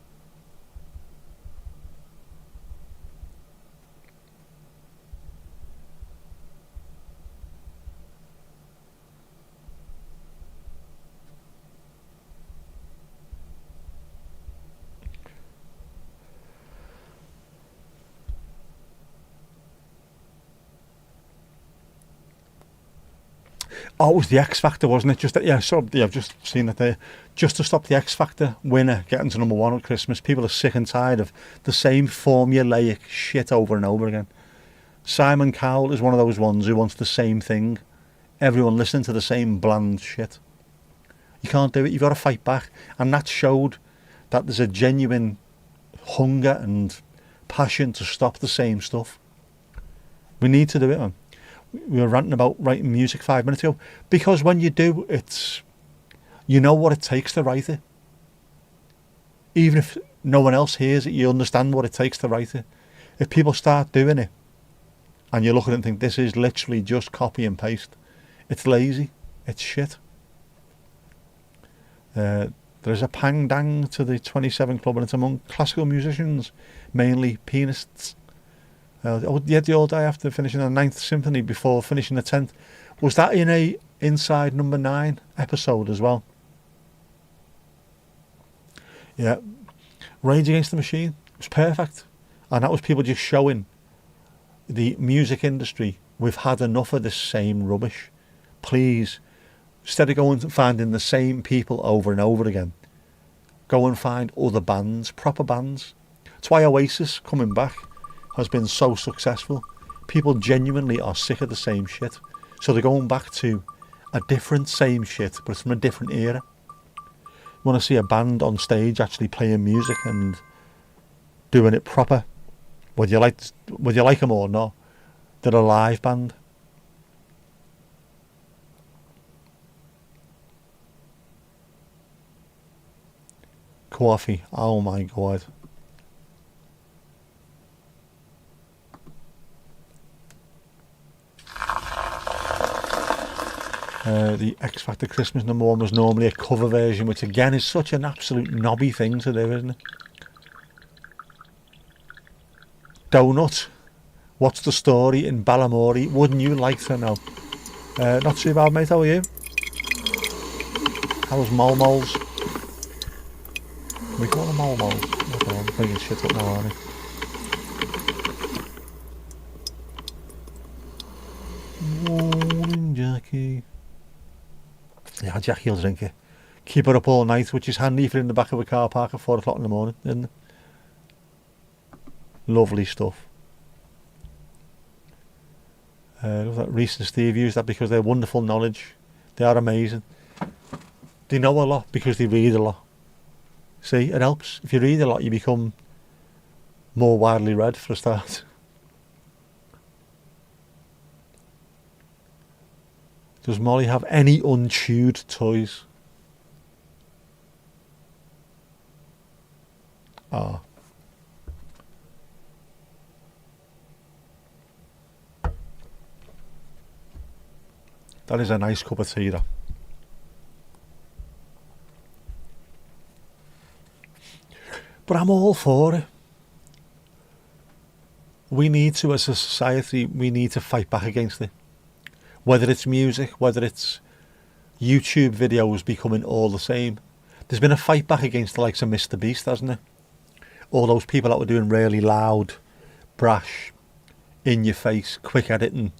Oh, it was the X Factor, wasn't it? I've just seen it there. Just to stop the X Factor winner getting to number 1 at Christmas. People are sick and tired of the same formulaic shit over and over again. Simon Cowell is one of those ones who wants the same thing. Everyone listening to the same bland shit. You can't do it. You've got to fight back. And that showed that there's a genuine hunger and passion to stop the same stuff. We need to do it, man. We were ranting about writing music 5 minutes ago. Because when you do, you know what it takes to write it. Even if no one else hears it, you understand what it takes to write it. If people start doing it, and you look at it and think, this is literally just copy and paste, it's lazy, it's shit. There's a pang dang to the 27 Club, and it's among classical musicians, mainly pianists. The old day after finishing the 9th Symphony before finishing the 10th. Was that in a Inside Number 9 episode as well? Yeah. Rage Against the Machine was perfect. And that was people just showing the music industry, we've had enough of this same rubbish. Please, instead of going and finding the same people over and over again, go and find other bands, proper bands. That's why Oasis coming back has been so successful. People genuinely are sick of the same shit. So they're going back to a different same shit, but it's from a different era. You want to see a band on stage actually playing music and doing it proper, whether you like them or not. They're a live band. Coffee, oh my god. The X Factor Christmas #1 was normally a cover version, which again is such an absolute knobby thing to do, isn't it? Donut, what's the story in Balamory? Wouldn't you like to know? Not too bad, mate, how are you? How's Molmoles? We call them Molmoles. I'm bringing shit up now, aren't I? Morning, Jackie. Yeah, Jackie will drink it. Keep it up all night, which is handy if you're in the back of a car park at 4 o'clock in the morning, isn't it? Lovely stuff. Reese and Steve use that because they're wonderful knowledge. They are amazing. They know a lot because they read a lot. See, it helps. If you read a lot, you become more widely read for a start. Does Molly have any unchewed toys? Ah. That is a nice cup of tea, that. But I'm all for it. We need to, as a society, we need to fight back against it. Whether it's music, whether it's YouTube videos becoming all the same. There's been a fight back against the likes of Mr. Beast, hasn't there? All those people that were doing really loud, brash, in your face, quick editing.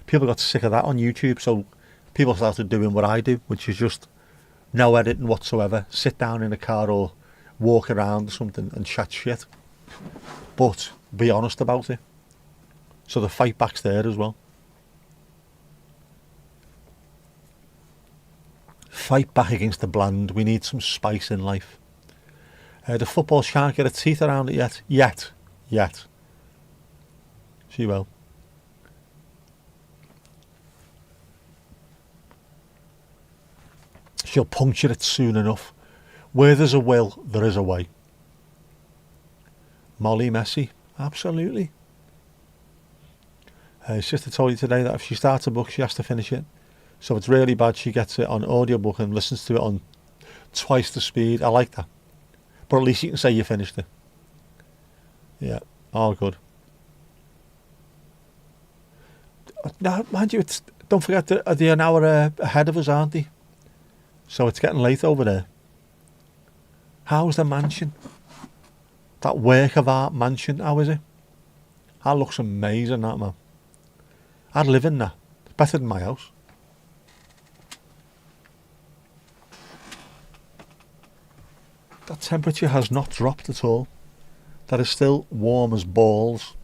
People got sick of that on YouTube, so people started doing what I do, which is just no editing whatsoever. Sit down in a car or walk around or something and chat shit. But be honest about it. So the fight back's there as well. Fight back against the bland. We need some spice in life. The football can't get her teeth around it yet. Yet. She will. She'll puncture it soon enough. Where there's a will, there is a way. Molly Messi, absolutely. Sister told you today that if she starts a book, she has to finish it. So if it's really bad, she gets it on audiobook and listens to it on twice the speed. I like that. But at least you can say you finished it. Yeah, all good. Now, mind you, don't forget that they're an hour ahead of us, aren't they? So it's getting late over there. How's the mansion? That work of art mansion, how is it? That looks amazing, that, man. I'd live in that. It's better than my house. That temperature has not dropped at all. That is still warm as balls.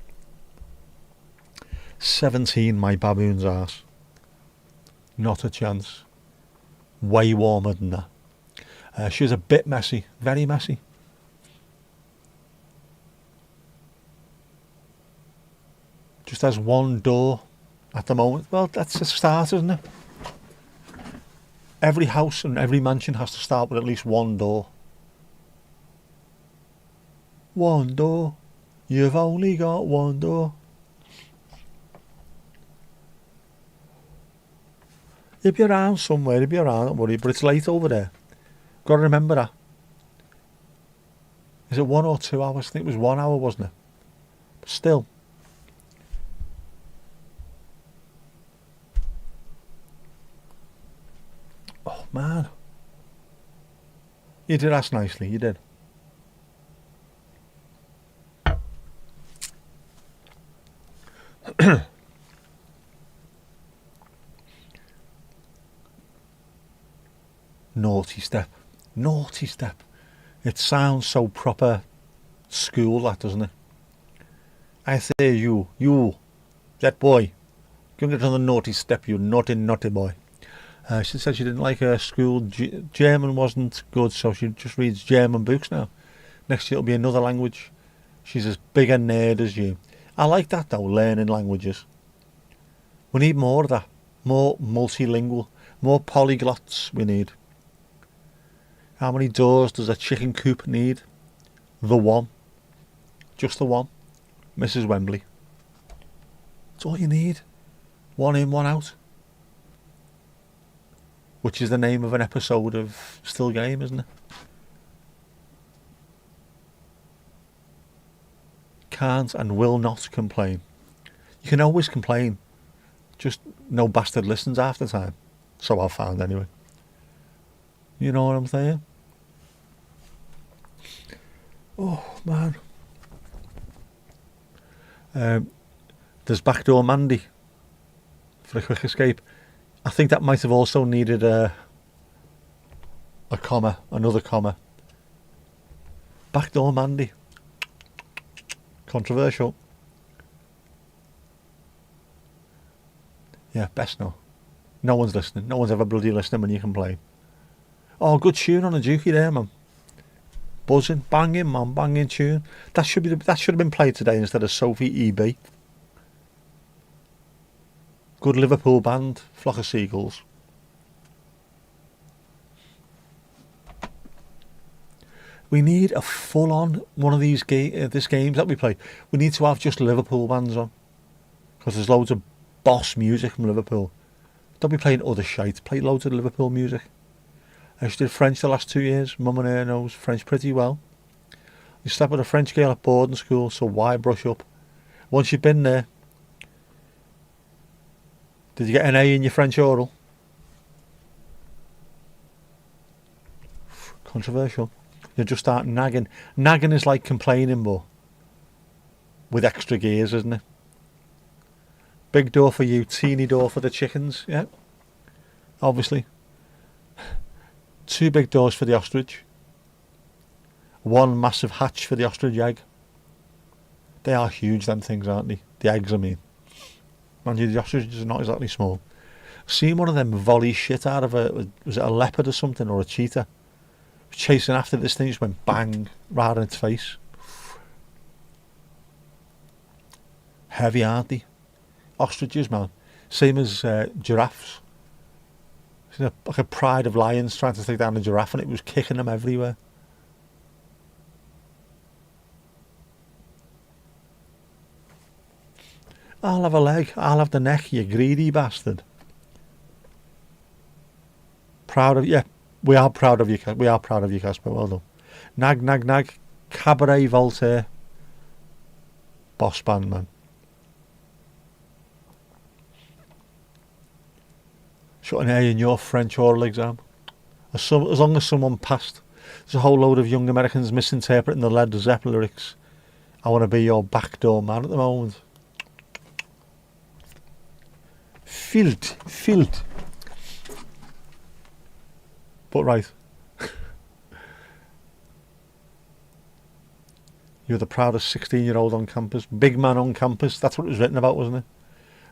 17, my baboon's arse. Not a chance. Way warmer than that. She was a bit messy, very messy. Just has one door at the moment. Well, that's a start, isn't it? Every house and every mansion has to start with at least one door. One door. You've only got one door. If you're around somewhere, if you're around, don't worry, but it's late over there. Got to remember that. Is it 1 or 2 hours? I think it was 1 hour, wasn't it? But still. Oh, man. You did ask nicely, you did. Naughty step. Naughty step. It sounds so proper school, that, doesn't it? I say you, that boy. Don't get on the naughty step, you naughty, naughty boy. She said she didn't like her school. German wasn't good, so she just reads German books now. Next year it'll be another language. She's as big a nerd as you. I like that though, learning languages. We need more of that. More multilingual. More polyglots we need. How many doors does a chicken coop need? The one. Just the one. Mrs. Wembley. That's all you need. One in, one out. Which is the name of an episode of Still Game, isn't it? Can't and will not complain. You can always complain. Just no bastard listens half the time. So I've found anyway. You know what I'm saying? Oh, man. There's Backdoor Mandy for a quick escape. I think that might have also needed a comma, another comma. Backdoor Mandy. Controversial. Yeah, best no. No one's listening. No one's ever bloody listening when you complain. Oh, good tune on a dookie there, man. Buzzing, banging, man, banging tune. That should have been played today instead of Sophie E.B. Good Liverpool band, Flock of Seagulls. We need a full-on one of these games that we play. We need to have just Liverpool bands on, because there's loads of boss music from Liverpool. Don't be playing other shite. Play loads of Liverpool music. I just did French the last 2 years. Mum and her knows French pretty well. You slept with a French girl at boarding school, so why brush up? Once you've been there, did you get an A in your French oral? Controversial. You just start nagging. Nagging is like complaining, but with extra gears, isn't it? Big door for you, teeny door for the chickens, yeah. Obviously. 2 big doors for the ostrich. 1 massive hatch for the ostrich egg. They are huge, them things, aren't they? The eggs, I mean. Mind you, the ostriches are not exactly small. Seen one of them volley shit out of was it a leopard or something, or a cheetah? Chasing after this thing, just went bang right in its face. Heavy, aren't they? Ostriches, man. Same as giraffes. Like a pride of lions trying to take down a giraffe, and it was kicking them everywhere. I'll have a leg, I'll have the neck, you greedy bastard. Proud of you. We are proud of you. We are proud of you, Casper. Well done. Nag, nag, nag. Cabaret Voltaire. Boss band, man. Shut an A in your French oral exam. As long as someone passed. There's a whole load of young Americans misinterpreting the Led Zeppelin lyrics. I want to be your backdoor man at the moment. Filt. But right. You're the proudest 16-year-old on campus. Big man on campus. That's what it was written about, wasn't it?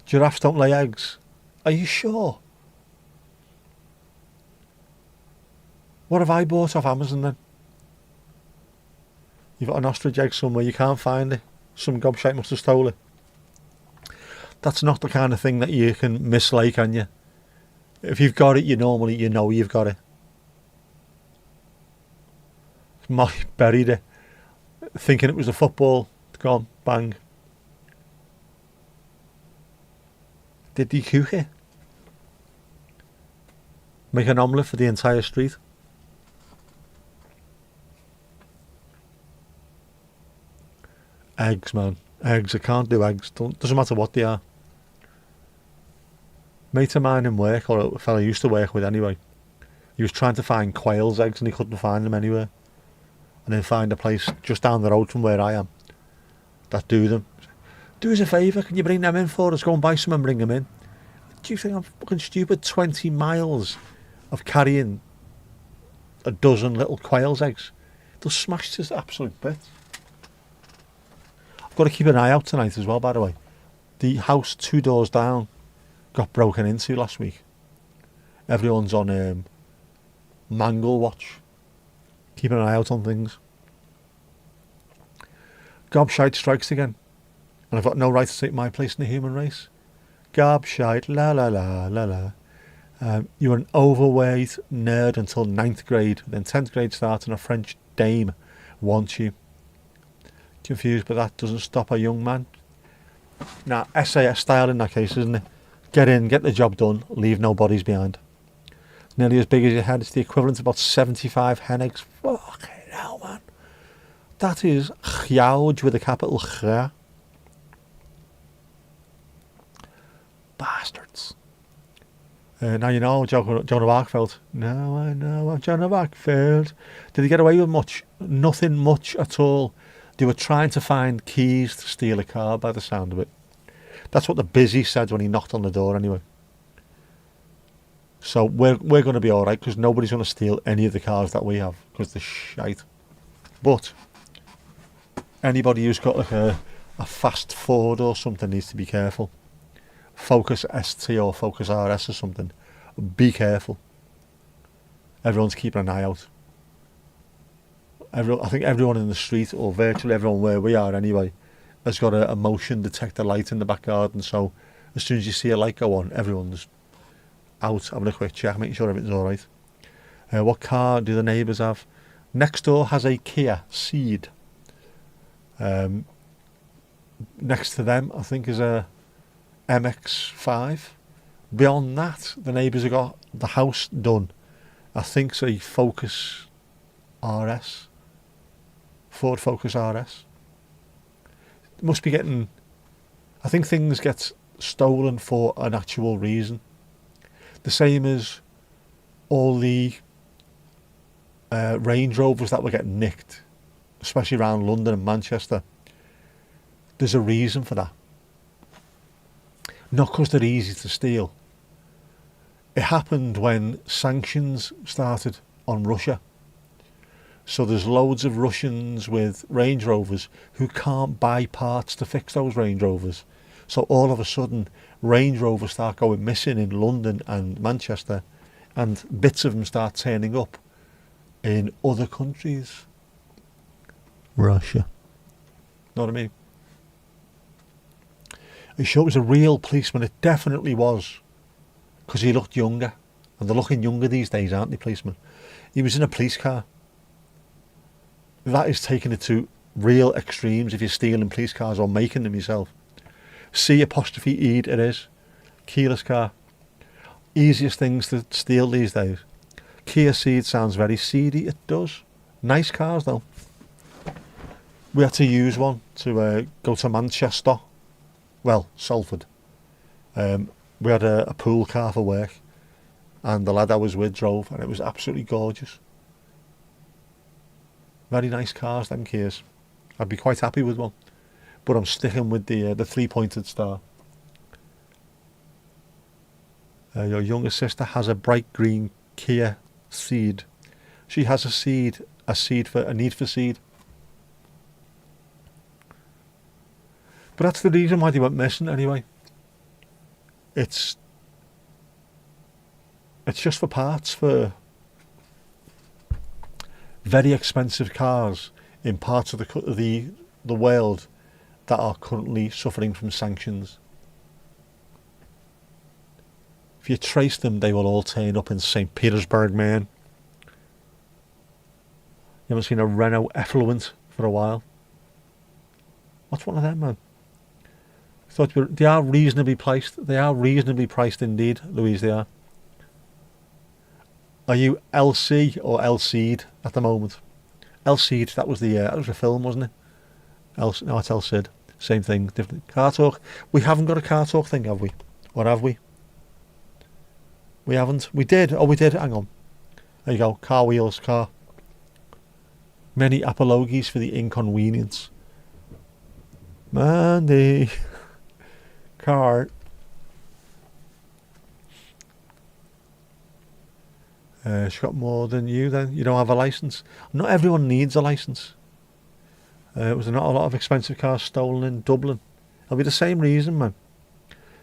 Giraffes don't lay eggs. Are you sure? What have I bought off Amazon then? You've got an ostrich egg somewhere, you can't find it. Some gobshite must have stole it. That's not the kind of thing that you can mislay, can you? If you've got it, you know you've got it. Molly buried it, thinking it was a football. It's gone, bang. Did he cook it? Make an omelette for the entire street? Eggs, man. Eggs. I can't do eggs. Doesn't matter what they are. Mate of mine in work, or a fellow I used to work with anyway, he was trying to find quail's eggs and he couldn't find them anywhere. And then find a place just down the road from where I am that do them. Do us a favour, can you bring them in for us? Go and buy some and bring them in. Do you think I'm fucking stupid? 20 miles of carrying a dozen little quail's eggs. They'll smash to absolute bits. I've got to keep an eye out tonight as well, by the way. The house 2 doors down got broken into last week. Everyone's on mangle watch. Keeping an eye out on things. Gobshite strikes again. And I've got no right to take my place in the human race. Gobshite, la la la la la. You were an overweight nerd until 9th grade. Then 10th grade started and a French dame wants you. Confused, but that doesn't stop a young man. Now, SAS style in that case, isn't it? Get in, get the job done, leave no bodies behind. Nearly as big as your head. It's the equivalent of about 75 hen eggs. Fucking hell, man. That is huge with a capital Ch. Bastards. Now you know Joan of Arc felt. Now I know what Joan of Arc felt. Did he get away with much? Nothing much at all. They were trying to find keys to steal a car by the sound of it. That's what the busy said when he knocked on the door anyway. So we're going to be alright because nobody's going to steal any of the cars that we have because they're shite. But anybody who's got like a fast Ford or something needs to be careful. Focus ST or Focus RS or something. Be careful. Everyone's keeping an eye out. I think everyone in the street, or virtually everyone where we are anyway, has got a motion detector light in the back garden. So as soon as you see a light go on, everyone's out having a quick check, making sure everything's alright. What car do the neighbours have? Next door has a Kia Ceed. Next to them, I think, is a MX-5. Beyond that, the neighbours have got the house done. I think it's a Focus RS. Ford Focus RS. It must be getting... I think things get stolen for an actual reason. The same as all the Range Rovers that were getting nicked, especially around London and Manchester. There's a reason for that. Not because they're easy to steal. It happened when sanctions started on Russia. So there's loads of Russians with Range Rovers who can't buy parts to fix those Range Rovers. So all of a sudden, Range Rovers start going missing in London and Manchester, and bits of them start turning up in other countries. Russia. Know what I mean? Are you sure it was a real policeman? It definitely was. Because he looked younger. And they're looking younger these days, aren't they, policemen? He was in a police car. That is taking it to real extremes if you're stealing police cars or making them yourself. C''E'd it is. Keyless car. Easiest things to steal these days. Kia Ceed sounds very seedy. It does. Nice cars though. We had to use one to go to Manchester. Well, Salford. We had a pool car for work, and the lad I was with drove, and it was absolutely gorgeous. Very nice cars, them Kias. I'd be quite happy with one, but I'm sticking with the 3-pointed star. Your younger sister has a bright green Kia Ceed. She has a need for seed. But that's the reason why they went missing anyway. it's just for parts for very expensive cars in parts of the world that are currently suffering from sanctions. If you trace them, they will all turn up in St. Petersburg, man. You haven't seen a Renault Effluent for a while. What's one of them, man? I thought they are reasonably priced. They are reasonably priced indeed, Louise, they are. Are you LC or LC'd at the moment? LC'd, that was the film, wasn't it? No, it's LC'd. Same thing, different. Car Talk. We haven't got a Car Talk thing, have we? Or have we? We haven't. We did. Oh, we did. Hang on. There you go. Car wheels, car. Many apologies for the inconvenience. Mandy. Car. She got more than you then. You don't have a licence. Not everyone needs a licence. It was not a lot of expensive cars stolen in Dublin. It'll be the same reason, man.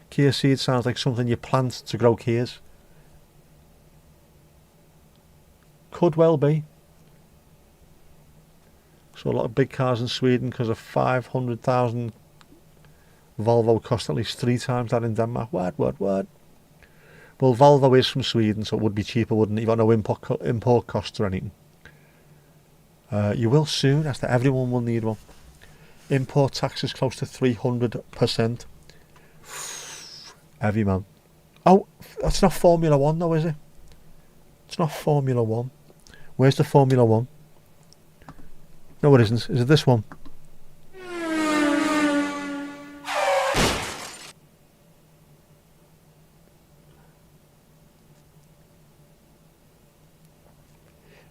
Kia seed sounds like something you plant to grow Kias. Could well be. So a lot of big cars in Sweden because of 500,000 Volvo cost at least 3 times that in Denmark. What? Well, Volvo is from Sweden, so it would be cheaper, wouldn't it? You've got no import costs or anything. You will soon, as to everyone will need one. Import tax is close to 300%. Heavy, man. Oh, that's not Formula 1 though, is it? It's not Formula 1. Where's the Formula 1? No, it isn't. Is it this one?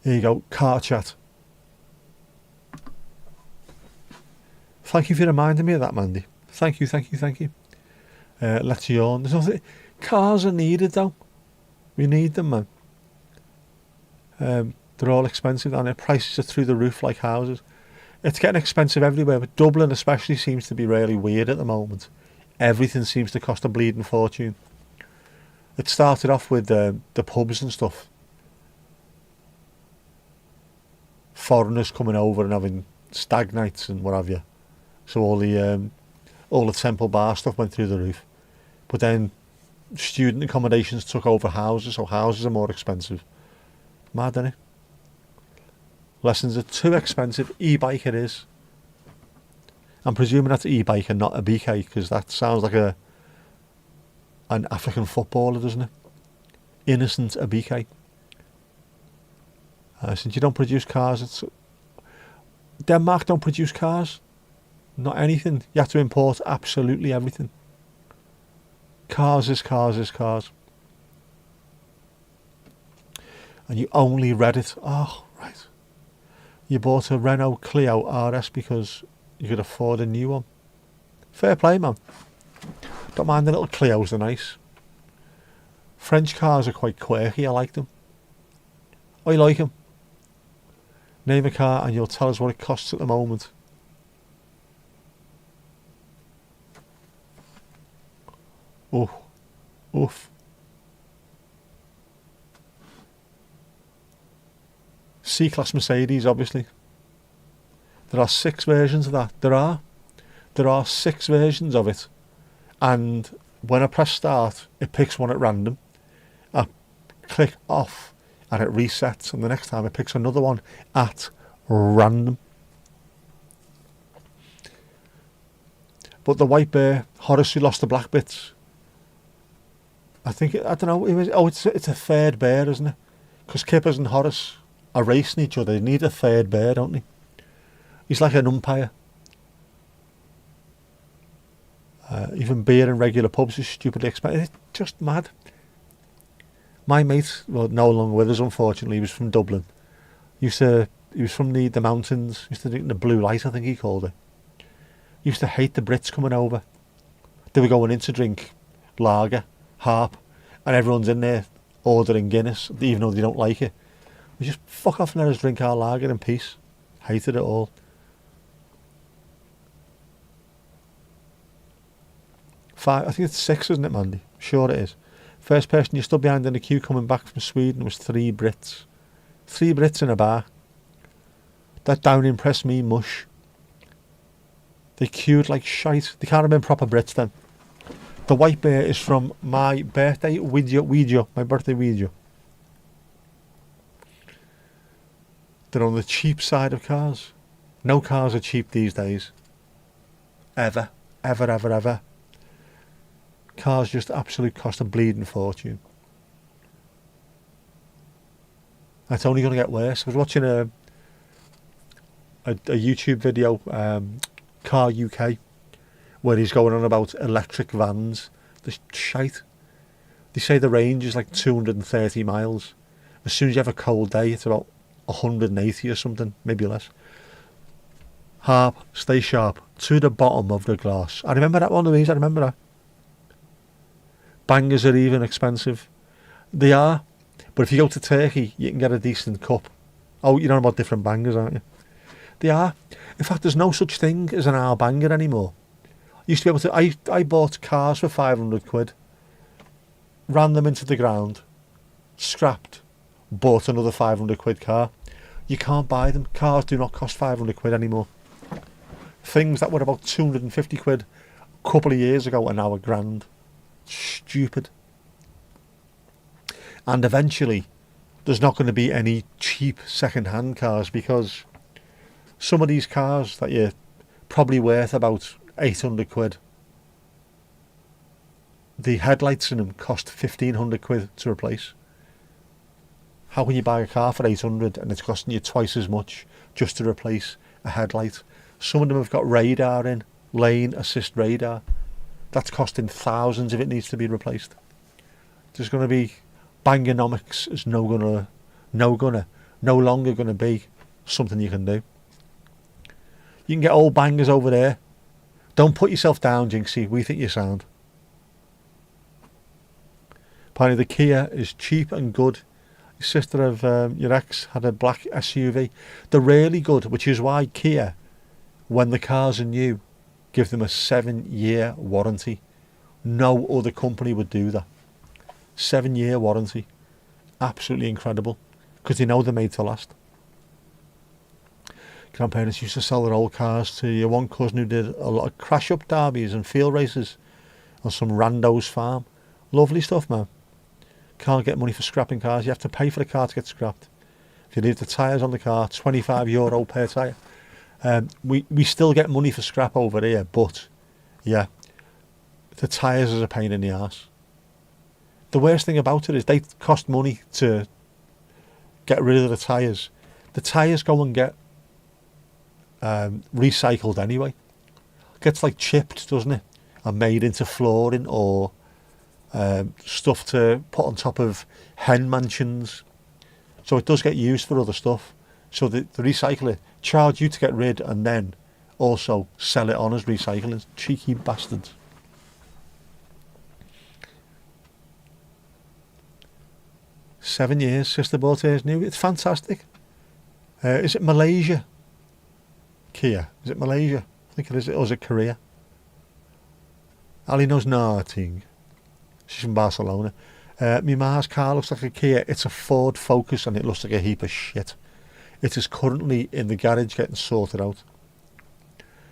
Here you go, car chat. Thank you for reminding me of that, Mandy. Thank you. Let's yawn. There's nothing. Cars are needed though. We need them, man. They're all expensive and their prices are through the roof like houses. It's getting expensive everywhere, but Dublin especially seems to be really weird at the moment. Everything seems to cost a bleeding fortune. It started off with the pubs and stuff. Foreigners coming over and having stag nights and what have you. So all the Temple Bar stuff went through the roof. But then student accommodations took over houses, so houses are more expensive. Mad, isn't it? Lessons are too expensive. E-bike it is. I'm presuming that's e-bike and not a BK, because that sounds like an African footballer, doesn't it? Innocent a BK. Since you don't produce cars, Denmark don't produce cars. Not anything. You have to import absolutely everything. Cars is cars is cars. And you only read it. Oh, right. You bought a Renault Clio RS because you could afford a new one. Fair play, man. Don't mind the little Clios, they're nice. French cars are quite quirky, I like them. I like them. Name a car and you'll tell us what it costs at the moment. Oh, oof. C-Class Mercedes, obviously. There are 6 versions of that. There are 6 versions of it. And when I press start, it picks one at random. I click off and it resets, and the next time it picks another one at random. But the white bear, Horace who lost the black bits, I don't know, it's a third bear, isn't it? Because Kippers and Horace are racing each other. They need a third bear, don't they? He's like an umpire. Even beer in regular pubs is stupidly expensive. It's just mad. My mate, well, no longer with us, unfortunately, he was from Dublin. He was from the mountains. Used to drink the Blue Light, I think he called it. He used to hate the Brits coming over. They were going in to drink lager, harp, and everyone's in there ordering Guinness, even though they don't like it. We just fuck off and let us drink our lager in peace. Hated it all. 5, I think it's 6, isn't it, Mandy? Sure it is. First person you stood behind in the queue coming back from Sweden was 3 Brits. 3 Brits in a bar. That don't impress me mush. They queued like shite. They can't have been proper Brits then. The white bear is from my birthday video. My birthday video. They're on the cheap side of cars. No cars are cheap these days. Ever. Ever, ever, ever. Cars just absolutely cost a bleeding fortune. It's only going to get worse. I was watching a YouTube video, Car UK, where he's going on about electric vans. The shite. They say the range is like 230 miles. As soon as you have a cold day, it's about 180 or something, maybe less. Harp, stay sharp, to the bottom of the glass. I remember that one of these, I remember that. Bangers are even expensive. They are, but if you go to Turkey, you can get a decent cup. Oh, you know about different bangers, aren't you? They are. In fact, there's no such thing as an hour banger anymore. Used to be able to. I bought cars for 500 quid, ran them into the ground, scrapped, bought another 500 quid car. You can't buy them. Cars do not cost 500 quid anymore. Things that were about 250 quid a couple of years ago are now a grand. Stupid. And eventually, there's not going to be any cheap second-hand cars, because some of these cars that you're probably worth about 800 quid, the headlights in them cost 1,500 quid to replace. How can you buy a car for 800 and it's costing you twice as much just to replace a headlight? Some of them have got radar in, lane assist radar. That's costing thousands if it needs to be replaced. There's going to be Bangonomics is no longer going to be something you can do. You can get old bangers over there. Don't put yourself down, Jinxie. We think you're sound. Apparently the Kia is cheap and good. Your sister of your ex had a black SUV. They're really good, which is why Kia, when the cars are new, give them a 7-year warranty. No other company would do that. 7-year warranty. Absolutely incredible. Because they know they're made to last. Grandparents used to sell their old cars to your one cousin who did a lot of crash-up derbies and field races on some rando's farm. Lovely stuff, man. Can't get money for scrapping cars. You have to pay for the car to get scrapped. If you leave the tyres on the car, €25 per tyre. We still get money for scrap over here, but yeah, the tyres is a pain in the arse. The worst thing about it is they cost money to get rid of the tyres. The tyres go and get recycled anyway. It gets like chipped, doesn't it? And made into flooring or stuff to put on top of hen mansions. So it does get used for other stuff. So the recycler charge you to get rid and then also sell it on as recycling. Cheeky bastards. "7 years, sister bought hers new." It's fantastic. Is it Malaysia? Kia. Is it Malaysia? I think it is. Or is it Korea? Ali knows nothing. She's from Barcelona. My ma's car looks like a Kia. It's a Ford Focus and it looks like a heap of shit. It is currently in the garage getting sorted out.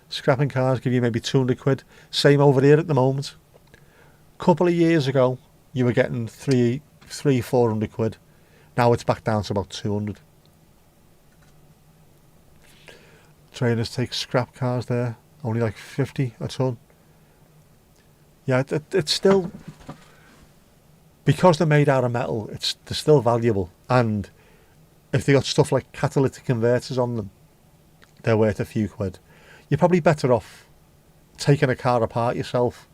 Scrapping cars give you maybe 200 quid. Same over here at the moment. A couple of years ago, you were getting 400 quid. Now it's back down to about 200. Trainers take scrap cars there. Only like 50 a ton. Yeah, it's still... Because they're made out of metal, they're still valuable. And if they got stuff like catalytic converters on them, they're worth a few quid. You're probably better off taking a car apart yourself,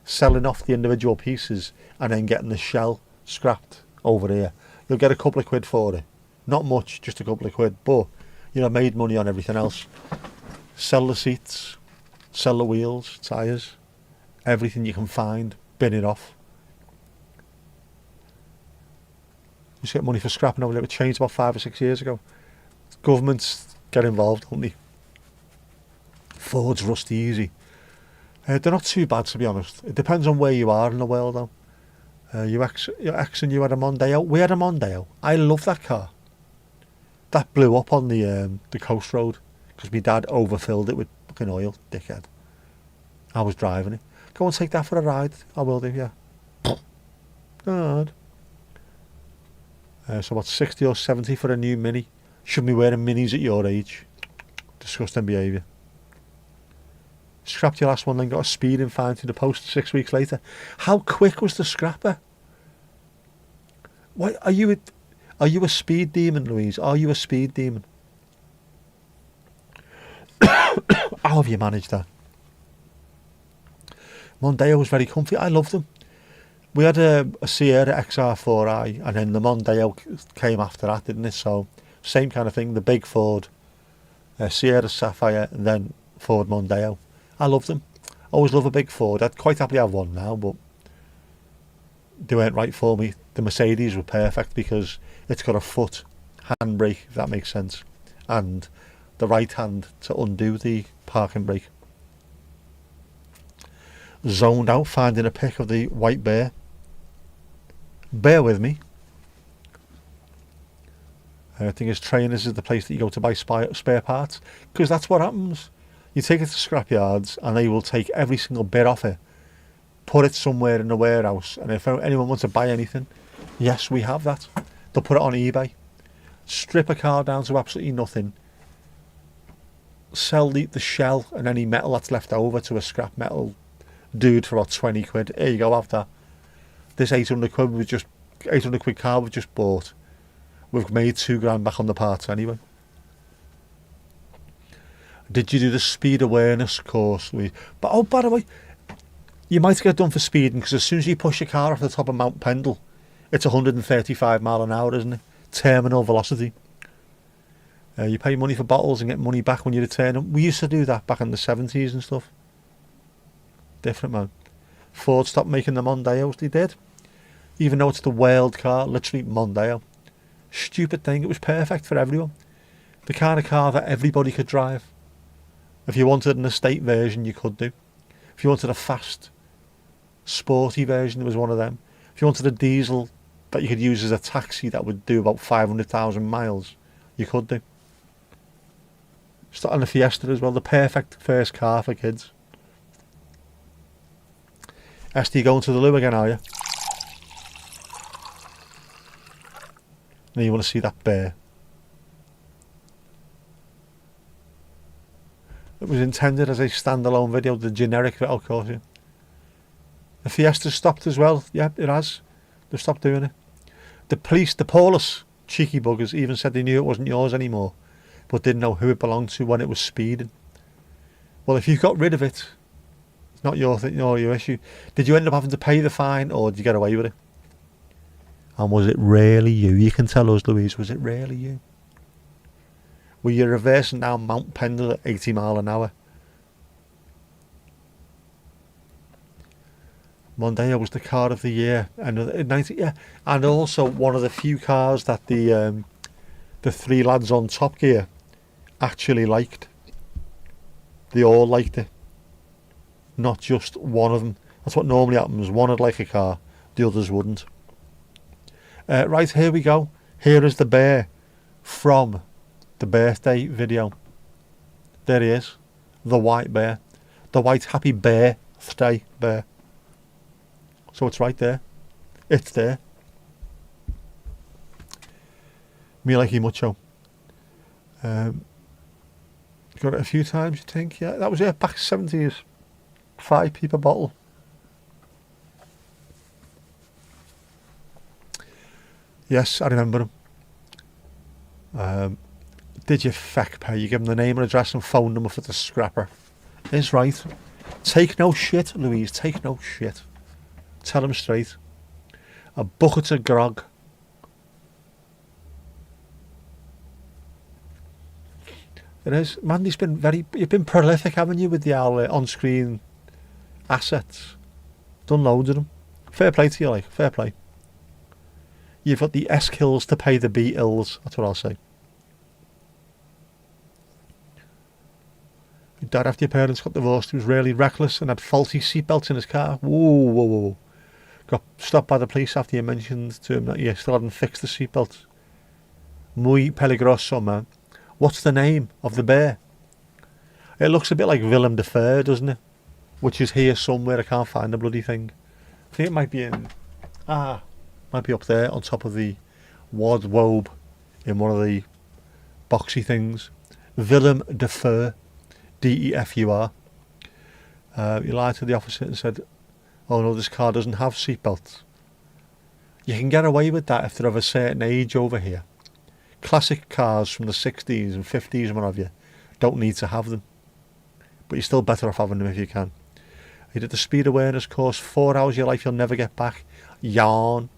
selling off the individual pieces, and then getting the shell scrapped over here. You'll get a couple of quid for it. Not much, just a couple of quid, but you know, made money on everything else. Sell the seats, sell the wheels, tyres, everything you can find, bin it off. You get money for scrapping over there. It changed about 5 or 6 years ago. Governments get involved, don't they? Ford's rusty easy. They're not too bad, to be honest. It depends on where you are in the world, though. Your ex and you had a Mondeo. We had a Mondeo. I love that car. That blew up on the coast road because my dad overfilled it with fucking oil, dickhead. I was driving it. Go and take that for a ride. I will do, yeah. God. So what, 60 or 70 for a new Mini? Shouldn't be wearing Minis at your age. Disgusting behaviour. Scrapped your last one, then got a speeding fine to the post 6 weeks later. How quick was the scrapper? Why are you a speed demon, Louise? Are you a speed demon? How have you managed that? Mondeo was very comfy. I loved them. We had a Sierra XR4i, and then the Mondeo came after that, didn't it? So same kind of thing. The big Ford Sierra Sapphire, and then Ford Mondeo. I loved them. Always love a big Ford. I'd quite happily have one now, but they weren't right for me. The Mercedes were perfect because it's got a foot handbrake, if that makes sense, and the right hand to undo the parking brake. Zoned out finding a pic of the white bear. Bear with me. I think his trainers is the place that you go to buy spare parts, because that's what happens. You take it to scrapyards and they will take every single bit off it, put it somewhere in the warehouse, and if anyone wants to buy anything, yes, we have that. They'll put it on eBay, strip a car down to absolutely nothing, sell the shell and any metal that's left over to a scrap metal dude for about 20 quid. Here you go, have that. This 800 quid car we've just bought, we've made £2,000 back on the parts anyway. Did you do the speed awareness course? But oh, by the way, you might get done for speeding, because as soon as you push your car off the top of Mount Pendle, it's 135 mile an hour, isn't it? Terminal velocity. You pay money for bottles and get money back when you return them. We used to do that back in the 70s and stuff. Different, man. Ford stopped making the Mondeos. They did. Even though it's the world car, literally Mondeo. Stupid thing. It was perfect for everyone. The kind of car that everybody could drive. If you wanted an estate version, you could do. If you wanted a fast, sporty version, there was one of them. If you wanted a diesel that you could use as a taxi that would do about 500,000 miles, you could do. And a Fiesta as well, the perfect first car for kids. Esther, you going to the loo again, are you? Now you want to see that bear. It was intended as a standalone video, the generic bit, of course. Yeah. The Fiesta stopped as well. Yeah, it has. They've stopped doing it. The police, the Paulus cheeky buggers, even said they knew it wasn't yours anymore, but didn't know who it belonged to when it was speeding. Well, if you got rid of it, it's not your thing, nor your issue. Did you end up having to pay the fine, or did you get away with it? And was it really you? You can tell us, Louise, was it really you? Were you reversing down Mount Pendle at 80 mile an hour? Mondeo was the car of the year, and and also one of the few cars that the three lads on Top Gear actually liked. They all liked it, not just one of them. That's what normally happens. One would like a car, the others wouldn't. Right, here we go. Here is the bear from the birthday video. There he is, the white bear, the white happy birthday bear. So it's right there. It's there. Me like mucho. Got it a few times, you think? Yeah, that was it. Back 70s. 5p per bottle. Yes, I remember them. Did you feck pay? You give them the name and address and phone number for the scrapper. Is right. Take no shit, Louise. Take no shit. Tell them straight. A bucket of grog. It is. Mandy's been you've been prolific, haven't you, with the on-screen assets. Done loads of them. Fair play to you, like. Fair play. You've got the S-kills to pay the B-ills. That's what I'll say. dad, after your parents got divorced, he was really reckless and had faulty seatbelts in his car. Whoa, whoa, whoa. Got stopped by the police after you mentioned to him that you still hadn't fixed the seatbelts. Muy peligroso, man. What's the name of the bear? It looks a bit like Willem de Fur, doesn't it? Which is here somewhere. I can't find the bloody thing. I think it might be might be up there on top of the wardrobe in one of the boxy things. Willem de Fur, Defur. He lied to the officer and said, "Oh no, this car doesn't have seatbelts." You can get away with that if they're of a certain age over here. Classic cars from the 60s and 50s and what have you don't need to have them. But you're still better off having them if you can. He did the speed awareness course, 4 hours of your life you'll never get back. Yarn.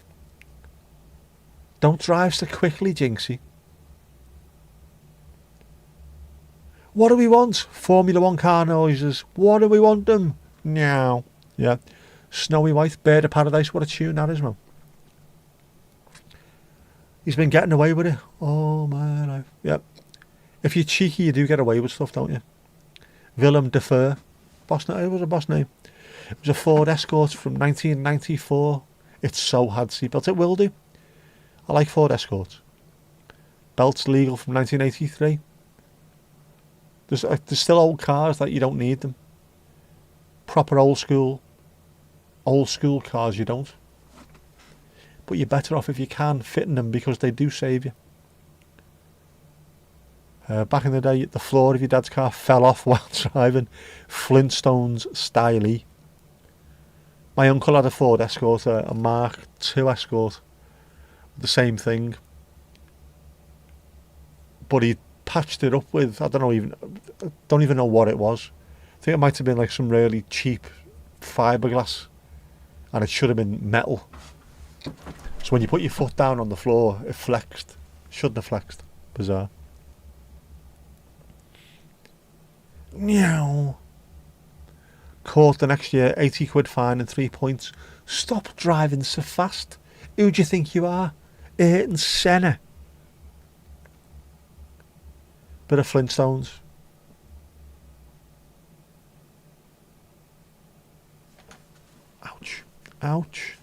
Don't drive so quickly, Jinxie. What do we want? Formula One car noises. What do we want them? Meow. Yeah. Snowy White, Bird of Paradise. What a tune that is, man. He's been getting away with it all my life. Yep. If you're cheeky, you do get away with stuff, don't you? Willem de Fur. Boss name. It was a boss name. It was a Ford Escort from 1994. It so had seatbelts. It will do. I like Ford Escorts. Belts legal from 1983. There's still old cars that you don't need them. Proper old school cars you don't. But you're better off if you can fitting them because they do save you. Back in the day, the floor of your dad's car fell off while driving. Flintstones styley. My uncle had a Ford Escort, a Mark II Escort. The same thing. But he patched it up with, I don't even know what it was. I think it might have been like some really cheap fiberglass. And it should have been metal. So when you put your foot down on the floor, it flexed. Shouldn't have flexed. Bizarre. Meow. Caught the next year, 80 quid fine and 3 points. Stop driving so fast. Who do you think you are? Ayrton Senna. Bit of Flintstones. Ouch. Ouch.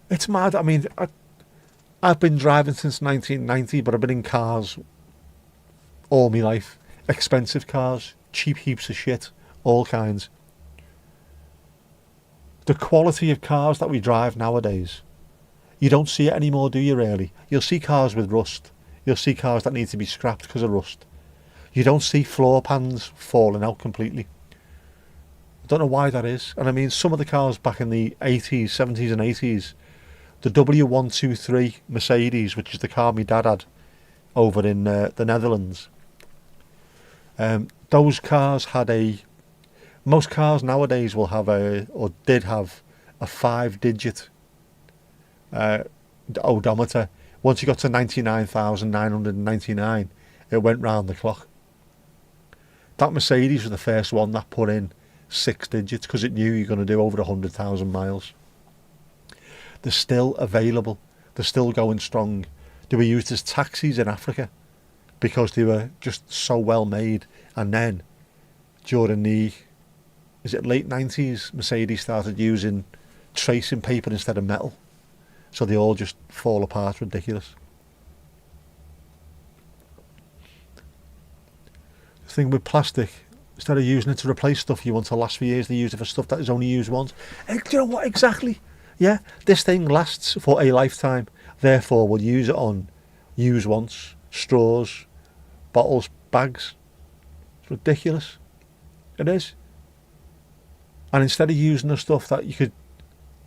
It's mad. I mean, I've been driving since 1990, but I've been in cars all my life. Expensive cars, cheap heaps of shit, all kinds. The quality of cars that we drive nowadays, you don't see it anymore, do you really? You'll see cars with rust. You'll see cars that need to be scrapped because of rust. You don't see floor pans falling out completely. I don't know why that is. And I mean, some of the cars back in the 80s, 70s and 80s, the W123 Mercedes, which is the car my dad had over in the Netherlands, those cars had most cars nowadays will have or did have a 5-digit odometer. Once you got to 99,999, it went round the clock. That Mercedes was the first one that put in 6 digits because it knew you're going to do over 100,000 miles. They're still available. They're still going strong. They were used as taxis in Africa because they were just so well made. And then during the late 90s, Mercedes started using tracing paper instead of metal. So they all just fall apart. Ridiculous. The thing with plastic, instead of using it to replace stuff you want to last for years, they use it for stuff that is only used once. And do you know what exactly? Yeah, this thing lasts for a lifetime. Therefore, we'll use it on use once, straws, bottles, bags. It's ridiculous. It is. And instead of using the stuff that you could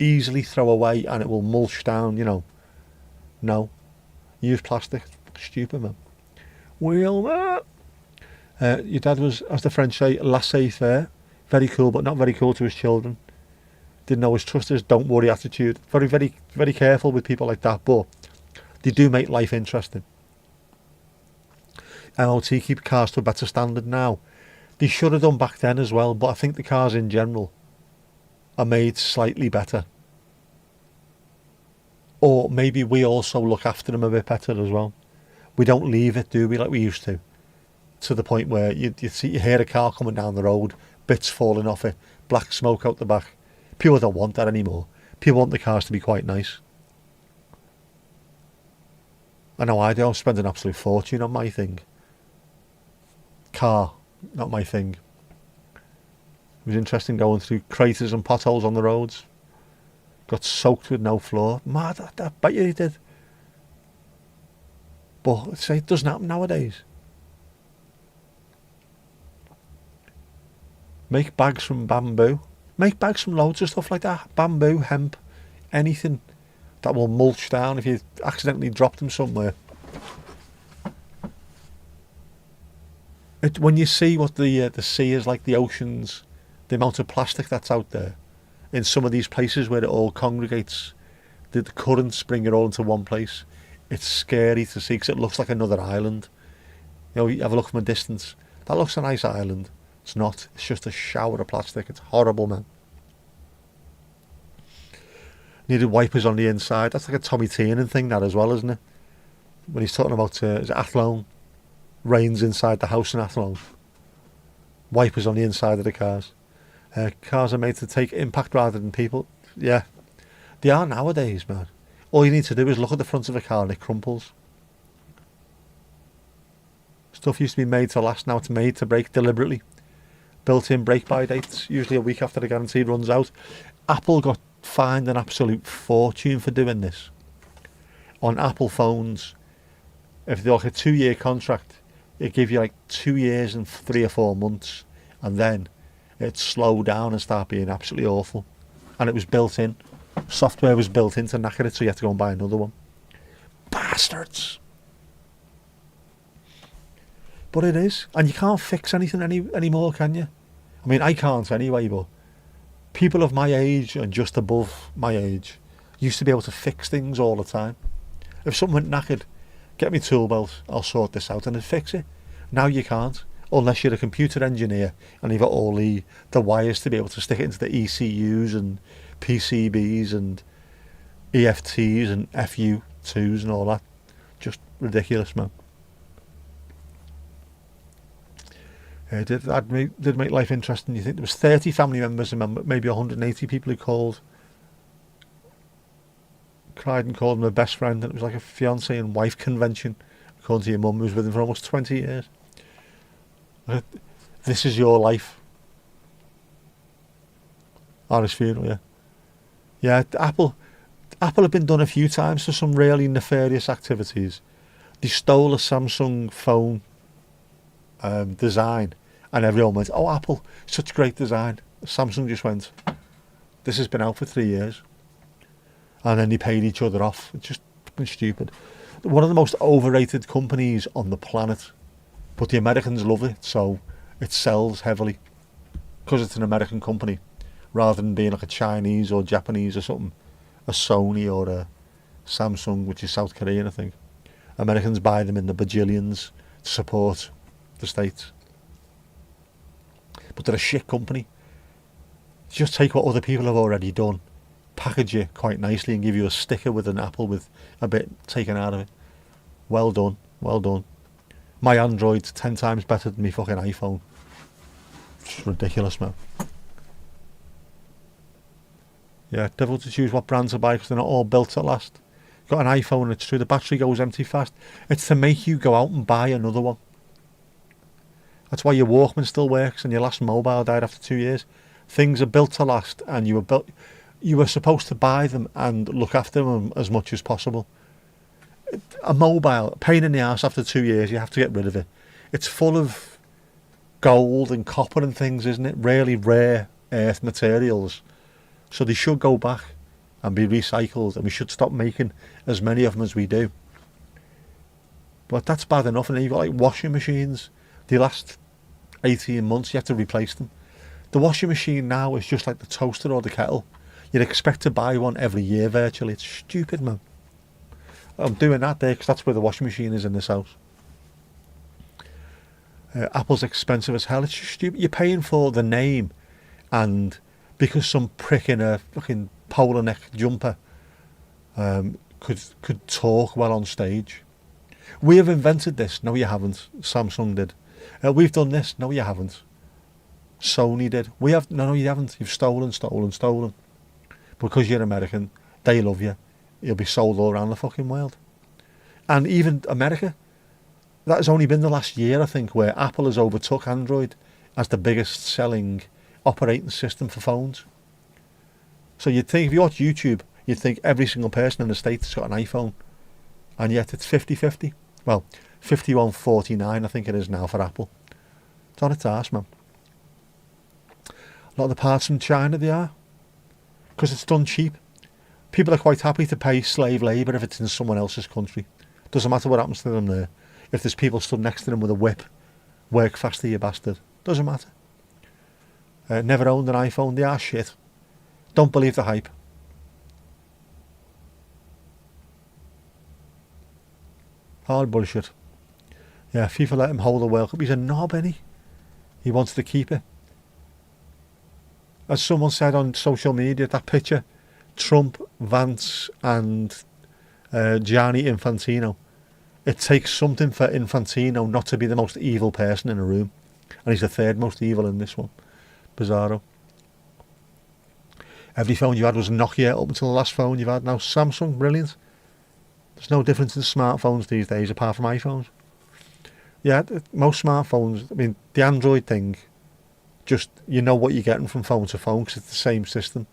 easily throw away and it will mulch down, no. Use plastic. Stupid, man. Well, your dad was, as the French say, laissez-faire. Very cool, but not very cool to his children. Didn't always trust his don't worry attitude. Very, very, very careful with people like that, but they do make life interesting. MOT keep cars to a better standard now. They should have done back then as well, but I think the cars in general are made slightly better. Or maybe we also look after them a bit better as well. We don't leave it, do we, like we used to the point where you hear a car coming down the road, bits falling off it, black smoke out the back. People don't want that anymore. People want the cars to be quite nice. I know I do. I'm spending an absolute fortune on my thing. Car, not my thing. It was interesting going through craters and potholes on the roads. Got soaked with no floor. Mad, I bet you it did. But say it doesn't happen nowadays. Make bags from bamboo. Make bags from loads of stuff like that. Bamboo, hemp, anything that will mulch down if you accidentally drop them somewhere. When you see what the sea is like, the oceans, the amount of plastic that's out there, in some of these places where it all congregates, the currents bring it all into one place. It's scary to see because it looks like another island. You know, you have a look from a distance. That looks a nice island. It's not. It's just a shower of plastic. It's horrible, man. Needed wipers on the inside. That's like a Tommy Tiernan thing, that as well, isn't it? When he's talking about is it Athlone? Rains inside the house in Athlone. Wipers on the inside of the cars. Cars are made to take impact rather than people. Yeah, they are nowadays, man. All you need to do is look at the front of a car and it crumples. Stuff used to be made to last, now it's made to break deliberately. Built-in break-by dates, usually a week after the guarantee runs out. Apple got fined an absolute fortune for doing this. On Apple phones, if they're like a 2-year contract, it give you like 2 years and 3 or 4 months, and then it'd slow down and start being absolutely awful. And it was built in. Software was built in to knacker it, so you had to go and buy another one. Bastards! But it is. And you can't fix anything anymore, can you? I mean, I can't anyway, but people of my age and just above my age used to be able to fix things all the time. If something went knackered, get me tool belt, I'll sort this out, and it'd fix it. Now you can't, unless you're a computer engineer and you've got all the wires to be able to stick it into the ECUs and PCBs and EFTs and FU2s and all that. Just ridiculous, man. It did make life interesting. You think there was 30 family members and maybe 180 people who cried and called him a best friend, and it was like a fiancé and wife convention, according to your mum, who was with him for almost 20 years. This is your life. On his funeral, yeah. Yeah, Apple have been done a few times for some really nefarious activities. They stole a Samsung phone design, and everyone went, "Oh, Apple, such great design." Samsung just went, "This has been out for 3 years." And then they paid each other off. It's just fucking stupid. One of the most overrated companies on the planet, but the Americans love it, so it sells heavily because it's an American company, rather than being like a Chinese or Japanese or something, a Sony or a Samsung, which is South Korean, I think. Americans buy them in the bajillions to support the States. But they're a shit company. Just take what other people have already done, package it quite nicely and give you a sticker with an apple with a bit taken out of it. Well done, well done. My Android's 10 times better than my fucking iPhone. It's ridiculous, man. Yeah, difficult to choose what brand to buy because they're not all built to last. Got an iPhone and it's true, the battery goes empty fast. It's to make you go out and buy another one. That's why your Walkman still works and your last mobile died after 2 years. Things are built to last, and you were supposed to buy them and look after them as much as possible. A mobile, pain in the ass after 2 years, you have to get rid of it. It's full of gold and copper and things, isn't it? Really rare earth materials. So they should go back and be recycled, and we should stop making as many of them as we do. But that's bad enough, and then you've got like washing machines. They last 18 months, you have to replace them. The washing machine now is just like the toaster or the kettle. You'd expect to buy one every year virtually. It's stupid, man. I'm doing that there because that's where the washing machine is in this house. Apple's expensive as hell. It's just stupid. You're paying for the name, and because some prick in a fucking polar neck jumper could talk well on stage, We have invented this. No, you haven't. Samsung did. We've done this. No, you haven't. Sony did. We have. No, you haven't. You've stolen. Because you're American, they love you. You'll be sold all around the fucking world. And even America, that has only been the last year, I think, where Apple has overtook Android as the biggest selling operating system for phones. So you'd think, if you watch YouTube, you'd think every single person in the States has got an iPhone. And yet it's 50-50. Well, 51-49 I think it is now for Apple. It's on its arse, man. A lot of the parts from China, they are. Because it's done cheap. People are quite happy to pay slave labour if it's in someone else's country. Doesn't matter what happens to them there. If there's people stood next to them with a whip, work faster, you bastard. Doesn't matter. Never owned an iPhone, they are shit. Don't believe the hype. Hard bullshit. Yeah, FIFA let him hold the World Cup. He's a knob, ain't he? He wants to keep it. As someone said on social media, that picture, Trump, Vance and Gianni Infantino, it takes something for Infantino not to be the most evil person in a room. And he's the third most evil in this one. Bizarro. Every phone you had was Nokia up until the last phone you've had. Now Samsung, brilliant. There's no difference in smartphones these days apart from iPhones. Yeah, most smartphones, I mean, the Android thing, just, you know what you're getting from phone to phone because it's the same system.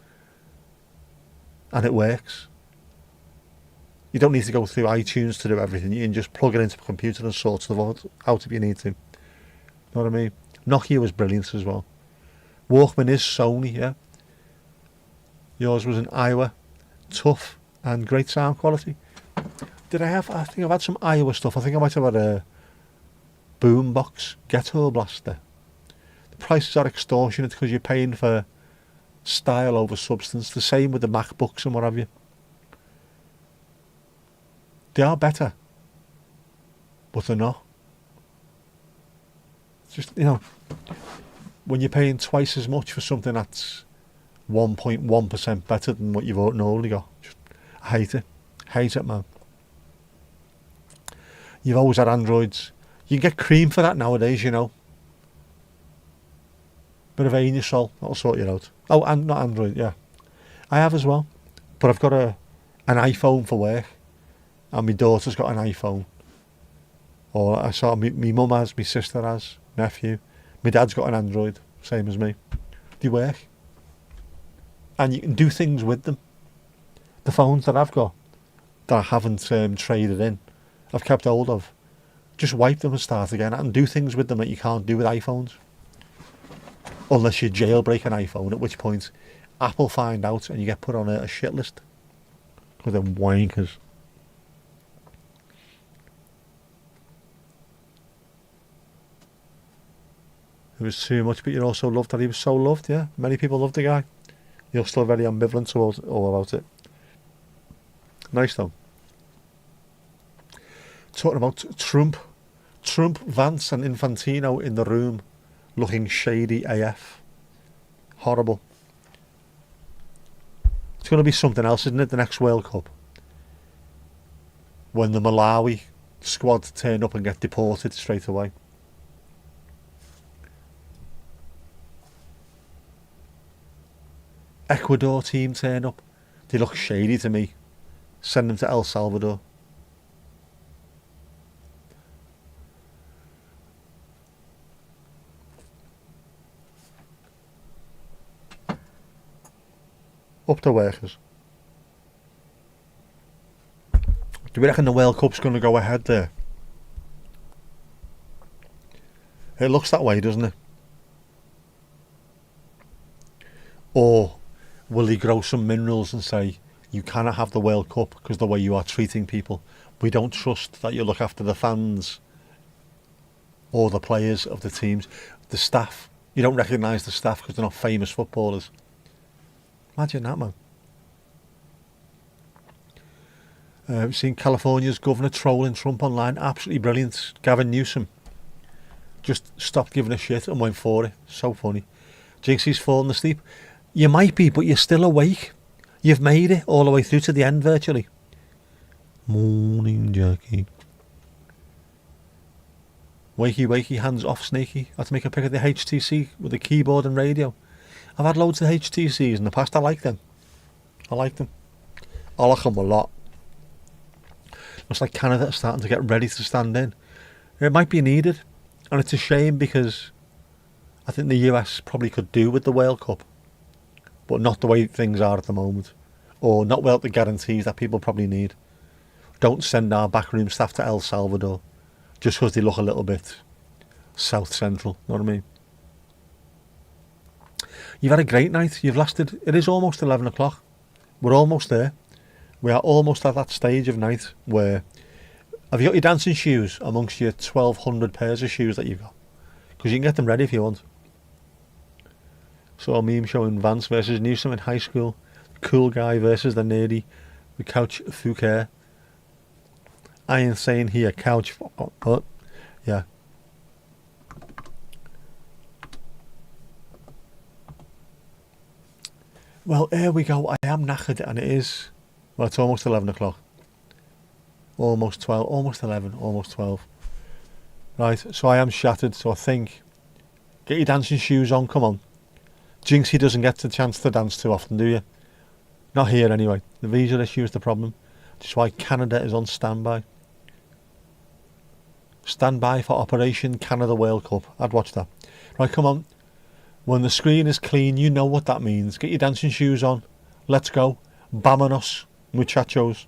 And it works. You don't need to go through iTunes to do everything. You can just plug it into a computer and sort stuff out if you need to. Know what I mean? Nokia was brilliant as well. Walkman is Sony, yeah. Yours was an Iowa. Tough and great sound quality. I think I've had some Iowa stuff. I think I might have had a boombox Ghetto Blaster. The prices are extortionate because you're paying for style over substance. The same with the MacBooks and what have you. They are better, but they're not. It's just, you know, when you're paying twice as much for something that's 1.1% better than what you've normally got. I hate it. Hate it, man. You've always had Androids. You can get cream for that nowadays, you know. Bit of Anusol, that'll sort you out. Oh, and not Android, yeah. I have as well. But I've got an iPhone for work. And my daughter's got an iPhone. Or I saw my mum has, my sister has, nephew. My dad's got an Android, same as me. They work. And you can do things with them. The phones that I've got, that I haven't traded in, I've kept hold of. Just wipe them and start again. I can do things with them that you can't do with iPhones. Unless you jailbreak an iPhone, at which point Apple find out and you get put on a shit list. Because they're wankers. It was too much, but you also loved that he was so loved, yeah. Many people loved the guy. You're still very ambivalent towards all about it. Nice though. Talking about Trump, Vance and Infantino in the room looking shady AF. Horrible. It's going to be something else, isn't it, the next World Cup? When the Malawi squad turn up and get deported straight away. Ecuador team turn up. They look shady to me. Send them to El Salvador. Up to workers. Do we reckon the World Cup's going to go ahead there? It looks that way, doesn't it? Or will he grow some minerals and say, you cannot have the World Cup because the way you are treating people. We don't trust that you look after the fans or the players of the teams. The staff, you don't recognise the staff because they're not famous footballers. Imagine that, man. We've seen California's governor trolling Trump online. Absolutely brilliant. Gavin Newsom just stopped giving a shit and went for it. So funny. Jinxie's fallen asleep. You might be, but you're still awake. You've made it all the way through to the end virtually. Morning, Jackie. Wakey, wakey, hands off, snaky. I had to make a pick of the HTC with the keyboard and radio. I've had loads of HTCs in the past. I like them. I like them a lot. Looks like Canada are starting to get ready to stand in. It might be needed, and it's a shame because I think the US probably could do with the World Cup, but not the way things are at the moment, or not without the guarantees that people probably need. Don't send our backroom staff to El Salvador just because they look a little bit South Central, know what I mean? You've had a great night. You've lasted, it is almost 11 o'clock. We're almost there. We are almost at that stage of night where, have you got your dancing shoes amongst your 1,200 pairs of shoes that you've got? Because you can get them ready if you want. So a meme showing Vance versus Newsom in high school. Cool guy versus the nerdy. The couch Fouquet. I ain't saying here couch, but yeah. Well, here we go. I am knackered, and it is, well, it's almost 11 o'clock. Almost 12, almost 11, almost 12. Right, so I am shattered, so I think, get your dancing shoes on, come on. Jinxie doesn't get the chance to dance too often, do you? Not here anyway. The visa issue is the problem. Which is why Canada is on standby. Standby for Operation Canada World Cup. I'd watch that. Right, come on. When the screen is clean, you know what that means. Get your dancing shoes on. Let's go. Vámonos, muchachos.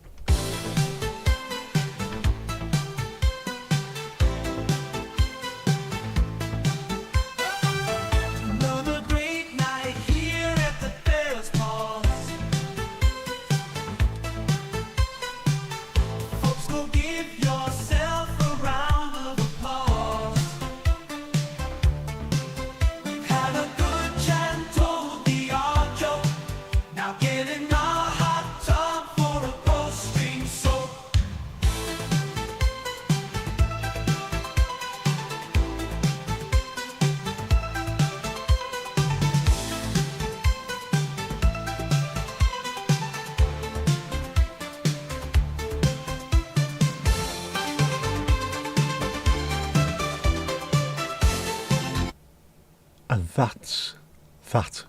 And that's that.